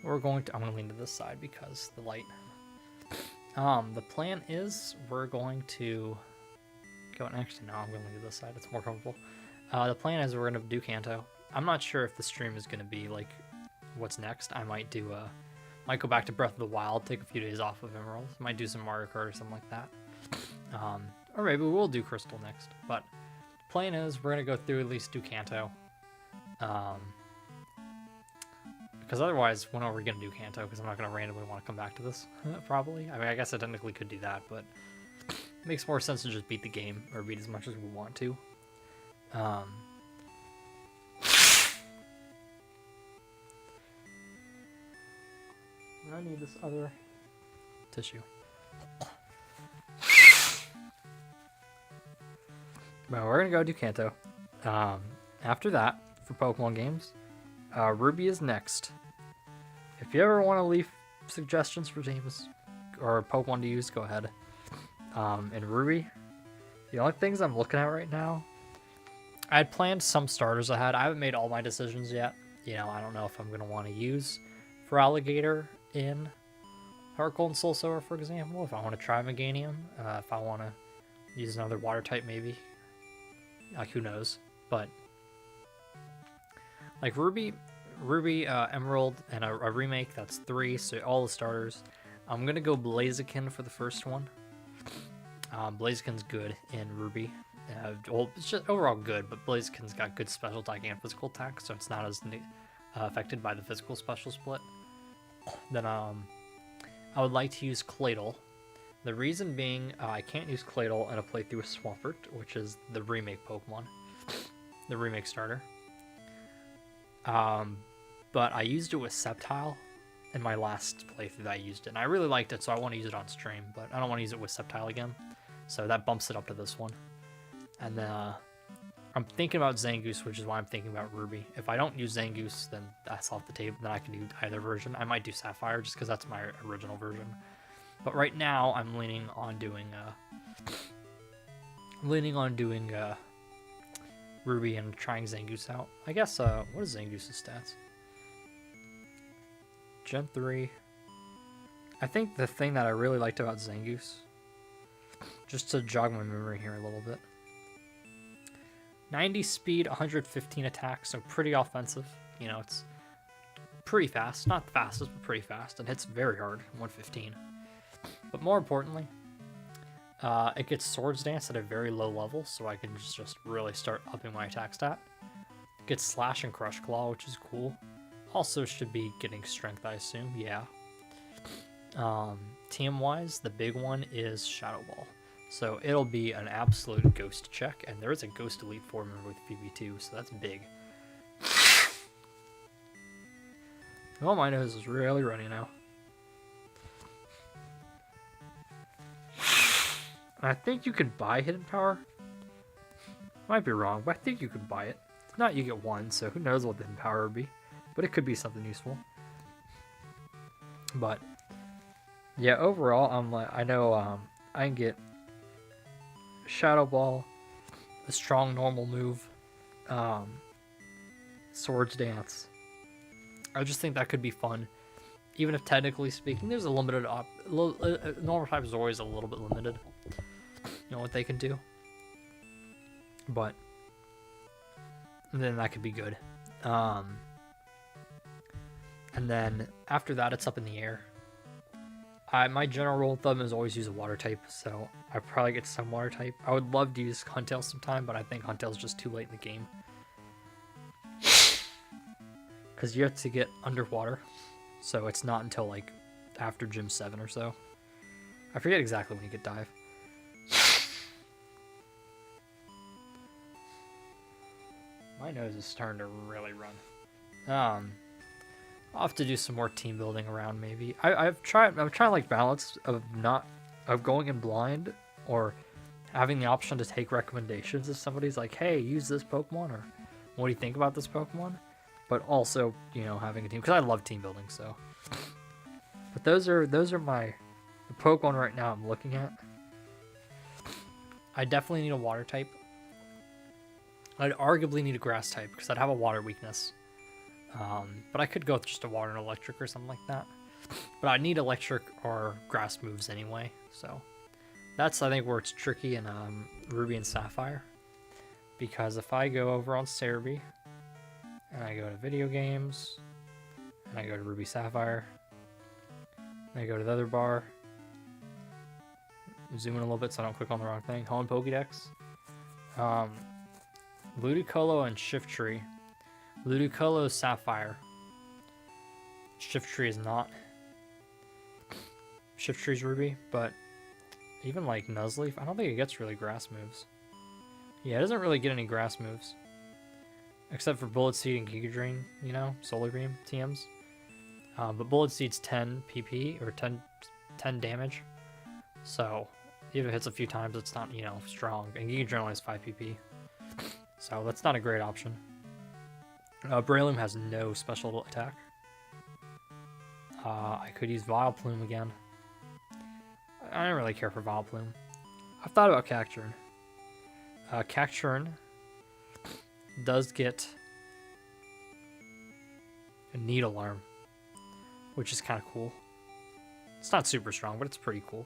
I'm going to lean to this side because the light. The plan is we're going to go, and actually no, I'm going to lean to this side, it's more comfortable. The plan is we're going to do Kanto. I'm not sure if the stream is going to be like what's next. I might do might go back to Breath of the Wild, take a few days off of Emerald. Might do some Mario Kart or something like that. Or maybe we'll do Crystal next. But plan is we're gonna go through at least do Kanto. Because otherwise, when are we gonna do Kanto? Because I'm not gonna randomly want to come back to this, probably. I mean, I guess I technically could do that, but it makes more sense to just beat the game, or beat as much as we want to. I need this other tissue. Well, we're gonna go do Kanto. After that, for Pokemon games, Ruby is next. If you ever want to leave suggestions for games or Pokemon to use, go ahead. In Ruby, the only things I'm looking at right now, I had planned some starters ahead. I haven't made all my decisions yet. You know, I don't know if I'm gonna want to use for Alligator in Heart Gold and Soul Silver, for example. If I want to try Meganium, if I want to use another water type, maybe. Like, who knows? But like Ruby, Emerald, and a remake. That's 3. So all the starters. I'm gonna go Blaziken for the first one. Blaziken's good in Ruby. Well, it's just overall good, but Blaziken's got good special attack and physical attack, so it's not as affected by the physical special split. Then I would like to use Claydol. The reason being, I can't use Claydol in a playthrough with Swampert, which is the remake Pokemon, the remake starter. But I used it with Sceptile in my last playthrough that I used it, and I really liked it, so I want to use it on stream, but I don't want to use it with Sceptile again, so that bumps it up to this one. And then I'm thinking about Zangoose, which is why I'm thinking about Ruby. If I don't use Zangoose, then that's off the table. Then I can do either version. I might do Sapphire just because that's my original version. But right now, I'm leaning on doing Ruby and trying Zangoose out. I guess. What is Zangoose's stats? Gen 3. I think the thing that I really liked about Zangoose, just to jog my memory here a little bit. 90 speed, 115 attack, so pretty offensive. You know, it's pretty fast. Not the fastest, but pretty fast. And hits very hard, 115. But more importantly, it gets Swords Dance at a very low level, so I can just really start upping my attack stat. It gets Slash and Crush Claw, which is cool. Also should be getting Strength, I assume. Yeah. Team-wise, the big one is Shadow Ball. So it'll be an absolute Ghost check, and there is a Ghost Elite Four member with PB2, so that's big. Oh, my nose is really runny now. I think you could buy Hidden Power. Might be wrong, but I think you could buy it. If not, you get 1, so who knows what the Hidden Power would be. But it could be something useful. But yeah, overall, I know I can get Shadow Ball, a strong normal move, Swords Dance. I just think that could be fun. Even if technically speaking, there's a limited normal type is always a little bit limited. You know what they can do. But then that could be good. And then after that, it's up in the air. My general rule of thumb is always use a water type, so I probably get some water type. I would love to use Huntail sometime, but I think Huntail's just too late in the game. Because you have to get underwater, so it's not until like after Gym 7 or so. I forget exactly when you get Dive. My nose is starting to really run. I'll have to do some more team building around maybe. I'm trying like balance of going in blind or having the option to take recommendations if somebody's like, hey, use this Pokemon, or what do you think about this Pokemon? But also, you know, having a team, because I love team building, so. But those are the Pokemon right now I'm looking at. I definitely need a water type. I'd arguably need a grass type because I'd have a water weakness. But I could go with just a water and electric or something like that. But I need electric or grass moves anyway, so that's, I think, where it's tricky in Ruby and Sapphire. Because if I go over on Cerebi, and I go to video games, and I go to Ruby Sapphire, and I go to the other bar, zoom in a little bit so I don't click on the wrong thing, Home Pokédex. Ludicolo and Shiftry. Ludicolo is Sapphire. Shiftry is not. Shiftry's Ruby, but even like Nuzleaf, I don't think it gets really grass moves. Yeah, it doesn't really get any grass moves. Except for Bullet Seed and Giga Drain, you know, Solar Beam TMs. But Bullet Seed's 10 PP, or 10 damage. So, if it hits a few times, it's not, you know, strong. And Giga Drain only has 5 PP. So, that's not a great option. Breloom has no special attack. I could use Vileplume again. I don't really care for Vileplume. I've thought about Cacturne. Cacturne does get a Needle Arm, which is kind of cool. It's not super strong, but it's pretty cool.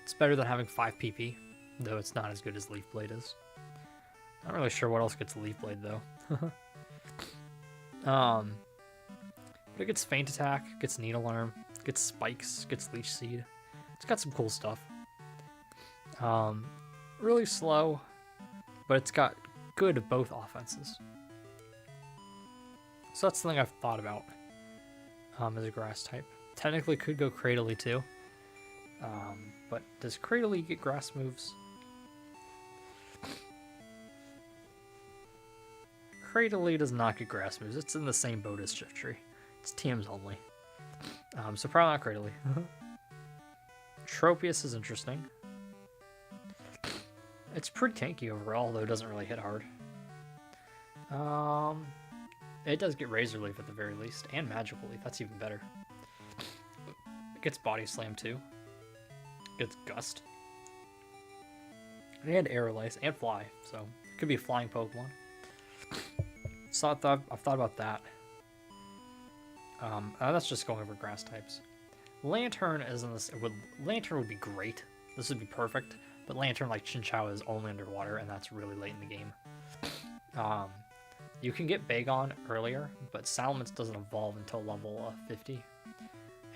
It's better than having 5 PP, though it's not as good as Leaf Blade is. Not really sure what else gets Leaf Blade, though. But it gets Feint Attack, gets Needle Arm, gets Spikes, gets Leech Seed. It's got some cool stuff. Really slow, but it's got good of both offenses. So that's something I've thought about as a grass type. Technically could go Cradily too. But does Cradily get grass moves? Cradily does not get grass moves. It's in the same boat as Shiftry. It's TMs only. So probably not Cradily. Tropius is interesting. It's pretty tanky overall, though it doesn't really hit hard. It does get Razor Leaf at the very least, and Magical Leaf. That's even better. It gets Body Slam too. Gets Gust. And Aerolice, and Fly, so it could be a flying Pokemon. So I've thought about that. That's just going over grass types. Lantern is in this. Lantern would be great. This would be perfect. But Lantern, like Chinchou, is only underwater, and that's really late in the game. You can get Bagon earlier, but Salamence doesn't evolve until level 50.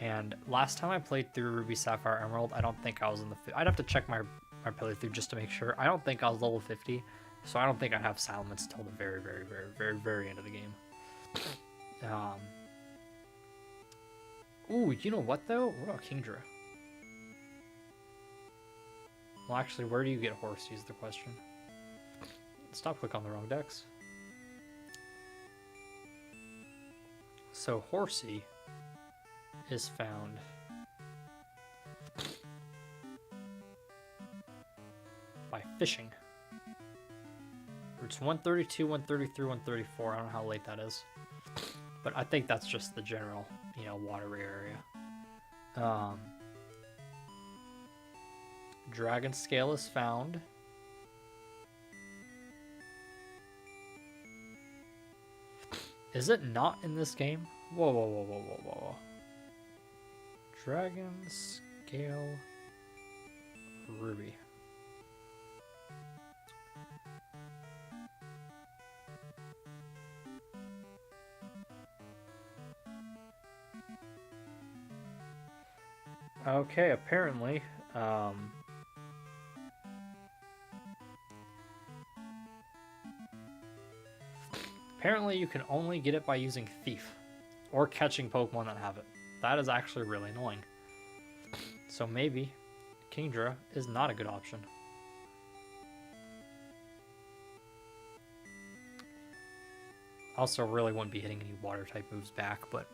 And last time I played through Ruby, Sapphire, Emerald, I don't think I was in the... I'd have to check my playthrough just to make sure. I don't think I was level 50, so I don't think I'd have Salamence until the very, very, very, very, very end of the game. Ooh, you know what, though? What about Kingdra? Well, actually, where do you get Horsey is the question. Stop clicking on the wrong decks. So, Horsey is found by fishing. Routes 132, 133, 134. I don't know how late that is. But I think that's just the general, you know, waterway area. Dragon Scale is found. Is it not in this game? Whoa, whoa, whoa, whoa, whoa, whoa. Dragon Scale Ruby. Okay, apparently, apparently you can only get it by using Thief, or catching Pokemon that have it. That is actually really annoying. So maybe Kingdra is not a good option. Also really wouldn't be hitting any water type moves back, but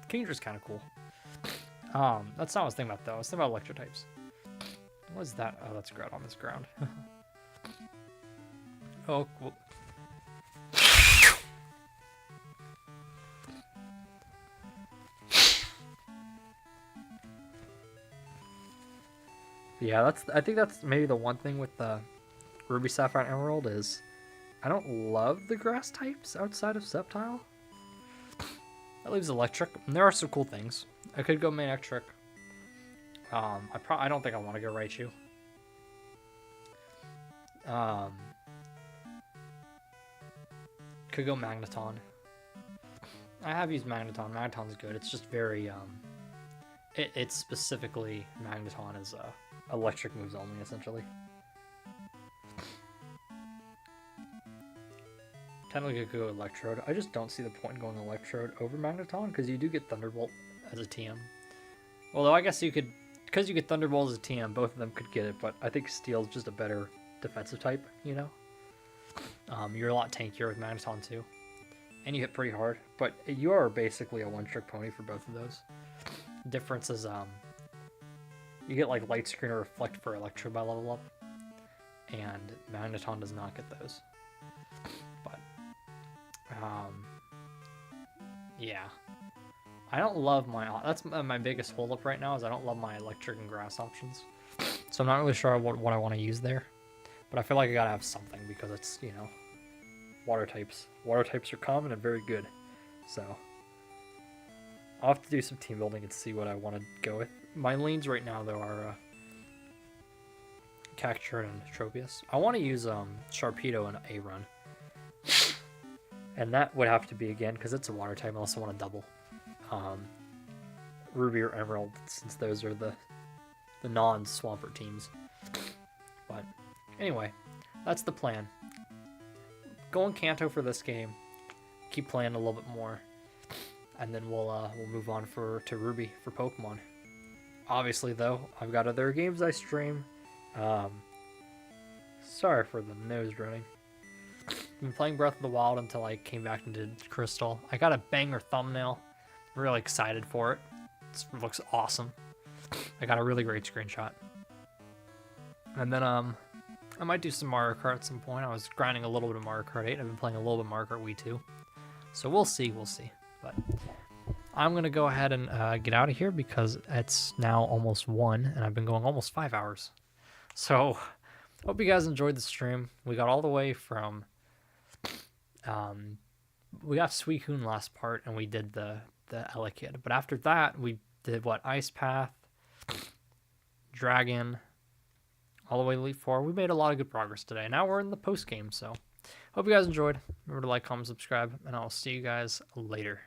Kingdra's kind of cool. That's not what I was thinking about though. I was thinking about electro types. What is that? Oh, that's Groudon on this ground. Oh, cool. Yeah, I think that's maybe the one thing with the Ruby, Sapphire, and Emerald is I don't love the grass types outside of Sceptile. That leaves Electric. And there are some cool things. I could go Manectric. I don't think I want to go Raichu. Could go Magneton. I have used Magneton. Magneton's good. It's just very it's specifically Magneton is electric moves only essentially. technically could go Electrode. I just don't see the point in going Electrode over Magneton because you do get Thunderbolt as a TM. Although I guess you could, because you get Thunderbolt as a TM, both of them could get it, but I think Steel's just a better defensive type, you know? You're a lot tankier with Magneton too. And you hit pretty hard, but you are basically a one-trick pony for both of those. The difference is you get like Light Screen or Reflect for Electrode by level up, and Magneton does not get those. But yeah, I don't love my, that's my biggest holdup right now, is I don't love my Electric and Grass options. So I'm not really sure what I want to use there, but I feel like I gotta have something because it's, you know, water types. Water types are common and very good, so I'll have to do some team building and see what I want to go with. My leans right now though are Cacturne and Tropius. I want to use Sharpedo and A-Run, and that would have to be again because it's a water type. I also want to double Ruby or Emerald since those are the non-Swampert teams. But anyway, that's the plan. Going Kanto for this game, keep playing a little bit more, and then we'll move on to Ruby for Pokemon. Obviously though, I've got other games I stream. Sorry for the nose running. I've been playing Breath of the Wild until I came back into Crystal. I got a banger thumbnail. I'm really excited for it. It looks awesome. I got a really great screenshot. And then I might do some Mario Kart at some point. I was grinding a little bit of Mario Kart 8. I've been playing a little bit of Mario Kart Wii 2. So we'll see. But I'm going to go ahead and get out of here because it's now almost 1 and I've been going almost 5 hours. So hope you guys enjoyed the stream. We got all the way from, we got Suicune last part and we did the Elekid. But after that, we did Ice Path, Dragon, all the way to Elite Four. We made a lot of good progress today. Now we're in the post game, so hope you guys enjoyed. Remember to like, comment, subscribe, and I'll see you guys later.